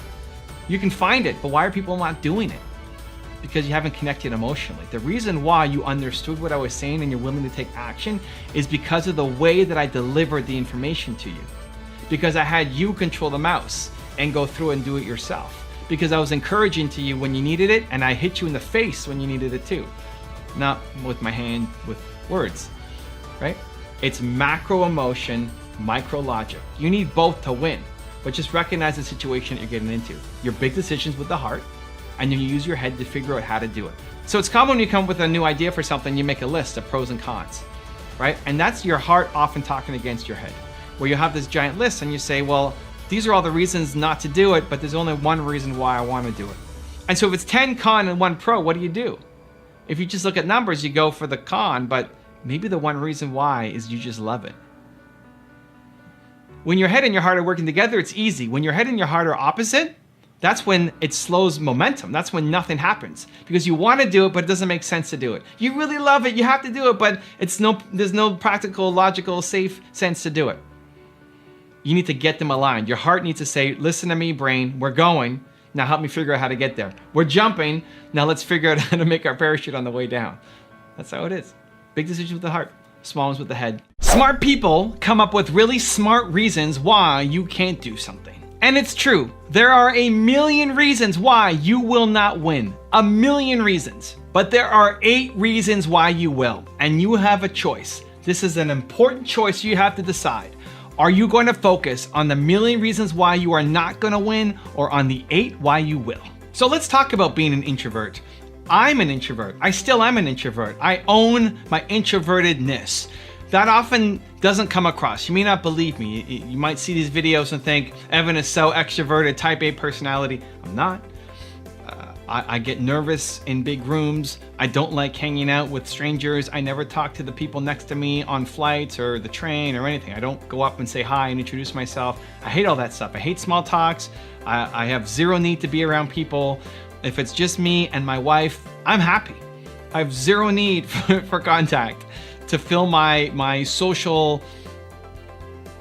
You can find it, but why are people not doing it? Because you haven't connected emotionally. The reason why you understood what I was saying and you're willing to take action is because of the way that I delivered the information to you. Because I had you control the mouse and go through and do it yourself. Because I was encouraging to you when you needed it, and I hit you in the face when you needed it too. Not with my hand, with words, right? It's macro emotion, micro logic. You need both to win, but just recognize the situation that you're getting into. Your big decisions with the heart, and then you use your head to figure out how to do it. So it's common when you come up with a new idea for something, you make a list of pros and cons, right? And that's your heart often talking against your head, where you have this giant list and you say, well, these are all the reasons not to do it, but there's only one reason why I want to do it. And so if it's 10 con and 1 pro, what do? If you just look at numbers, you go for the con, but maybe the one reason why is you just love it. When your head and your heart are working together, it's easy. When your head and your heart are opposite, that's when it slows momentum. That's when nothing happens, because you want to do it, but it doesn't make sense to do it. You really love it. You have to do it, but there's no practical, logical, safe sense to do it. You need to get them aligned. Your heart needs to say, listen to me, brain, we're going. Now help me figure out how to get there. We're jumping. Now let's figure out how to make our parachute on the way down. That's how it is. Big decisions with the heart, small ones with the head. Smart people come up with really smart reasons why you can't do something. And it's true. There are a million reasons why you will not win. A million reasons. But there are 8 reasons why you will. And you have a choice. This is an important choice you have to decide. Are you going to focus on the million reasons why you are not going to win, or on the 8 why you will? So let's talk about being an introvert. I'm an introvert. I still am an introvert. I own my introvertedness. That often doesn't come across. You may not believe me. You might see these videos and think, Evan is so extroverted, type A personality. I'm not. I get nervous in big rooms. I don't like hanging out with strangers. I never talk to the people next to me on flights or the train or anything. I don't go up and say hi and introduce myself. I hate all that stuff. I hate small talks. I have zero need to be around people. If it's just me and my wife, I'm happy. I have zero need for contact to fill my social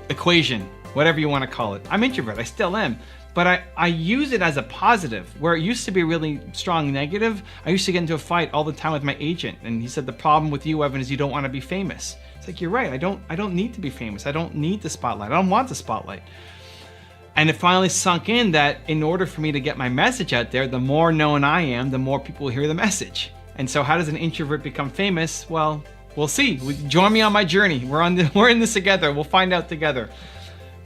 equation, whatever you want to call it. I'm introvert. I still am. But I use it as a positive, where it used to be really strong negative. I used to get into a fight all the time with my agent, and he said, the problem with you, Evan, is you don't want to be famous. It's like, you're right. I don't need to be famous. I don't need the spotlight. I don't want the spotlight. And it finally sunk in that in order for me to get my message out there, the more known I am, the more people hear the message. And so how does an introvert become famous? Well, we'll see. Join me on my journey. We're in this together. We'll find out together.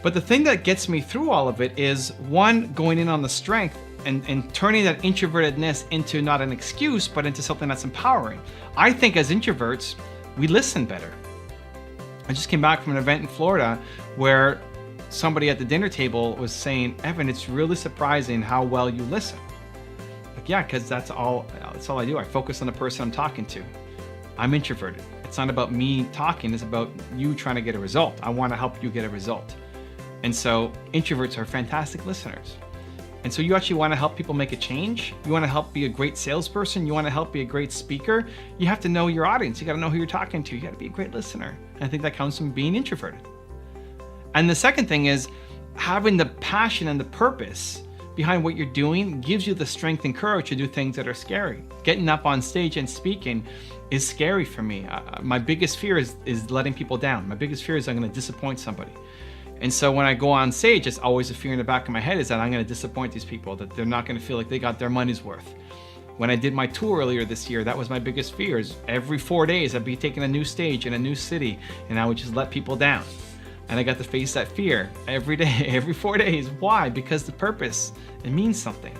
But the thing that gets me through all of it is, one, going in on the strength and turning that introvertedness into not an excuse, but into something that's empowering. I think as introverts, we listen better. I just came back from an event in Florida where somebody at the dinner table was saying, Evan, it's really surprising how well you listen. Like, yeah, because that's all I do. I focus on the person I'm talking to. I'm introverted. It's not about me talking, it's about you trying to get a result. I want to help you get a result. And so introverts are fantastic listeners. And so you actually want to help people make a change. You want to help be a great salesperson. You want to help be a great speaker. You have to know your audience. You got to know who you're talking to. You got to be a great listener. And I think that comes from being introverted. And the second thing is having the passion and the purpose behind what you're doing gives you the strength and courage to do things that are scary. Getting up on stage and speaking is scary for me. My biggest fear is letting people down. My biggest fear is I'm going to disappoint somebody. And so when I go on stage, it's always a fear in the back of my head is that I'm going to disappoint these people, that they're not going to feel like they got their money's worth. When I did my tour earlier this year, that was my biggest fear. Is every 4 days I'd be taking a new stage in a new city and I would just let people down. And I got to face that fear every day, every 4 days. Why? Because the purpose, it means something.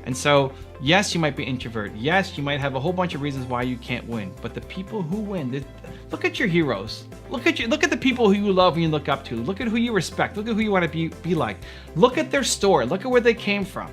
And so, yes, you might be introvert. Yes, you might have a whole bunch of reasons why you can't win. But the people who win, look at your heroes. Look at the people who you love and you look up to. Look at who you respect. Look at who you want to be like. Look at their story. Look at where they came from.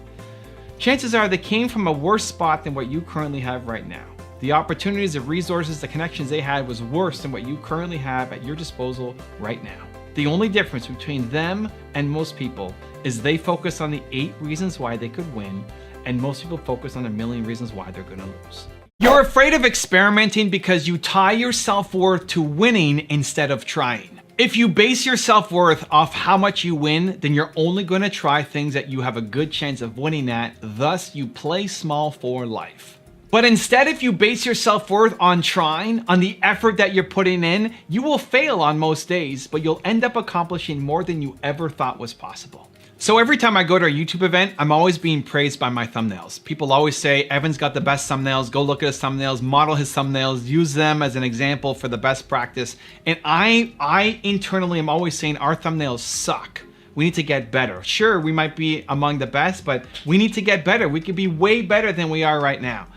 Chances are they came from a worse spot than what you currently have right now. The opportunities, the resources, the connections they had was worse than what you currently have at your disposal right now. The only difference between them and most people is they focus on the 8 reasons why they could win, and most people focus on a million reasons why they're gonna lose. You're afraid of experimenting because you tie your self-worth to winning instead of trying. If you base your self-worth off how much you win, then you're only gonna try things that you have a good chance of winning at, thus you play small for life. But instead, if you base your self-worth on trying, on the effort that you're putting in, you will fail on most days, but you'll end up accomplishing more than you ever thought was possible. So every time I go to a YouTube event, I'm always being praised by my thumbnails. People always say, Evan's got the best thumbnails, go look at his thumbnails, model his thumbnails, use them as an example for the best practice. And I internally am always saying our thumbnails suck. We need to get better. Sure, we might be among the best, but we need to get better. We could be way better than we are right now.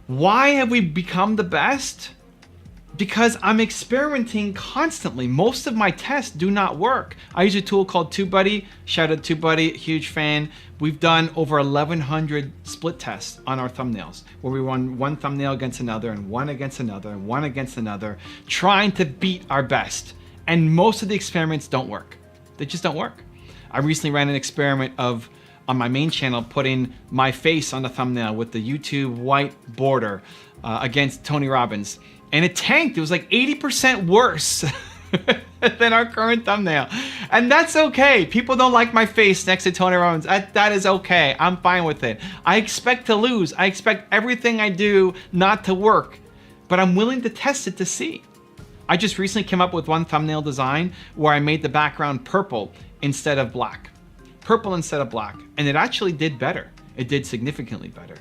Why have we become the best? Because I'm experimenting constantly. Most of my tests do not work. I use a tool called TubeBuddy. Shout out TubeBuddy, huge fan. We've done over 1,100 split tests on our thumbnails, where we run one thumbnail against another and one against another and one against another, trying to beat our best. And most of the experiments don't work. They just don't work. I recently ran an experiment of, on my main channel, putting my face on the thumbnail with the YouTube white border against Tony Robbins. And it tanked. It was like 80% worse than our current thumbnail. And that's okay. People don't like my face next to Tony Robbins. That is okay. I'm fine with it. I expect to lose. I expect everything I do not to work. But I'm willing to test it to see. I just recently came up with one thumbnail design where I made the background purple instead of black. Purple instead of black. And it actually did better. It did significantly better.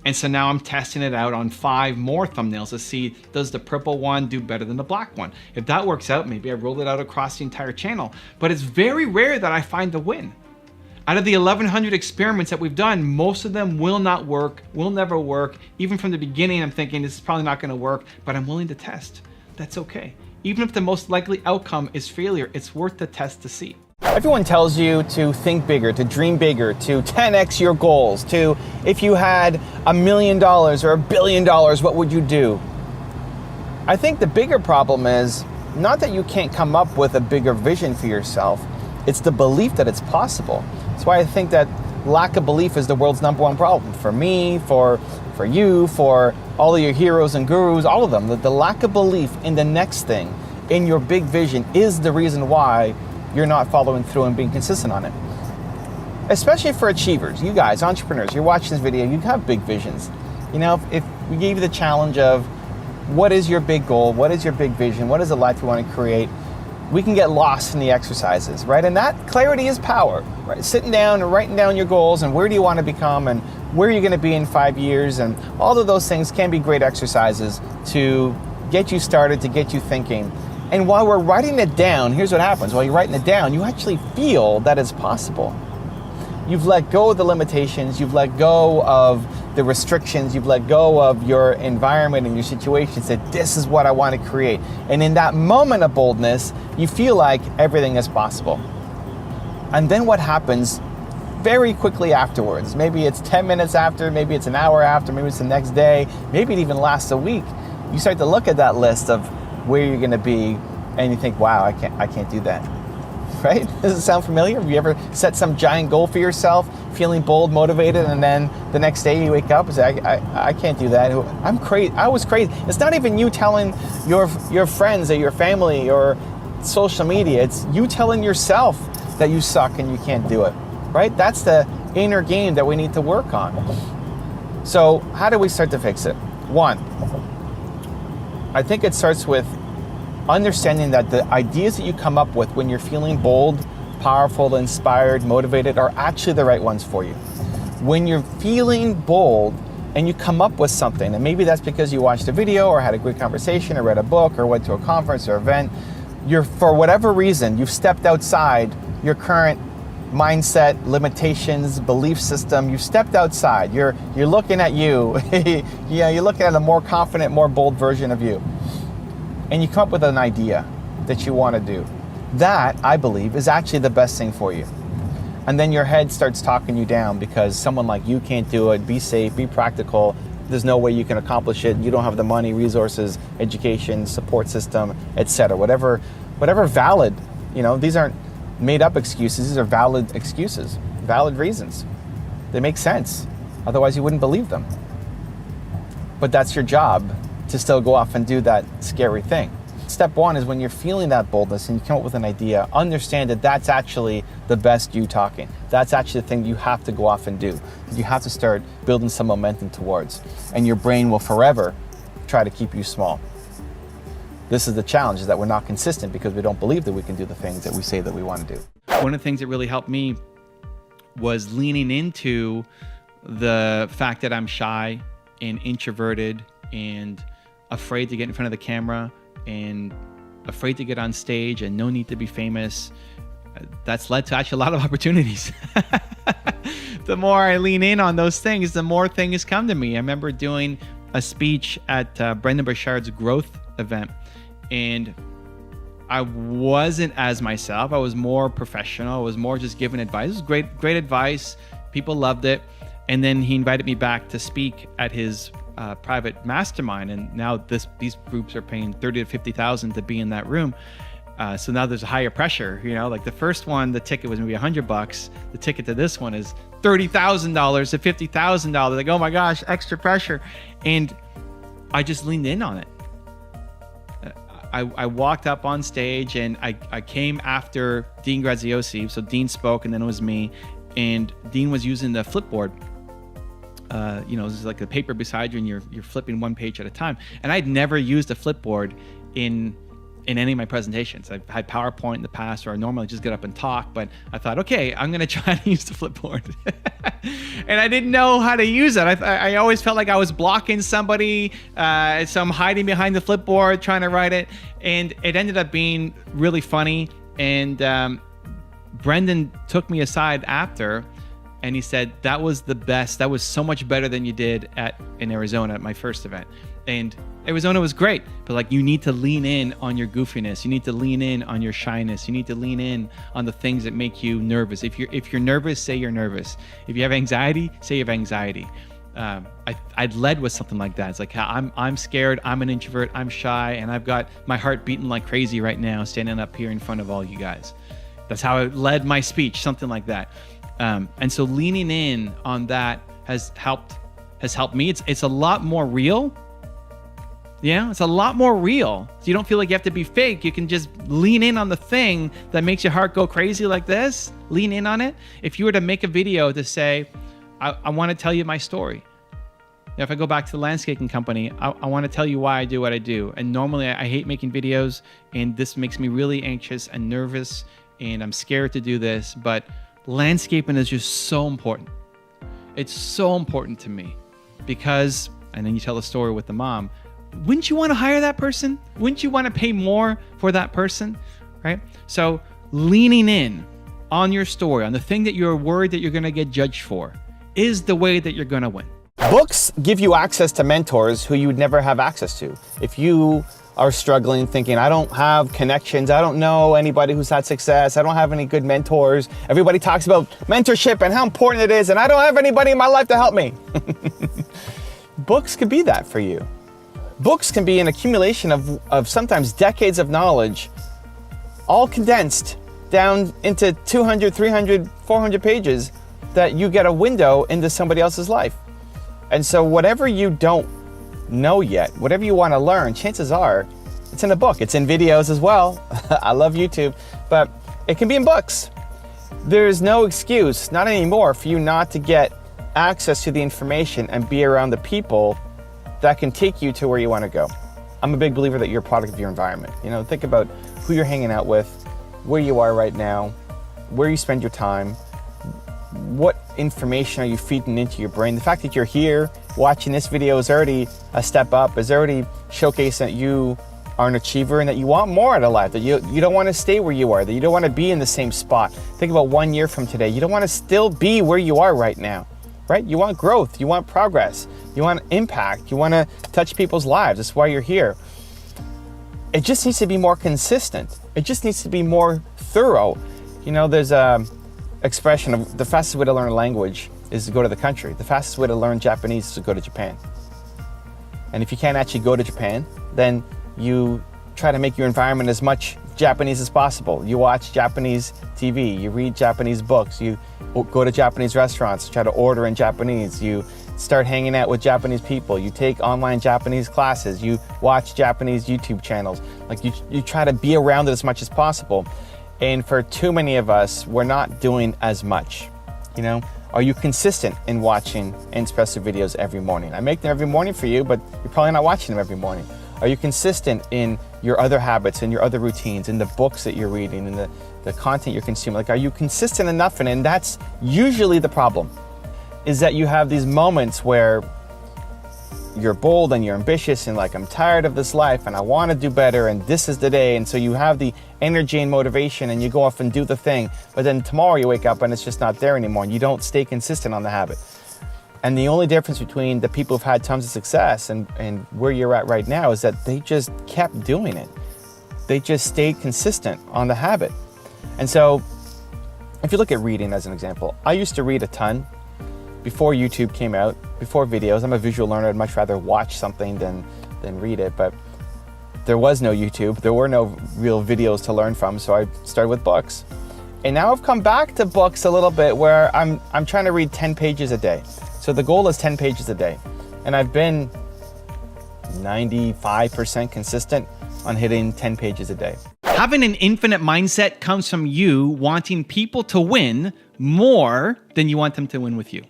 And so now I'm testing it out on 5 more thumbnails to see, does the purple one do better than the black one? If that works out, maybe I roll it out across the entire channel. But it's very rare that I find the win. Out of the 1,100 experiments that we've done, most of them will not work, will never work. Even from the beginning, I'm thinking this is probably not gonna work, but I'm willing to test. That's okay. Even if the most likely outcome is failure, it's worth the test to see. Everyone tells you to think bigger, to dream bigger, to 10x your goals, to if you had $1 million or $1 billion, what would you do? I think the bigger problem is not that you can't come up with a bigger vision for yourself, it's the belief that it's possible. That's why I think that lack of belief is the world's #1 problem. For me, for you, for all of your heroes and gurus, all of them. The lack of belief in the next thing, in your big vision, is the reason why you're not following through and being consistent on it. Especially for achievers, you guys, entrepreneurs, you're watching this video, you have big visions. You know, if we gave you the challenge of what is your big goal, what is your big vision, what is the life you want to create, we can get lost in the exercises, right? And that clarity is power, right? Sitting down and writing down your goals and where do you want to become and where are you going to be in 5 years, and all of those things can be great exercises to get you started, to get you thinking. And while we're writing it down, here's what happens. While you're writing it down, you actually feel that it's possible. You've let go of the limitations, you've let go of the restrictions, you've let go of your environment and your situation, said, this is what I want to create. And in that moment of boldness, you feel like everything is possible. And then what happens very quickly afterwards, maybe it's 10 minutes after, maybe it's an hour after, maybe it's the next day, maybe it even lasts a week, you start to look at that list of where you're going to be, and you think, wow, I can't do that. right? Does it sound familiar? Have you ever set some giant goal for yourself, feeling bold, motivated, and then the next day you wake up and say, I can't do that. I'm crazy. I was crazy. It's not even you telling your friends or your family or social media. It's you telling yourself that you suck and you can't do it, right? That's the inner game that we need to work on. So how do we start to fix it? One, I think it starts with understanding that the ideas that you come up with when you're feeling bold, powerful, inspired, motivated are actually the right ones for you. When you're feeling bold and you come up with something, and maybe that's because you watched a video or had a great conversation or read a book or went to a conference or event, for whatever reason, you've stepped outside your current mindset, limitations, belief system. You've stepped outside. You're looking at you. Yeah, you're looking at a more confident, more bold version of you. And you come up with an idea that you want to do. That, I believe, is actually the best thing for you. And then your head starts talking you down because someone like you can't do it. Be safe, be practical. There's no way you can accomplish it. You don't have the money, resources, education, support system, etc. Whatever valid, these aren't made up excuses. These are valid excuses, valid reasons. They make sense. Otherwise you wouldn't believe them. But that's your job, to still go off and do that scary thing. Step one is when you're feeling that boldness and you come up with an idea, understand that that's actually the best you talking. That's actually the thing you have to go off and do. You have to start building some momentum towards. And your brain will forever try to keep you small. This is the challenge, is that we're not consistent because we don't believe that we can do the things that we say that we want to do. One of the things that really helped me was leaning into the fact that I'm shy and introverted and afraid to get in front of the camera and afraid to get on stage and no need to be famous. That's led to actually a lot of opportunities. The more I lean in on those things, the more things come to me. I remember doing a speech at Brendan Burchard's growth event, and I wasn't as myself. I was more professional. I was more just giving advice. It was great advice. People loved it. And then he invited me back to speak at his private mastermind, and now these groups are paying $30,000 to $50,000 to be in that room. So now there's a higher pressure. Like the first one, the ticket was maybe $100. The ticket to this one is $30,000 to $50,000. Like, oh my gosh, extra pressure. And I just leaned in on it. I walked up on stage and I came after Dean Graziosi. So Dean spoke and then it was me. And Dean was using the Flipboard. There's like a paper beside you and you're flipping one page at a time. And I'd never used a Flipboard in any of my presentations. I've had PowerPoint in the past, or I normally just get up and talk, but I thought, okay, I'm gonna try to use the Flipboard. And I didn't know how to use it. I always felt like I was blocking somebody, so I'm hiding behind the Flipboard trying to write it. And it ended up being really funny. And Brendan took me aside after, and he said, that was the best. That was so much better than you did in Arizona at my first event. And Arizona was great, but you need to lean in on your goofiness. You need to lean in on your shyness. You need to lean in on the things that make you nervous. If you're nervous, say you're nervous. If you have anxiety, say you have anxiety. I'd led with something like that. It's like, I'm scared, I'm an introvert, I'm shy, and I've got my heart beating like crazy right now, standing up here in front of all you guys. That's how I led my speech, something like that. And so leaning in on that has helped me. It's a lot more real. Yeah, it's a lot more real. So you don't feel like you have to be fake. You can just lean in on the thing that makes your heart go crazy like this. Lean in on it. If you were to make a video to say, I want to tell you my story. If I go back to the landscaping company, I want to tell you why I do what I do. And normally I hate making videos, and this makes me really anxious and nervous, and I'm scared to do this, but landscaping is just so important. It's so important to me because, and then you tell the story with the mom, wouldn't you want to hire that person? Wouldn't you want to pay more for that person, right? So leaning in on your story, on the thing that you're worried that you're going to get judged for, is the way that you're going to win. Books give you access to mentors who you would never have access to. If you are struggling, thinking, I don't have connections, I don't know anybody who's had success, I don't have any good mentors, everybody talks about mentorship and how important it is, and I don't have anybody in my life to help me. Books could be that for you. Books can be an accumulation of sometimes decades of knowledge, all condensed down into 200, 300, 400 pages that you get a window into somebody else's life. And so whatever you don't know yet, whatever you want to learn, chances are it's in a book. It's in videos as well. I love YouTube, but it can be in books. There's no excuse, not anymore, for you not to get access to the information and be around the people that can take you to where you want to go. I'm a big believer that you're a product of your environment. You know, think about who you're hanging out with, where you are right now, where you spend your time, what information are you feeding into your brain. The fact that you're here watching this video is already a step up, is already showcasing that you are an achiever and that you want more out of life, that you don't want to stay where you are, that you don't want to be in the same spot. Think about 1 year from today. You don't want to still be where you are right now, right? You want growth, you want progress, you want impact, you want to touch people's lives. That's why you're here. It just needs to be more consistent. It just needs to be more thorough. You know, there's a expression of the fastest way to learn a language is to go to the country. The fastest way to learn Japanese is to go to Japan. And if you can't actually go to Japan, then you try to make your environment as much Japanese as possible. You watch Japanese TV, you read Japanese books, you go to Japanese restaurants, try to order in Japanese, you start hanging out with Japanese people, you take online Japanese classes, you watch Japanese YouTube channels. Like you try to be around it as much as possible. And for too many of us, we're not doing as much. You know, are you consistent in watching Inspresso videos every morning? I make them every morning for you, but you're probably not watching them every morning. Are you consistent in your other habits and your other routines, in the books that you're reading, and the content you're consuming? Like, are you consistent enough? And that's usually the problem, is that you have these moments where you're bold and you're ambitious and like, I'm tired of this life and I want to do better and this is the day. And so you have the energy and motivation and you go off and do the thing. But then tomorrow you wake up and it's just not there anymore and you don't stay consistent on the habit. And the only difference between the people who've had tons of success and where you're at right now is that they just kept doing it. They just stayed consistent on the habit. And so if you look at reading as an example, I used to read a ton before YouTube came out, before videos. I'm a visual learner. I'd much rather watch something than read it. But there was no YouTube. There were no real videos to learn from. So I started with books. And now I've come back to books a little bit where I'm trying to read 10 pages a day. So the goal is 10 pages a day. And I've been 95% consistent on hitting 10 pages a day. Having an infinite mindset comes from you wanting people to win more than you want them to win with you.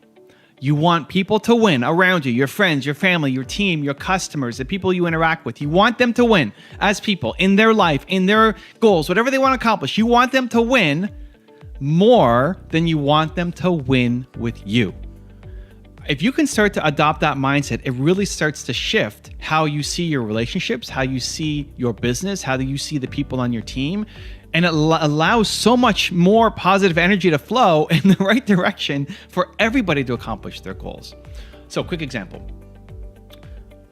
You want people to win around you, your friends, your family, your team, your customers, the people you interact with. You want them to win as people in their life, in their goals, whatever they want to accomplish. You want them to win more than you want them to win with you. If you can start to adopt that mindset, it really starts to shift how you see your relationships, how you see your business, how you see the people on your team. And it allows so much more positive energy to flow in the right direction for everybody to accomplish their goals. So, quick example.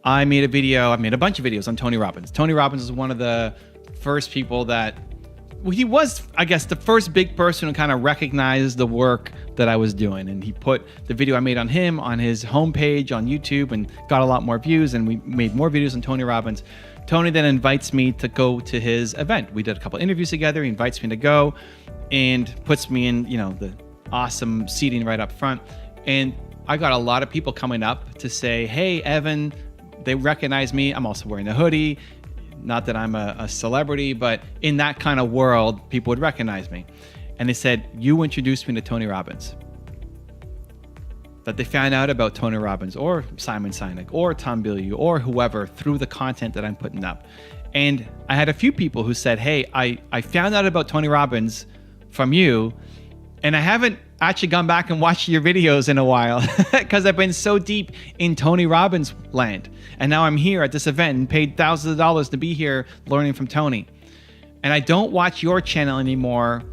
I made a bunch of videos on Tony Robbins. Tony Robbins is one of the first people he was, I guess, the first big person who kind of recognized the work that I was doing. And he put the video I made on him on his homepage on YouTube and got a lot more views. And we made more videos on Tony Robbins. Tony then invites me to go to his event. We did a couple interviews together. He invites me to go and puts me in, the awesome seating right up front. And I got a lot of people coming up to say, hey, Evan, they recognize me. I'm also wearing a hoodie. Not that I'm a celebrity, but in that kind of world, people would recognize me. And they said, you introduced me to Tony Robbins. That they found out about Tony Robbins or Simon Sinek or Tom Bilyeu or whoever through the content that I'm putting up. And I had a few people who said, hey, I found out about Tony Robbins from you, and I haven't actually gone back and watched your videos in a while because I've been so deep in Tony Robbins land. And now I'm here at this event and paid thousands of dollars to be here learning from Tony. And I don't watch your channel anymore,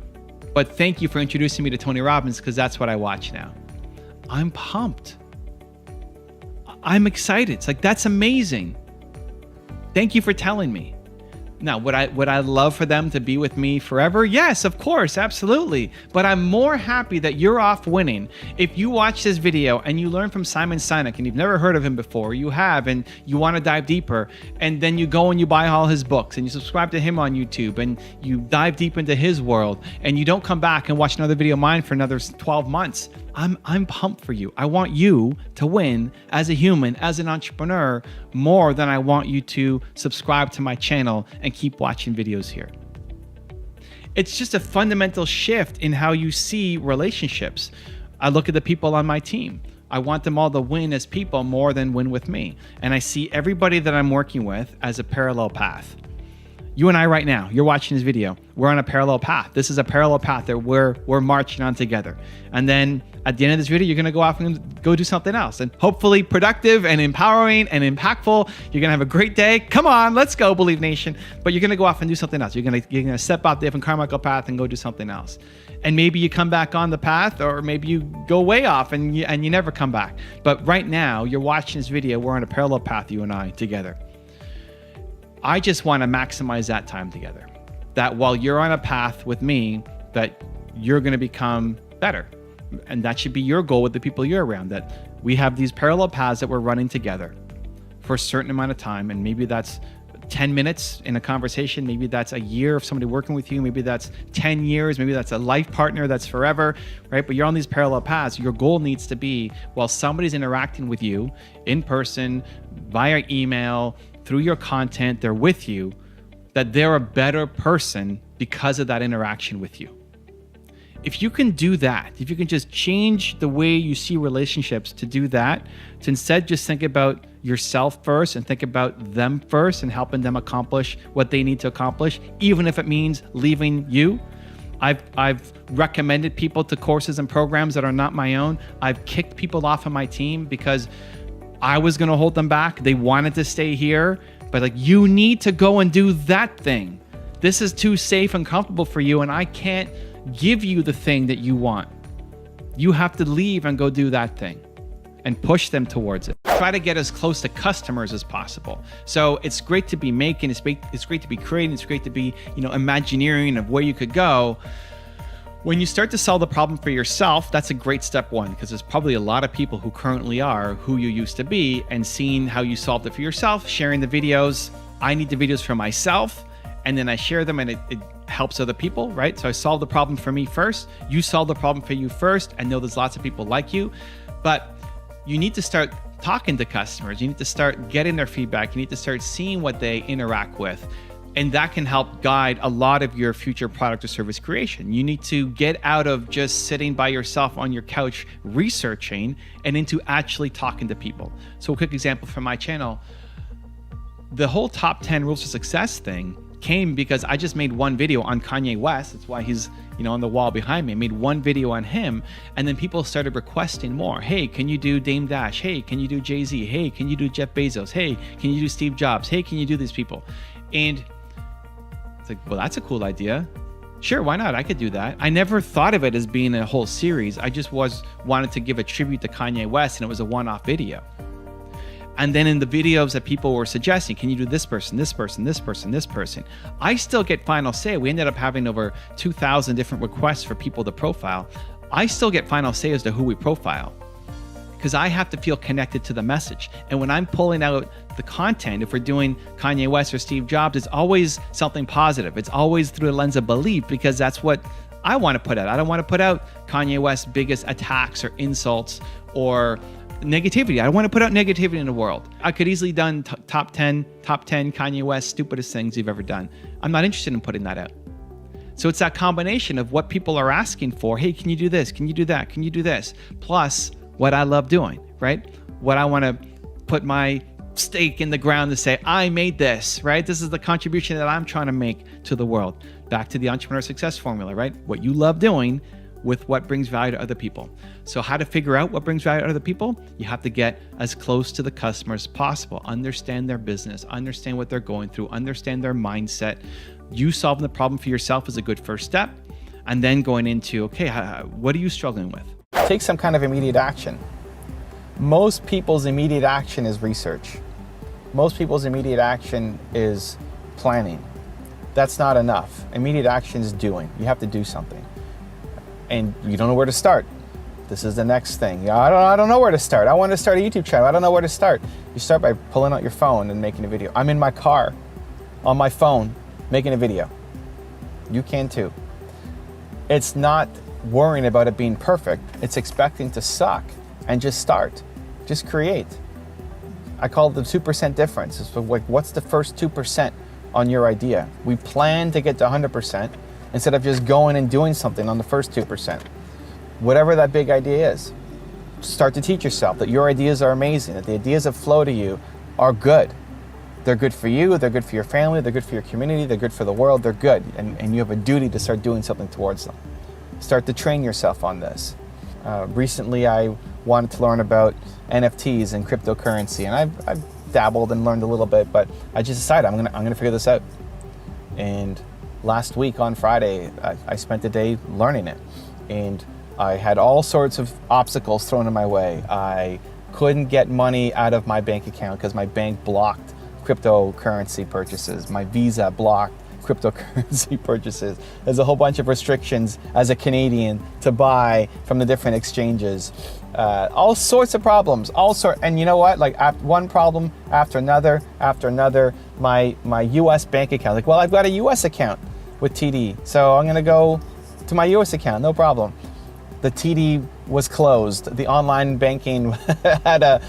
but thank you for introducing me to Tony Robbins because that's what I watch now. I'm pumped. I'm excited. It's like, that's amazing. Thank you for telling me. Now, would I love for them to be with me forever? Yes, of course, absolutely. But I'm more happy that you're off winning. If you watch this video and you learn from Simon Sinek and you've never heard of him before, you have, and you want to dive deeper, and then you go and you buy all his books and you subscribe to him on YouTube and you dive deep into his world and you don't come back and watch another video of mine for another 12 months, I'm pumped for you. I want you to win as a human, as an entrepreneur, more than I want you to subscribe to my channel and keep watching videos here. It's just a fundamental shift in how you see relationships. I look at the people on my team. I want them all to win as people more than win with me. And I see everybody that I'm working with as a parallel path. You and I right now, you're watching this video, we're on a parallel path. This is a parallel path that we're marching on together. And then at the end of this video, you're gonna go off and go do something else, and hopefully productive and empowering and impactful. You're gonna have a great day. Come on, let's go, Believe Nation. But you're gonna go off and do something else. You're gonna step out the different Carmichael path and go do something else. And maybe you come back on the path, or maybe you go way off and you never come back. But right now, you're watching this video, we're on a parallel path, you and I, together. I just want to maximize that time together. That while you're on a path with me, that you're going to become better. And that should be your goal with the people you're around, that we have these parallel paths that we're running together for a certain amount of time. And maybe that's 10 minutes in a conversation. Maybe that's a year of somebody working with you. Maybe that's 10 years. Maybe that's a life partner that's forever, right? But you're on these parallel paths. Your goal needs to be, while somebody's interacting with you in person, via email, through your content, they're with you, that they're a better person because of that interaction with you. If you can do that, if you can just change the way you see relationships to do that, to instead just think about yourself first and think about them first and helping them accomplish what they need to accomplish, even if it means leaving you. I've recommended people to courses and programs that are not my own. I've kicked people off of my team because I was going to hold them back. They wanted to stay here, but like, you need to go and do that thing. This is too safe and comfortable for you, and I can't give you the thing that you want. You have to leave and go do that thing and push them towards it. Try to get as close to customers as possible. So it's great to be making, it's great to be creating, it's great to be, imagineering of where you could go. When you start to solve the problem for yourself, that's a great step one, because there's probably a lot of people who currently are who you used to be, and seeing how you solved it for yourself, sharing the videos. I need the videos for myself, and then I share them, and it helps other people, right? So I solve the problem for me first, you solve the problem for you first, and know there's lots of people like you. But you need to start talking to customers. You need to start getting their feedback. You need to start seeing what they interact with. And that can help guide a lot of your future product or service creation. You need to get out of just sitting by yourself on your couch researching and into actually talking to people. So a quick example from my channel, the whole top 10 rules for success thing came because I just made one video on Kanye West. That's why he's on the wall behind me. I made one video on him, and then people started requesting more. Hey, can you do Dame Dash? Hey, can you do Jay-Z? Hey, can you do Jeff Bezos? Hey, can you do Steve Jobs? Hey, can you do these people? And it's like, well, that's a cool idea. Sure, why not? I could do that. I never thought of it as being a whole series. I just wanted to give a tribute to Kanye West, and it was a one-off video. And then in the videos that people were suggesting, can you do this person, this person, this person, this person? I still get final say. We ended up having over 2,000 different requests for people to profile. I still get final say as to who we profile, because I have to feel connected to the message. And when I'm pulling out the content, if we're doing Kanye West or Steve Jobs, it's always something positive. It's always through a lens of belief, because that's what I want to put out. I don't want to put out Kanye West's biggest attacks or insults or negativity. I don't want to put out negativity in the world. I could easily done top 10 Kanye West stupidest things you've ever done. I'm not interested in putting that out. So it's that combination of what people are asking for. Hey, can you do this? Can you do that? Can you do this? Plus what I love doing, right? What I want to put my stake in the ground to say, I made this, right? This is the contribution that I'm trying to make to the world. Back to the entrepreneur success formula, right? What you love doing with what brings value to other people. So how to figure out what brings value to other people? You have to get as close to the customer as possible. Understand their business, understand what they're going through, understand their mindset. You solving the problem for yourself is a good first step. And then going into, okay, what are you struggling with? Take some kind of immediate action. Most people's immediate action is research. Most people's immediate action is planning. That's not enough. Immediate action is doing. You have to do something. And you don't know where to start. This is the next thing. Yeah, I don't know where to start. I want to start a YouTube channel. I don't know where to start. You start by pulling out your phone and making a video. I'm in my car, on my phone, making a video. You can too. It's not worrying about it being perfect. It's expecting to suck and just start. Just create. I call it the 2% difference. It's like, what's the first 2% on your idea? We plan to get to 100% instead of just going and doing something on the first 2%. Whatever that big idea is, start to teach yourself that your ideas are amazing, that the ideas that flow to you are good. They're good for you, they're good for your family, they're good for your community, they're good for the world, they're good. And you have a duty to start doing something towards them. Start to train yourself on this. Recently, I wanted to learn about NFTs and cryptocurrency, and I've dabbled and learned a little bit, but I just decided I'm gonna figure this out. And last week on Friday, I spent the day learning it. And I had all sorts of obstacles thrown in my way. I couldn't get money out of my bank account because my bank blocked cryptocurrency purchases. My Visa blocked cryptocurrency purchases. There's a whole bunch of restrictions as a Canadian to buy from the different exchanges. All sorts of problems, and you know what? Like one problem after another, my US bank account. Like, well, I've got a US account with TD, so I'm gonna go to my US account, no problem. The TD was closed. The online banking had a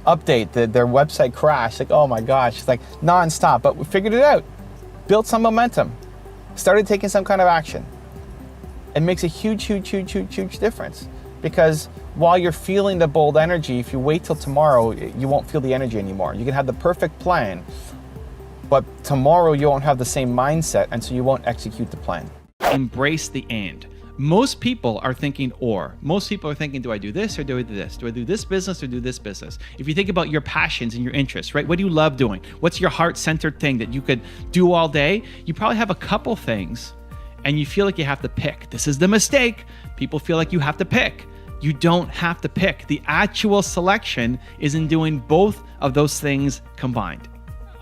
update. Their website crashed. Like, oh my gosh, it's like nonstop. But we figured it out. Built some momentum. Started taking some kind of action. It makes a huge difference. Because while you're feeling the bold energy, if you wait till tomorrow, you won't feel the energy anymore. You can have the perfect plan, but tomorrow you won't have the same mindset, and so you won't execute the plan. Embrace the and. Most people are thinking or. Most people are thinking, do I do this or do I do this? Do I do this business or do this business? If you think about your passions and your interests, right? What do you love doing? What's your heart-centered thing that you could do all day? You probably have a couple things and you feel like you have to pick. This is the mistake. People feel like you have to pick. You don't have to pick. The actual selection is in doing both of those things combined.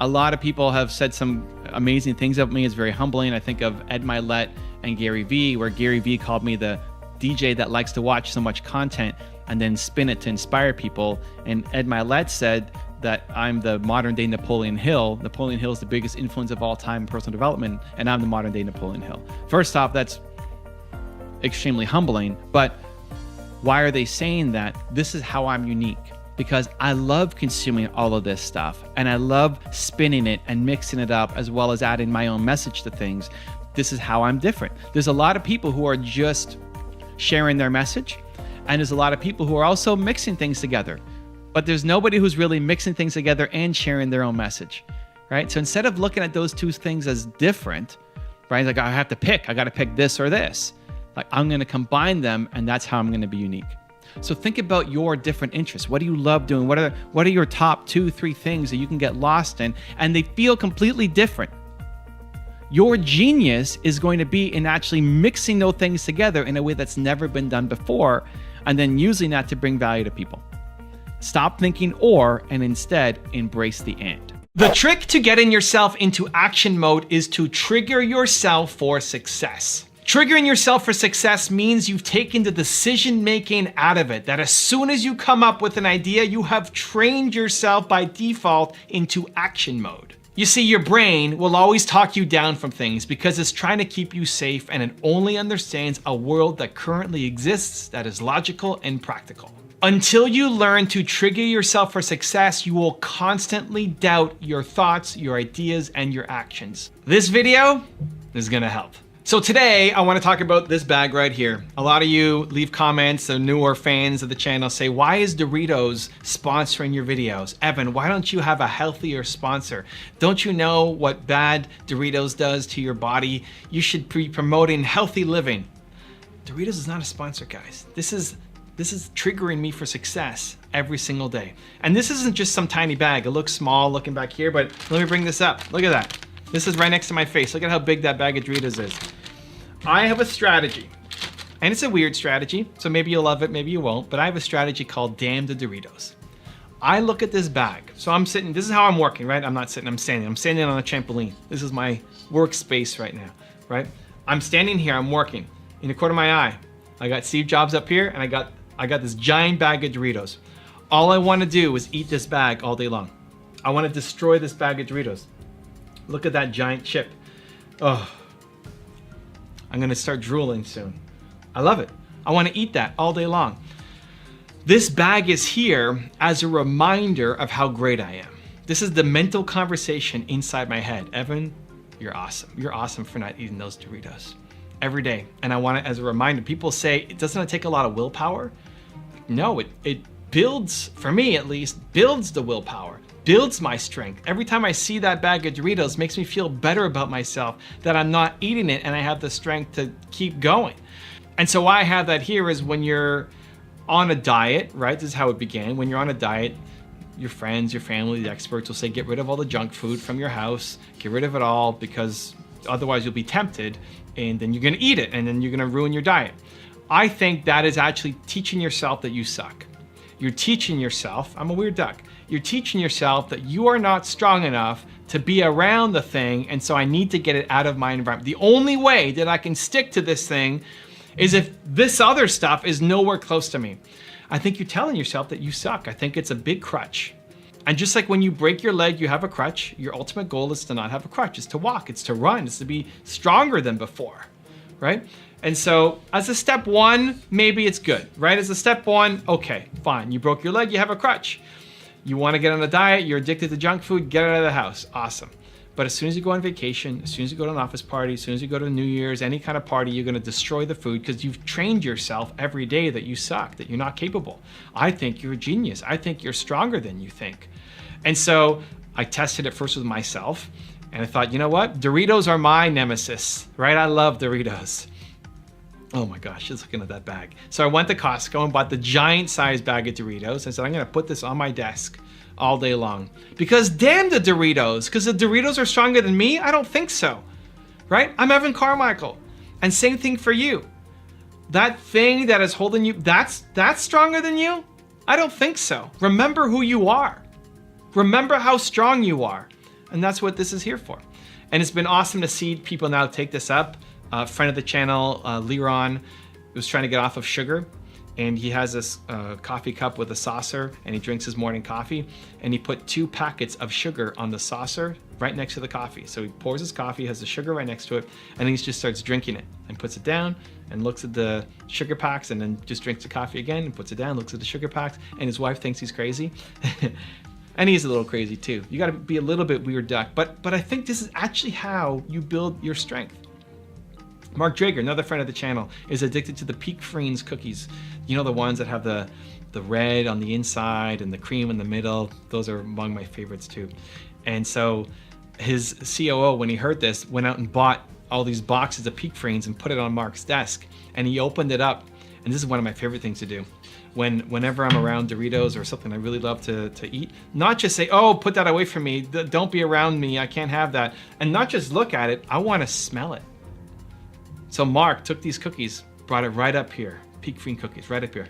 A lot of people have said some amazing things about me. It's very humbling. I think of Ed Milet and Gary Vee, where Gary Vee called me the DJ that likes to watch so much content and then spin it to inspire people. And Ed Milet said that I'm the modern day Napoleon Hill. Napoleon Hill is the biggest influence of all time in personal development, and I'm the modern day Napoleon Hill. First off, that's extremely humbling, but why are they saying that? This is how I'm unique. Because I love consuming all of this stuff and I love spinning it and mixing it up as well as adding my own message to things. This is how I'm different. There's a lot of people who are just sharing their message, and there's a lot of people who are also mixing things together, but there's nobody who's really mixing things together and sharing their own message, right? So instead of looking at those two things as different, right? Like I have to pick, I got to pick this or this. Like I'm going to combine them, and that's how I'm going to be unique. So think about your different interests. What do you love doing? What are your top 2-3 things that you can get lost in, and they feel completely different? Your genius is going to be in actually mixing those things together in a way that's never been done before, and then using that to bring value to people. Stop thinking or, and instead embrace the and. The trick to getting yourself into action mode is to trigger yourself for success. Triggering yourself for success means you've taken the decision making out of it, that as soon as you come up with an idea, you have trained yourself by default into action mode. You see, your brain will always talk you down from things because it's trying to keep you safe, and it only understands a world that currently exists that is logical and practical. Until you learn to trigger yourself for success, you will constantly doubt your thoughts, your ideas, and your actions. This video is gonna help. So today I want to talk about this bag right here. A lot of you leave comments, the newer fans of the channel say, why is Doritos sponsoring your videos? Evan, why don't you have a healthier sponsor? Don't you know what bad Doritos does to your body? You should be promoting healthy living. Doritos is not a sponsor, guys. This is triggering me for success every single day. And this isn't just some tiny bag. It looks small looking back here, but let me bring this up. Look at that. This is right next to my face. Look at how big that bag of Doritos is. I have a strategy, and it's a weird strategy, so maybe you'll love it, maybe you won't, but I have a strategy called Damn the Doritos. I look at this bag. So I'm sitting, this is how I'm working, right? I'm not sitting, I'm standing. I'm standing on a trampoline. This is my workspace right now, right? I'm standing here, I'm working. In the corner of my eye, I got Steve Jobs up here, and I got this giant bag of Doritos. All I want to do is eat this bag all day long. I want to destroy this bag of Doritos. Look at that giant chip. Oh, I'm gonna start drooling soon. I love it. I want to eat that all day long. This bag is here as a reminder of how great I am. This is the mental conversation inside my head. Evan, you're awesome. You're awesome for not eating those Doritos every day. And I want it as a reminder. People say, doesn't it take a lot of willpower? No, it builds, for me at least, builds the willpower, builds my strength. Every time I see that bag of Doritos, makes me feel better about myself, that I'm not eating it and I have the strength to keep going. And so why I have that here is when you're on a diet, right? This is how it began. When you're on a diet, your friends, your family, the experts will say, get rid of all the junk food from your house, get rid of it all, because otherwise you'll be tempted and then you're gonna eat it and then you're gonna ruin your diet. I think that is actually teaching yourself that you suck. You're teaching yourself, I'm a weird duck, you're teaching yourself that you are not strong enough to be around the thing, and so I need to get it out of my environment. The only way that I can stick to this thing is if this other stuff is nowhere close to me. I think you're telling yourself that you suck. I think it's a big crutch. And just like when you break your leg, you have a crutch, your ultimate goal is to not have a crutch. It's to walk, it's to run, it's to be stronger than before, right? And so as a step one, maybe it's good, right? As a step one, okay, fine. You broke your leg, you have a crutch. You wanna get on a diet, you're addicted to junk food, get out of the house, awesome. But as soon as you go on vacation, as soon as you go to an office party, as soon as you go to New Year's, any kind of party, you're gonna destroy the food because you've trained yourself every day that you suck, that you're not capable. I think you're a genius. I think you're stronger than you think. And so I tested it first with myself and I thought, you know what? Doritos are my nemesis, right? I love Doritos. Oh my gosh, just looking at that bag. So I went to Costco and bought the giant size bag of Doritos. I said, I'm gonna put this on my desk all day long. Because damn the Doritos, because the Doritos are stronger than me? I don't think so, right? I'm Evan Carmichael. And same thing for you. That thing that is holding you, that's stronger than you? I don't think so. Remember who you are. Remember how strong you are. And that's what this is here for. And it's been awesome to see people now take this up. A friend of the channel, Liron, was trying to get off of sugar. And he has this coffee cup with a saucer and he drinks his morning coffee. And he put 2 packets of sugar on the saucer right next to the coffee. So he pours his coffee, has the sugar right next to it, and then he just starts drinking it and puts it down and looks at the sugar packs and then just drinks the coffee again and puts it down, looks at the sugar packs, and his wife thinks he's crazy. And he's a little crazy too. You gotta be a little bit weird duck, but I think this is actually how you build your strength. Mark Drager, another friend of the channel, is addicted to the Peak Freens cookies. You know, the ones that have the red on the inside and the cream in the middle. Those are among my favorites too. And so his COO, when he heard this, went out and bought all these boxes of Peak Freens and put it on Mark's desk. And he opened it up. And this is one of my favorite things to do. Whenever I'm around Doritos or something I really love to eat, not just say, oh, put that away from me. Don't be around me. I can't have that. And not just look at it. I want to smell it. So Mark took these cookies, brought it right up here. Peak Freen cookies, right up here.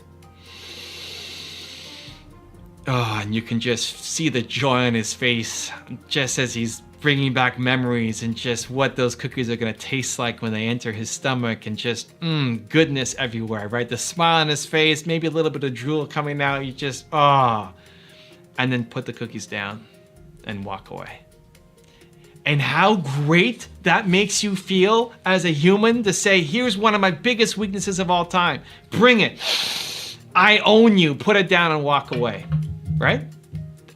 Oh, and you can just see the joy on his face just as he's bringing back memories and just what those cookies are gonna taste like when they enter his stomach, and just goodness everywhere, right? The smile on his face, maybe a little bit of drool coming out, you just, and then put the cookies down and walk away. And how great that makes you feel as a human to say, here's one of my biggest weaknesses of all time. Bring it. I own you. Put it down and walk away, right?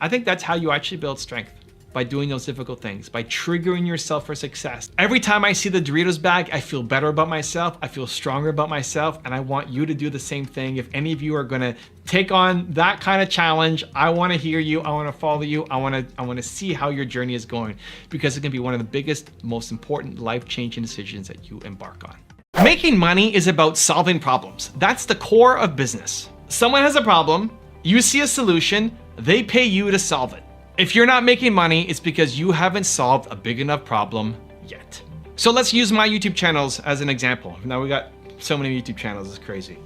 I think that's how you actually build strength, by doing those difficult things, by triggering yourself for success. Every time I see the Doritos bag, I feel better about myself. I feel stronger about myself. And I want you to do the same thing. If any of you are gonna take on that kind of challenge, I wanna hear you. I wanna follow you. I wanna see how your journey is going, because it can be one of the biggest, most important life-changing decisions that you embark on. Making money is about solving problems. That's the core of business. Someone has a problem, you see a solution, they pay you to solve it. If you're not making money, it's because you haven't solved a big enough problem yet. So let's use my YouTube channels as an example. Now we got so many YouTube channels, it's crazy.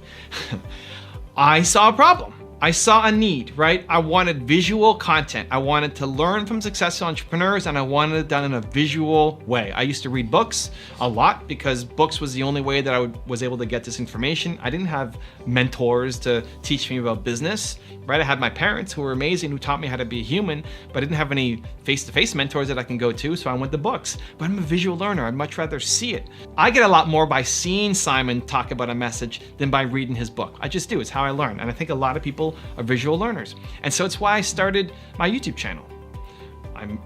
I saw a problem. I saw a need, right? I wanted visual content. I wanted to learn from successful entrepreneurs, and I wanted it done in a visual way. I used to read books a lot because books was the only way that I was able to get this information. I didn't have mentors to teach me about business, right? I had my parents who were amazing, who taught me how to be a human, but I didn't have any face-to-face mentors that I can go to, so I went to books. But I'm a visual learner. I'd much rather see it. I get a lot more by seeing Simon talk about a message than by reading his book. I just do. It's how I learn. And I think a lot of people are visual learners. And so it's why I started my YouTube channel.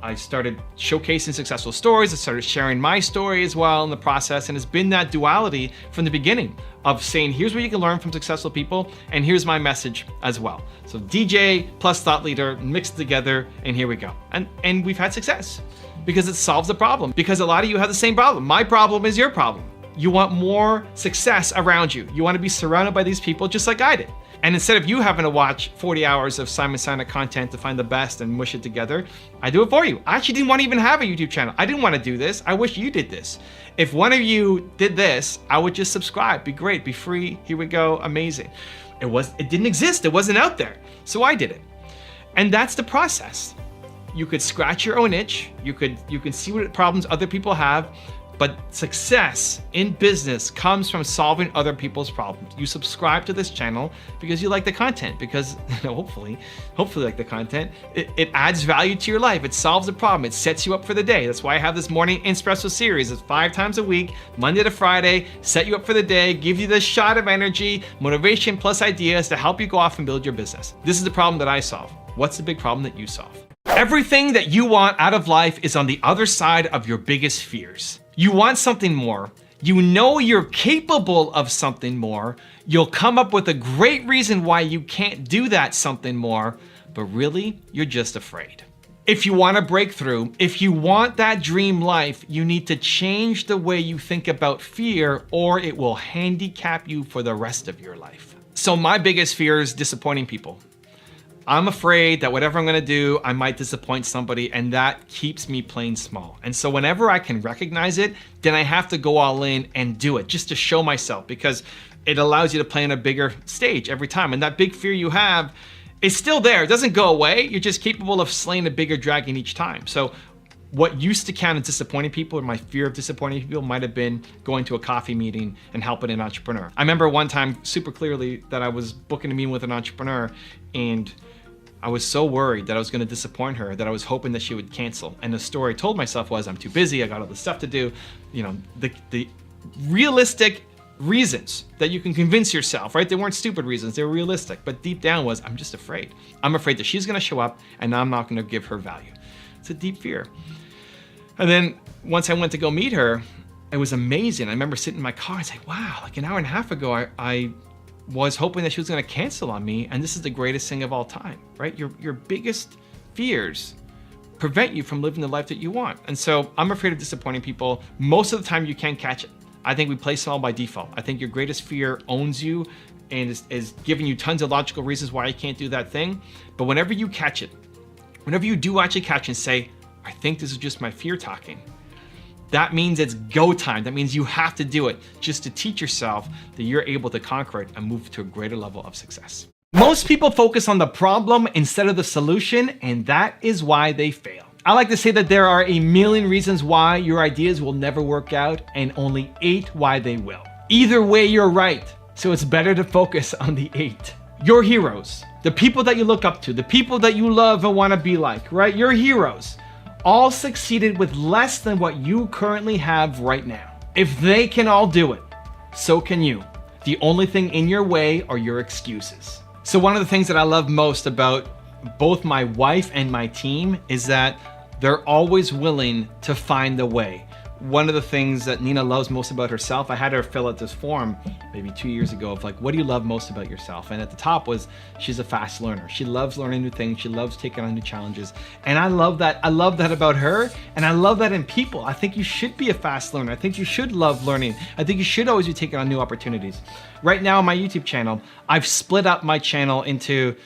I started showcasing successful stories. I started sharing my story as well in the process. And it's been that duality from the beginning of saying, here's what you can learn from successful people, and here's my message as well. So DJ plus thought leader mixed together, and here we go. And we've had success because it solves the problem. Because a lot of you have the same problem. My problem is your problem. You want more success around you. You want to be surrounded by these people just like I did. And instead of you having to watch 40 hours of Simon Sinek content to find the best and mush it together, I do it for you. I actually didn't want to even have a YouTube channel. I didn't want to do this. I wish you did this. If one of you did this, I would just subscribe. Be great, be free. Here we go, amazing. It didn't exist. It wasn't out there. So I did it. And that's the process. You could scratch your own itch. You can see what problems other people have. But success in business comes from solving other people's problems. You subscribe to this channel because you like the content, because hopefully like the content. It adds value to your life. It solves a problem. It sets you up for the day. That's why I have this morning espresso series. It's 5 times a week, Monday to Friday, set you up for the day, give you this shot of energy, motivation plus ideas to help you go off and build your business. This is the problem that I solve. What's the big problem that you solve? Everything that you want out of life is on the other side of your biggest fears. You want something more. You know you're capable of something more. You'll come up with a great reason why you can't do that something more, but really, you're just afraid. If you want a breakthrough, if you want that dream life, you need to change the way you think about fear, or it will handicap you for the rest of your life. So my biggest fear is disappointing people. I'm afraid that whatever I'm gonna do, I might disappoint somebody, and that keeps me playing small. And so whenever I can recognize it, then I have to go all in and do it just to show myself, because it allows you to play on a bigger stage every time. And that big fear you have is still there. It doesn't go away. You're just capable of slaying a bigger dragon each time. So what used to count as disappointing people, or my fear of disappointing people, might have been going to a coffee meeting and helping an entrepreneur. I remember one time super clearly that I was booking a meeting with an entrepreneur, and I was so worried that I was going to disappoint her that I was hoping that she would cancel. And the story I told myself was, I'm too busy, I got all this stuff to do. You know, the realistic reasons that you can convince yourself, right? They weren't stupid reasons, they were realistic. But deep down was, I'm just afraid. I'm afraid that she's going to show up and I'm not going to give her value. It's a deep fear. And then once I went to go meet her, it was amazing. I remember sitting in my car and saying, wow, like an hour and a half ago, I was hoping that she was going to cancel on me, and this is the greatest thing of all time, right? Your biggest fears prevent you from living the life that you want. And so I'm afraid of disappointing people. Most of the time you can't catch it. I think we play small by default. I think your greatest fear owns you and is giving you tons of logical reasons why you can't do that thing. But whenever you catch it, whenever you do actually catch and say, I think this is just my fear talking, that means it's go time. That means you have to do it just to teach yourself that you're able to conquer it and move to a greater level of success. Most people focus on the problem instead of the solution, and that is why they fail. I like to say that there are a million reasons why your ideas will never work out and only 8 why they will. Either way, you're right. So it's better to focus on the 8. Your heroes, the people that you look up to, the people that you love and want to be like, right? Your heroes all succeeded with less than what you currently have right now. If they can all do it, so can you. The only thing in your way are your excuses. So one of the things that I love most about both my wife and my team is that they're always willing to find a way. One of the things that Nina loves most about herself, I had her fill out this form maybe 2 years ago of like, what do you love most about yourself? And at the top was, she's a fast learner. She loves learning new things. She loves taking on new challenges. And I love that. I love that about her. And I love that in people. I think you should be a fast learner. I think you should love learning. I think you should always be taking on new opportunities. Right now on my YouTube channel, I've split up my channel into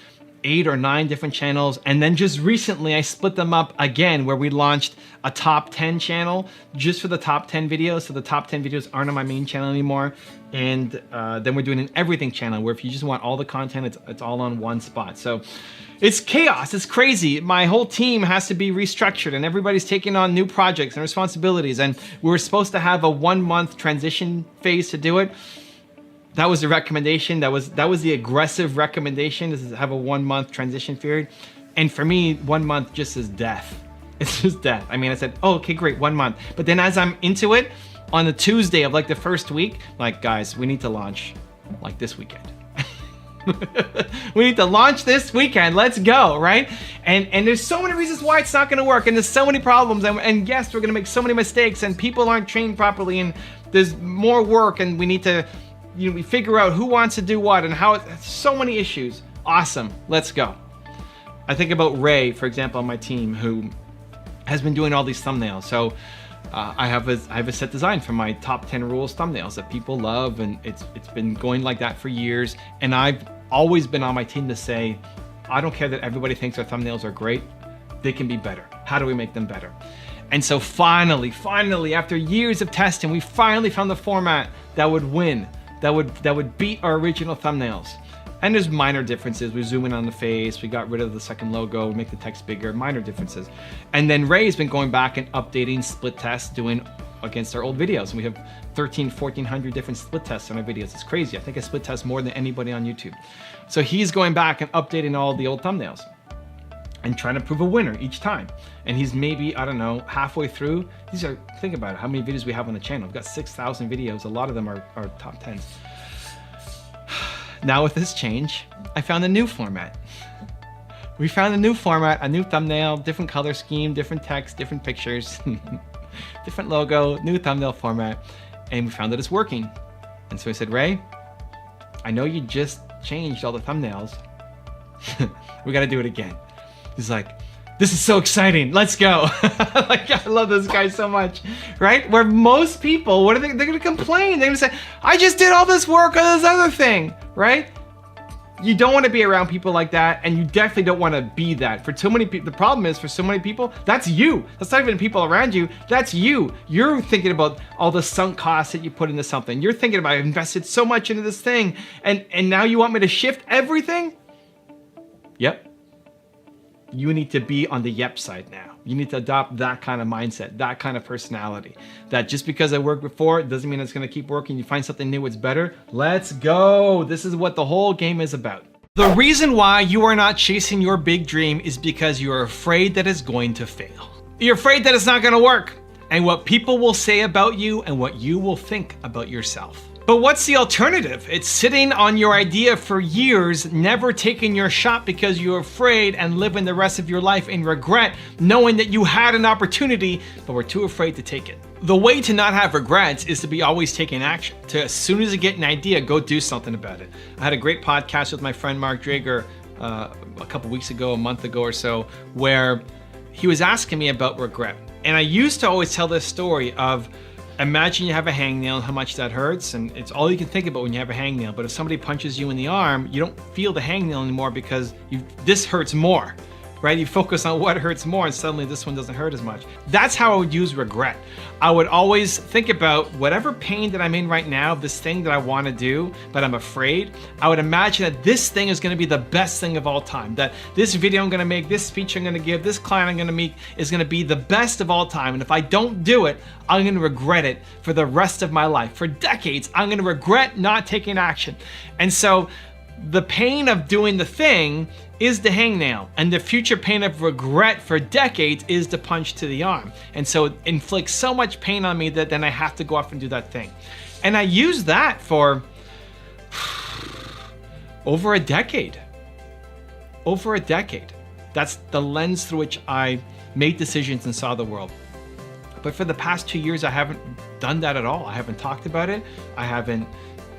8 or 9 different channels. And then just recently I split them up again, where we launched a top 10 channel just for the top 10 videos. So the top 10 videos aren't on my main channel anymore. And then we're doing an everything channel, where if you just want all the content, it's all on one spot. So it's chaos, it's crazy. My whole team has to be restructured, and everybody's taking on new projects and responsibilities. And we were supposed to have a 1-month transition phase to do it. That was the recommendation. That was the aggressive recommendation, is to have a 1-month transition period. And for me, 1 month just is death. It's just death. I mean, I said, oh, okay, great, 1 month. But then as I'm into it, on the Tuesday of like the first week, like, guys, we need to launch like this weekend. We need to launch this weekend. Let's go, right? And there's so many reasons why it's not going to work, and there's so many problems, and yes, we're going to make so many mistakes, and people aren't trained properly, and there's more work, and we need to, we figure out who wants to do what and how. So many issues. Awesome. Let's go. I think about Ray, for example, on my team, who has been doing all these thumbnails. So I have a set design for my top 10 rules thumbnails that people love, and it's been going like that for years. And I've always been on my team to say, I don't care that everybody thinks our thumbnails are great. They can be better. How do we make them better? And so finally, after years of testing, we finally found the format that would win, that would beat our original thumbnails. And there's minor differences. We zoom in on the face, we got rid of the second logo, make the text bigger, minor differences. And then Ray's been going back and updating split tests, doing against our old videos. And we have 1,400 different split tests on our videos. It's crazy. I think I split test more than anybody on YouTube. So he's going back and updating all the old thumbnails and trying to prove a winner each time. And he's maybe, I don't know, halfway through. Think about it, how many videos we have on the channel. We've got 6,000 videos. A lot of them are top 10s. Now with this change, I found a new format. We found a new format, a new thumbnail, different color scheme, different text, different pictures, different logo, new thumbnail format, and we found that it's working. And so I said, Ray, I know you just changed all the thumbnails. We gotta do it again. He's like, this is so exciting, let's go. Like, I love this guy so much, right? Where most people, what are they're gonna complain. They're gonna say, I just did all this work on this other thing, right? You don't want to be around people like that, and you definitely don't want to be that. For too many people, the problem is, for so many people, that's you. That's not even people around you, that's you. You're thinking about all the sunk costs that you put into something. You're thinking about, I invested so much into this thing, and now you want me to shift everything? Yep. You need to be on the yep side now. You need to adopt that kind of mindset, that kind of personality. That just because I worked before doesn't mean it's gonna keep working. You find something new, it's better. Let's go. This is what the whole game is about. The reason why you are not chasing your big dream is because you're afraid that it's going to fail. You're afraid that it's not gonna work, and what people will say about you and what you will think about yourself. But what's the alternative? It's sitting on your idea for years, never taking your shot because you're afraid, and living the rest of your life in regret, knowing that you had an opportunity, but were too afraid to take it. The way to not have regrets is to be always taking action. To, as soon as you get an idea, go do something about it. I had a great podcast with my friend Mark Drager a couple weeks ago, a month ago or so, where he was asking me about regret. And I used to always tell this story of, imagine you have a hangnail and how much that hurts, and it's all you can think about when you have a hangnail. But if somebody punches you in the arm, you don't feel the hangnail anymore because this hurts more, right? You focus on what hurts more, and suddenly this one doesn't hurt as much. That's how I would use regret. I would always think about whatever pain that I'm in right now, this thing that I want to do, but I'm afraid. I would imagine that this thing is going to be the best thing of all time. That this video I'm going to make, this speech I'm going to give, this client I'm going to meet is going to be the best of all time. And if I don't do it, I'm going to regret it for the rest of my life. For decades, I'm going to regret not taking action. And so the pain of doing the thing is the hangnail, and the future pain of regret for decades is the punch to the arm. And so it inflicts so much pain on me that then I have to go off and do that thing. And I use that for over a decade. Over a decade. That's the lens through which I made decisions and saw the world. But for the past 2 years, I haven't done that at all. I haven't talked about it. I haven't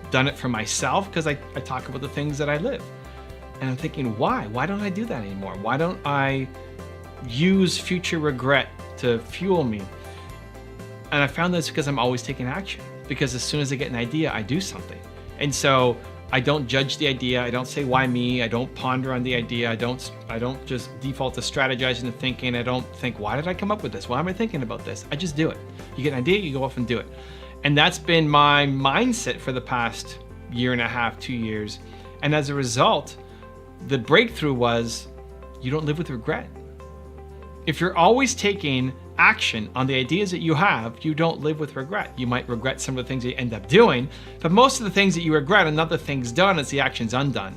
done it for myself because I talk about the things that I live. And I'm thinking, why? Why don't I do that anymore? Why don't I use future regret to fuel me? And I found that's because I'm always taking action. Because as soon as I get an idea, I do something. And so I don't judge the idea. I don't say why me. I don't ponder on the idea. I don't just default to strategizing and thinking. I don't think, why did I come up with this? Why am I thinking about this? I just do it. You get an idea, you go off and do it. And that's been my mindset for the past year and a half, 2 years. And as a result, the breakthrough was you don't live with regret. If you're always taking action on the ideas that you have, you don't live with regret. You might regret some of the things that you end up doing, but most of the things that you regret are not the things done, it's the actions undone.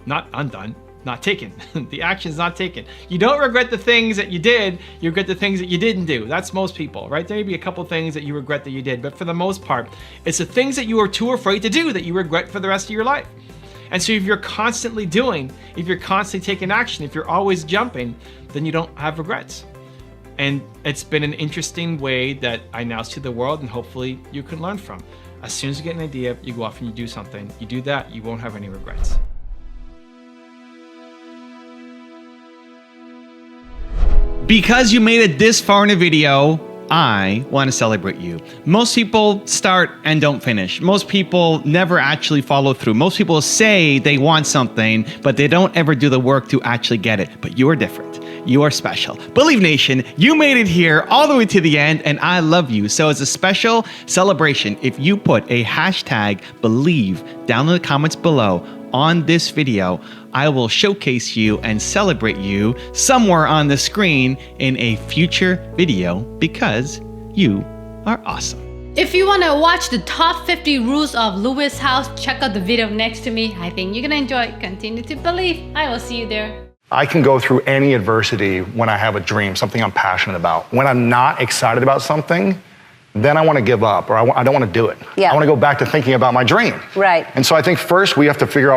Not taken. The action's not taken. You don't regret the things that you did, you regret the things that you didn't do. That's most people, right? There may be a couple things that you regret that you did, but for the most part, it's the things that you are too afraid to do that you regret for the rest of your life. And so if you're constantly doing, if you're constantly taking action, if you're always jumping, then you don't have regrets. And it's been an interesting way that I now see the world, and hopefully you can learn from. As soon as you get an idea, you go off and you do something. You do that, you won't have any regrets. Because you made it this far in a video, I want to celebrate you. Most people start and don't finish. Most people never actually follow through. Most people say they want something, but they don't ever do the work to actually get it. But you are different. You are special. Believe Nation, you made it here all the way to the end, and I love you. So as a special celebration, if you put a hashtag believe down in the comments below on this video, I will showcase you and celebrate you somewhere on the screen in a future video because you are awesome. If you want to watch the top 50 rules of Lewis House, check out the video next to me. I think you're going to enjoy it. Continue to believe. I will see you there. I can go through any adversity when I have a dream, something I'm passionate about. When I'm not excited about something, then I want to give up, or I don't want to do it. Yeah. I want to go back to thinking about my dream. Right. And so I think first we have to figure out